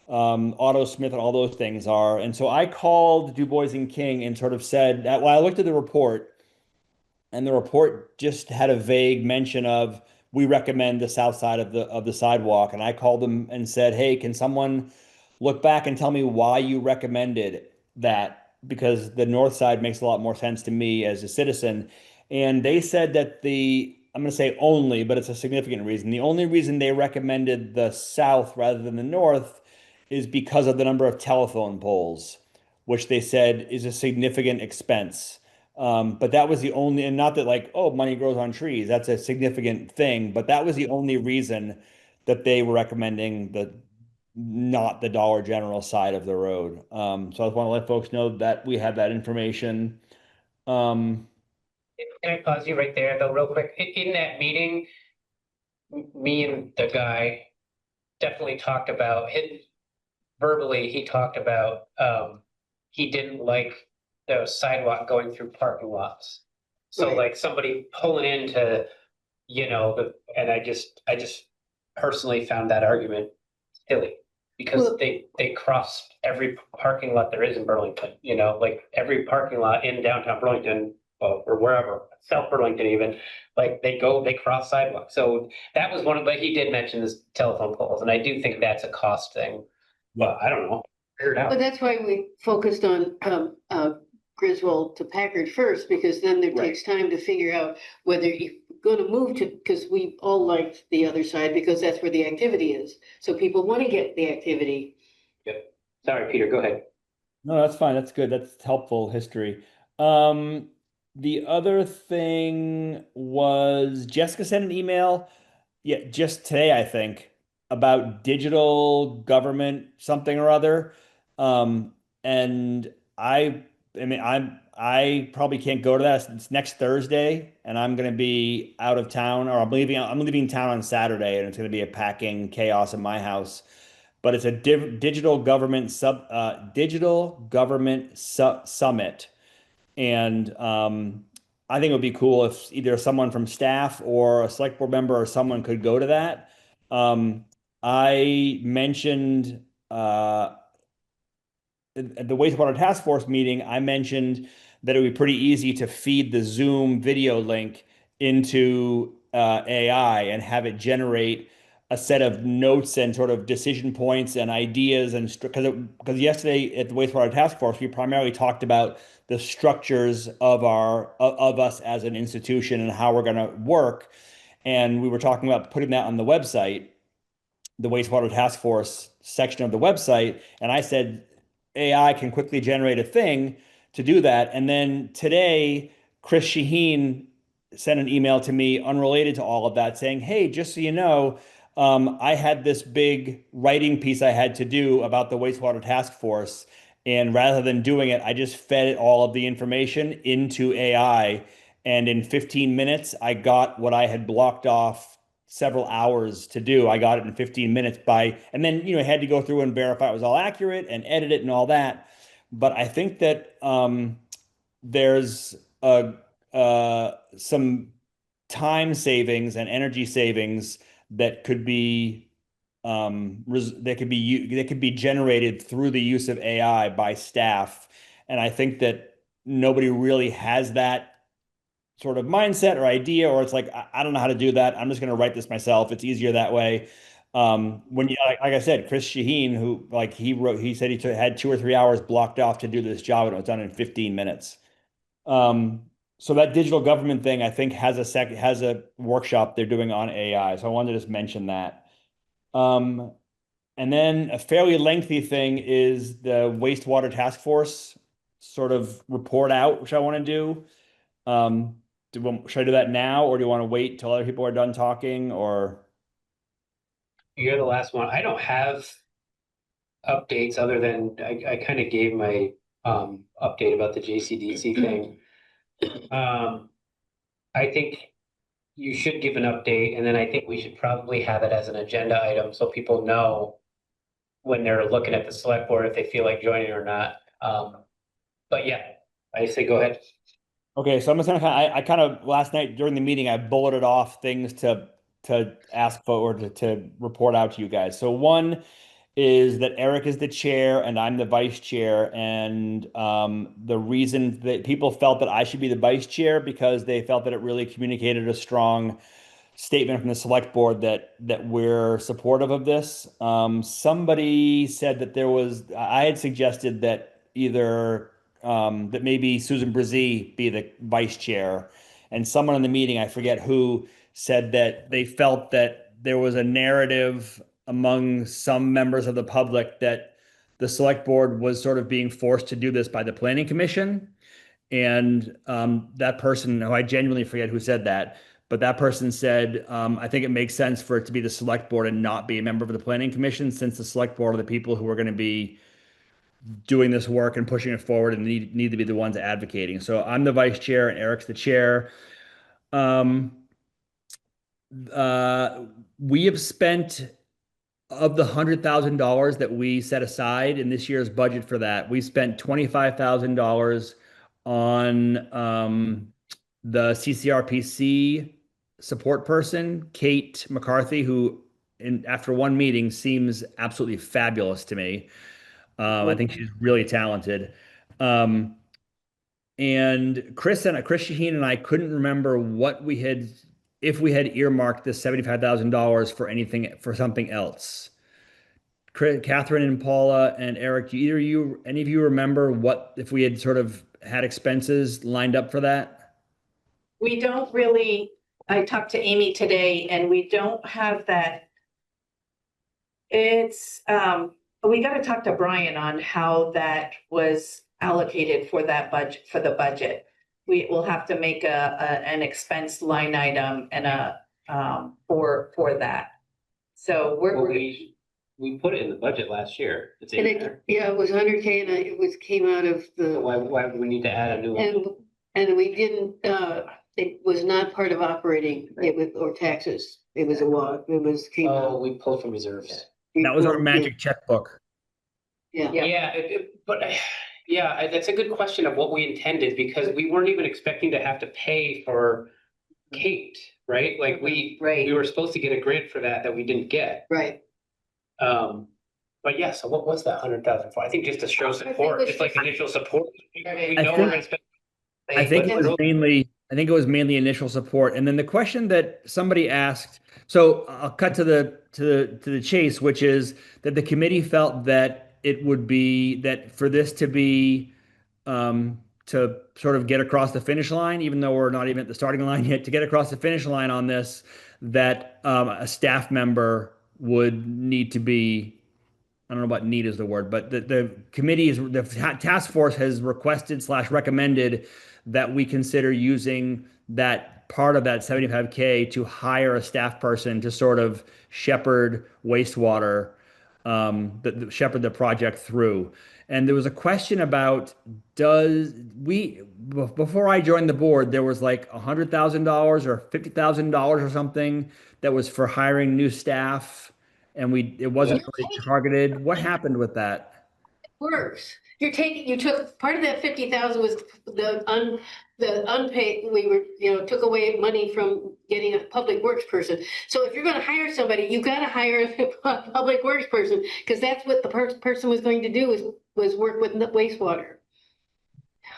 Auto Smith and all those things are. And so I called Du Bois and King and sort of said that, well, I looked at the report, and the report just had a vague mention of we recommend the south side of the sidewalk. And I called them and said, hey, can someone look back and tell me why you recommended that? Because the north side makes a lot more sense to me as a citizen. And they said that I'm going to say only, but it's a significant reason. The only reason they recommended the south rather than the north is because of the number of telephone poles, which they said is a significant expense. But that was the only, and not that like, oh, money grows on trees. That's a significant thing, but that was the only reason that they were recommending not the Dollar General side of the road. So I just want to let folks know that we have that information. Can I pause you right there though, real quick? In that meeting, me and the guy definitely talked about it verbally. He talked about he didn't like the sidewalk going through parking lots. So Right. like somebody pulling into, and I just personally found that argument silly. Because Well- they cross every parking lot there is in Burlington, like every parking lot in downtown Burlington, or wherever, South Burlington even, like they cross sidewalks. So that was one of, but he did mention this telephone poles, and I do think that's a cost thing. But I don't know, figure it out. But that's why we focused on Griswold to Packard first, because then there Right. takes time to figure out whether you're gonna move to, because we all liked the other side, because that's where the activity is. So people want to get the activity. Yep. Sorry, Peter, go ahead. No, that's fine. That's good. That's helpful history. The other thing was Jessica sent an email, yeah, just today, I think, about digital government something or other. And I probably can't go to that. It's next Thursday, and I'm going to be out of town, or I'm leaving town on Saturday, and it's going to be a packing chaos in my house. But it's a digital government summit, and I think it would be cool if either someone from staff or a select board member or someone could go to that. I mentioned at the wastewater task force meeting, I mentioned that it would be pretty easy to feed the Zoom video link into AI and have it generate a set of notes and sort of decision points and ideas. And because yesterday at the wastewater task force, we primarily talked about the structures of us as an institution and how we're going to work. And we were talking about putting that on the website, the wastewater task force section of the website. And I said, AI can quickly generate a thing to do that. And then today, Chris Shaheen sent an email to me unrelated to all of that saying, hey, just so you know, I had this big writing piece I had to do about the wastewater task force. And rather than doing it, I just fed it all of the information into AI. And in 15 minutes, I got what I had blocked off several hours to do. I got it in 15 minutes and then, I had to go through and verify it was all accurate and edit it and all that. But I think that there's some time savings and energy savings that could be that could be generated through the use of AI by staff. And I think that nobody really has that sort of mindset or idea, or it's like, I don't know how to do that. I'm just going to write this myself. It's easier that way. When you, like I said, Chris Shaheen, who like he said had 2 or 3 hours blocked off to do this job and it was done in 15 minutes. So that digital government thing, I think has a workshop they're doing on AI. So I wanted to just mention that. And then a fairly lengthy thing is the wastewater task force sort of report out, which I want to do. Should I do that now, or do you want to wait till other people are done talking, or? You're the last one. I don't have updates other than I kind of gave my update about the JCDC thing. I think you should give an update, and then I think we should probably have it as an agenda item so people know when they're looking at the select board if they feel like joining or not. But yeah, I say go ahead. Okay, so I'm just gonna I kind of last night during the meeting I bulleted off things to ask for or to report out to you guys. So one is that Eric is the chair and I'm the vice chair, and the reason that people felt that I should be the vice chair because they felt that it really communicated a strong statement from the select board that we're supportive of this. Somebody said that I had suggested that either that maybe Susan Brzee be the vice chair, and someone in the meeting, I forget who, said that they felt that there was a narrative among some members of the public that the select board was sort of being forced to do this by the planning commission. And that person, who I genuinely forget who said that, but that person said, I think it makes sense for it to be the select board and not be a member of the planning commission, since the select board are the people who are going to be doing this work and pushing it forward and need to be the ones advocating. So I'm the vice chair and Eric's the chair. We have spent, of the $100,000 that we set aside in this year's budget for that, we spent $25,000 on the CCRPC support person, Kate McCarthy, who after one meeting seems absolutely fabulous to me. I think she's really talented. And Chris Shaheen and I couldn't remember if we had earmarked this $75,000 for something else. Catherine and Paula and Eric, do any of you remember if we had sort of had expenses lined up for that? We don't really, I talked to Amy today and we don't have that. We got to talk to Brian on how that was allocated for that budget, for the budget. We will have to make an expense line item and for that. So we put it in the budget last year. It's in there. Yeah, it was 100K and it came out of the. Why would we need to add a new one? And we didn't, it was not part of operating, or taxes. It was came out. We pulled from reserves. That was our magic checkbook. Yeah. Yeah, that's a good question of what we intended, because we weren't even expecting to have to pay for Kate, right? Like we were supposed to get a grant for that we didn't get. Right. But yeah, so what was that 100,000 for? I think just to show support, it's like initial support. I think it was mainly initial support. And then the question that somebody asked, so I'll cut to the chase, which is that the committee felt that it would be that for this to be to sort of get across the finish line, even though we're not even at the starting line yet, to get across the finish line on this, that a staff member would need to be, I don't know about need is the word, but the task force has requested/recommended that we consider using that part of that 75K to hire a staff person to sort of shepherd wastewater, shepherd the project through. And there was a question about, before I joined the board, there was like $100,000 or $50,000 or something that was for hiring new staff, and it wasn't really targeted. What happened with that? Works. You took part of that 50,000 was the unpaid. Took away money from getting a public works person. So if you're going to hire somebody, you got to hire a public works person, because that's what the person was going to do was work with wastewater.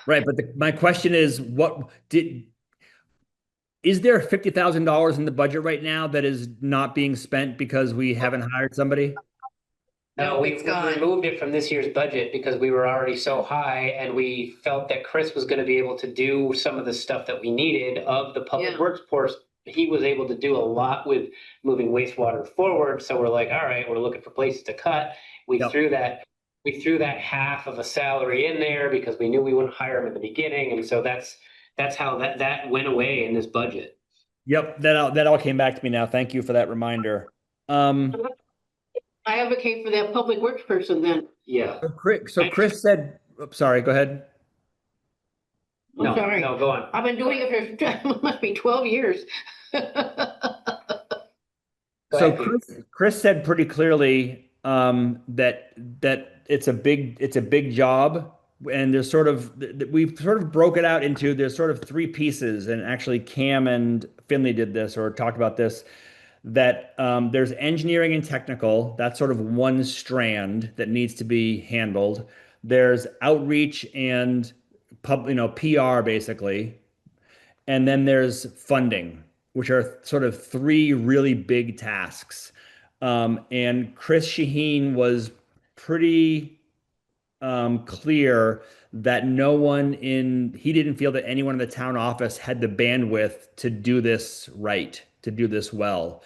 Right, but my question is, Is there $50,000 in the budget right now that is not being spent because we haven't hired somebody? No, we It's gone. removed it from this year's budget because we were already so high and we felt that Chris was gonna be able to do some of the stuff that we needed of the public Yeah. works force. He was able to do a lot with moving wastewater forward, so we're like, all right, we're looking for places to cut. We Yep. threw that half of a salary in there because we knew we wouldn't hire him at the beginning, and so that's how that went away in this budget. Yep, that all came back to me now. Thank you for that reminder. I advocate for that public works person then. Yeah. So Chris said, oops, sorry, go ahead. I'm No, sorry. no, go on. I've been doing it for, must be 12 years. Go So ahead, Pete. Chris said pretty clearly that it's a big job, and there's sort of we've sort of broke it out into there's sort of three pieces, and actually Cam and Finley did this or talked about this. That there's engineering and technical. That's sort of one strand that needs to be handled. There's outreach and PR basically, and then there's funding, which are sort of three really big tasks. And Chris Shaheen was pretty clear that he didn't feel that anyone in the town office had the bandwidth to do this right, to do this well.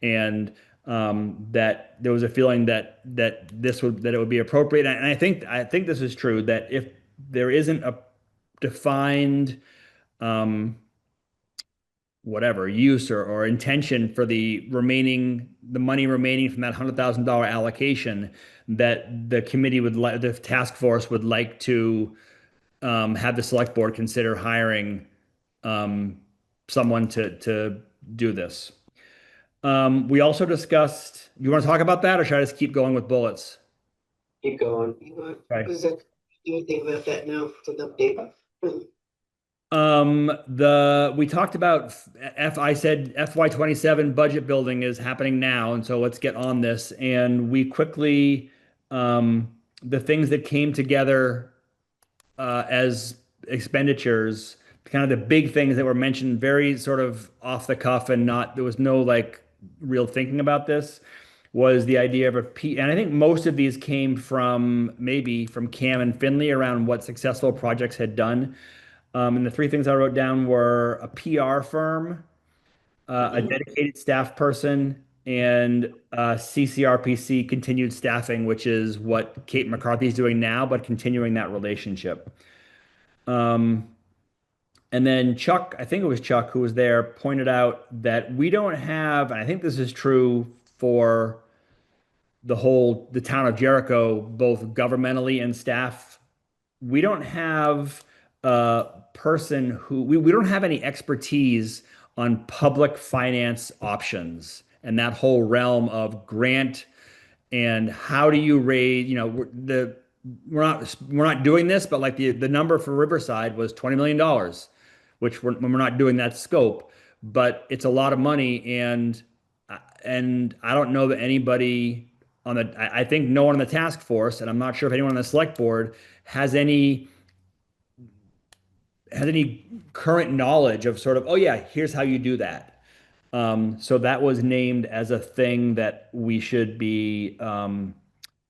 And that there was a feeling that it would be appropriate. And I think this is true, that if there isn't a defined whatever use or intention for the money remaining from that $100,000 allocation, that the task force would like to have the select board consider hiring someone to do this. We also discussed, you want to talk about that or should I just keep going with bullets? Keep going. Okay. Is there anything about that now to the update? We talked about I said FY27 budget building is happening now, and so let's get on this. And we quickly, the things that came together as expenditures, kind of the big things that were mentioned very sort of off the cuff and there was no like real thinking about this, was the idea of and I think most of these came from Cam and Finley around what successful projects had done. And the three things I wrote down were a PR firm, a dedicated staff person, and CCRPC continued staffing, which is what Kate McCarthy is doing now, but continuing that relationship. And then Chuck, I think it was Chuck who was there, pointed out that we don't have, and I think this is true for the town of Jericho, both governmentally and staff, we don't have a person we don't have any expertise on public finance options and that whole realm of grant and how do you raise, we're not doing this, but like the number for Riverside was $20 million, which we're not doing that scope, but it's a lot of money. And I don't know that anybody I think no one on the task force, and I'm not sure if anyone on the select board has any current knowledge of sort of, oh yeah, here's how you do that. So that was named as a thing that we should be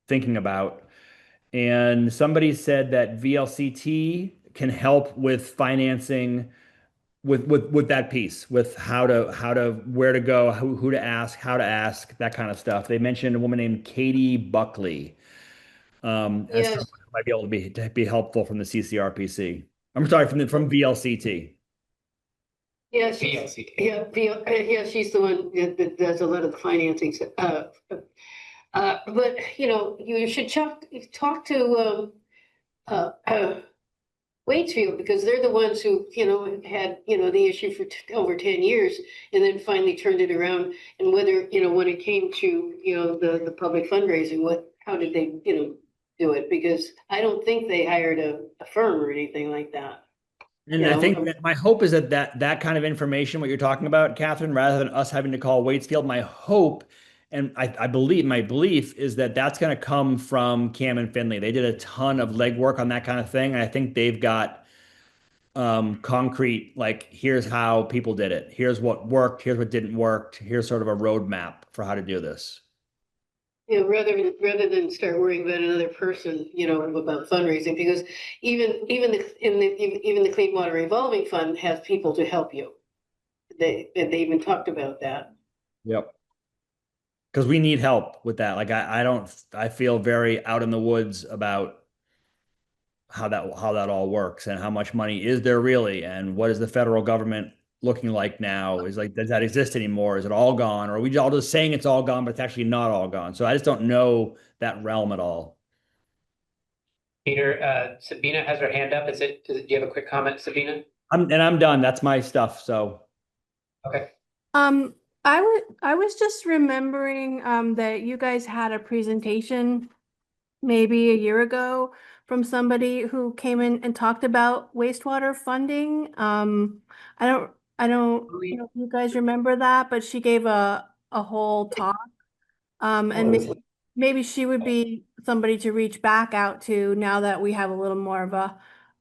thinking about. And somebody said that VLCT can help with financing with that piece, with where to go, who to ask, how to ask, that kind of stuff. They mentioned a woman named Katie Buckley. Yes. Might be able to be helpful from the CCRPC. I'm sorry, from VLCT. Yeah, VLCT. she's the one that does a lot of the financing. But you should talk to Waitsfield, because they're the ones who had the issue for over 10 years and then finally turned it around. And whether when it came to the public fundraising, how did they do it? Because I don't think they hired a firm or anything like that. And I think that my hope is that kind of information, what you're talking about, Catherine, rather than us having to call Waitsfield, my hope, and my belief is that that's going to come from Cam and Finley. They did a ton of legwork on that kind of thing. And I think they've got concrete, like here's how people did it. Here's what worked. Here's what didn't work. Here's sort of a roadmap for how to do this. You know, rather than start worrying about another person, you know, about fundraising, because even the Clean Water Revolving Fund has people to help you. They even talked about that. Yep. Because we need help with that. Like I feel very out in the woods about how that all works and how much money is there really, and what is the federal government looking like now? Is like, does that exist anymore? Is it all gone? Or are we all just saying it's all gone, but it's actually not all gone? So I just don't know that realm at all. Peter, Sabina has her hand up. Do you have a quick comment, Sabina? I'm done. That's my stuff. So Okay. I was just remembering that you guys had a presentation maybe a year ago from somebody who came in and talked about wastewater funding. I don't know if you guys remember that, but she gave a whole talk. And maybe she would be somebody to reach back out to now that we have a little more of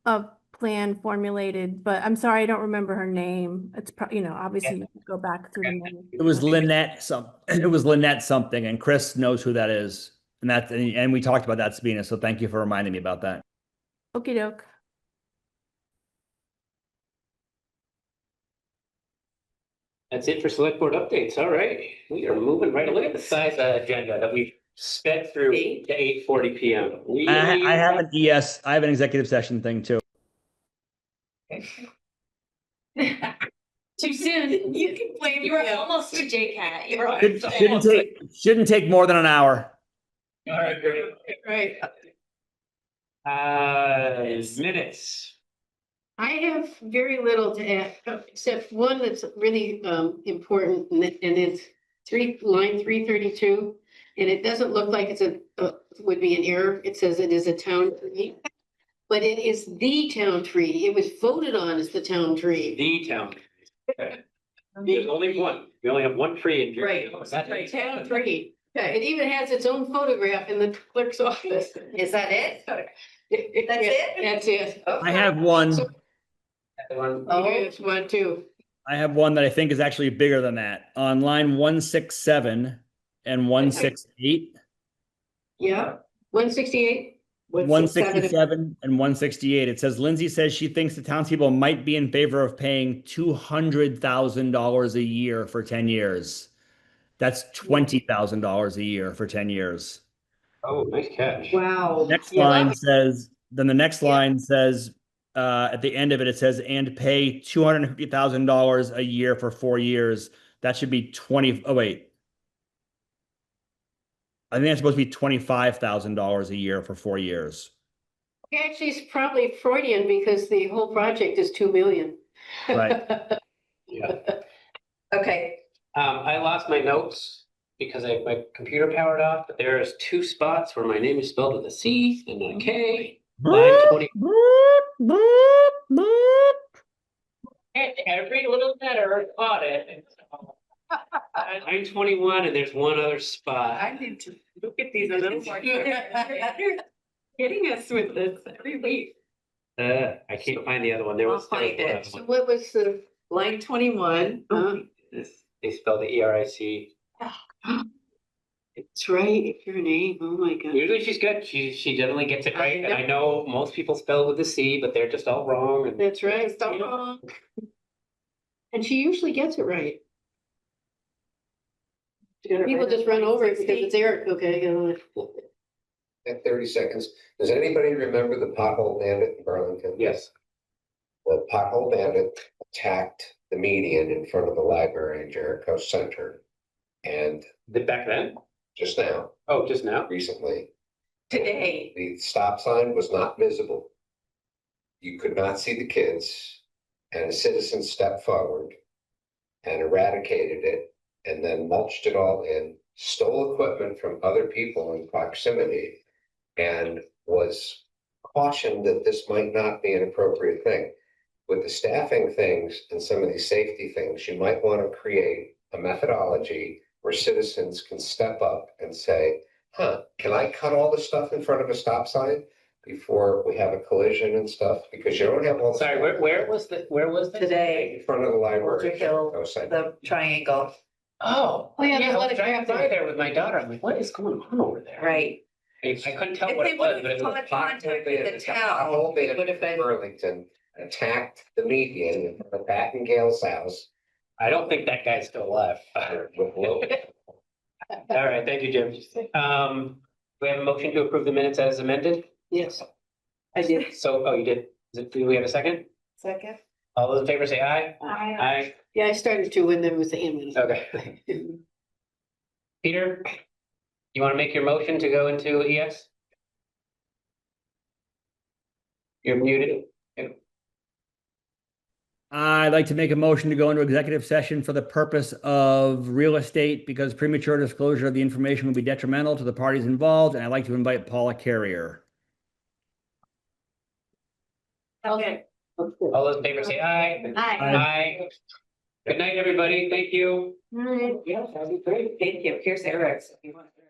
a plan formulated, but I'm sorry, I don't remember her name. It's you know, obviously you could go back through the menu. it was Lynette something, and Chris knows who that is. And we talked about that, Sabina. So thank you for reminding me about that. Okie doke. That's it for select board updates. All right, we are moving right. Look at the size of the agenda that we sped through to 8:40 p.m. I have an ES. I have an executive session thing too. Too soon. You can blame You were me. almost to JCAT. You were Shouldn't take more than an hour. All right, great. Right. Minutes. I have very little to add, except one that's really important, and it's line 332. And it doesn't look like it's would be an error. It says it is a town tree. But it is the town tree. It was voted on as the town tree. The town. Okay. There's only one. We only have one tree in here. Right, Is that right, town tree. Okay, it even has its own photograph in the clerk's office. Is that it? That's it? That's it. I have one. Oh, it's one too. I have one that I think is actually bigger than that. On line 167 and 168. Yeah, 168. 167 and 168. It says Lindsay says she thinks the townspeople might be in favor of paying $200,000 a year for 10 years. That's $20,000 a year for 10 years. Oh, nice catch. Wow. Next line says, then the next line says, at the end of it, it says, and pay $250,000 a year for 4 years. That should be 20. Oh, wait. I think it's supposed to be $25,000 a year for 4 years. Actually, it's probably Freudian because the whole project is 2 million. Right. Yeah. Okay. I lost my notes because I have my computer powered off, but there's 2 spots where my name is spelled with a C and a K. Line 20. Every little letter caught it. Line 21, and there's one other spot. I need to look at these a little more. Hitting us with this every week. I can't find the other one. There was I'll find one it. other So one. what was the line 21? They spelled the ERIC. It's right. It's your name. Oh my God. Usually she's good. She generally gets it right. And know. I know most people spell with a C, but they're just all wrong. And That's right. Stop wrong. And she usually gets it right. People just run over it because it's Eric. Okay. At 30 seconds, does anybody remember the pothole bandit in Burlington? yes. The pothole bandit attacked the median in front of the library in Jericho Center. And Back then? just now, Oh, just now? recently, Today. the stop sign was not visible. You could not see the kids, and a citizen stepped forward and eradicated it, and then mulched it all in, stole equipment from other people in proximity, and was cautioned that this might not be an appropriate thing. With the staffing things and some of these safety things, you might want to create a methodology where citizens can step up and say, can I cut all the stuff in front of a stop sign? before we have a collision and stuff, because you don't have all. Sorry, where was this? Today, In front of the library. Walter Hill, Outside. the triangle, Oh, Oh, yeah, yeah, there's I one was driving crap there. by there with my daughter. I'm like, what is going on over there? right? I couldn't tell If what they it was, would've but it was. contacted the A town, whole it bit would have of been. Burlington attacked the median in front of Pat and Gail's house. I don't think that guy's still alive. With Will. All right, thank you, Jim. We have a motion to approve the minutes as amended. Yes. I did. So, oh, you did. Do we have a second? Second. All those in favor say aye. Aye. Aye. Yeah, I started to when there was the ambulance. Okay. Peter, you want to make your motion to go into ES? You're muted. I'd like to make a motion to go into executive session for the purpose of real estate because premature disclosure of the information will be detrimental to the parties involved, and I'd like to invite Paula Carrier. Okay. All those in favor say aye. Aye. Aye. Good night, everybody. Thank you. Yeah, that'd be great. Thank you. Here's Eric's. If you want to.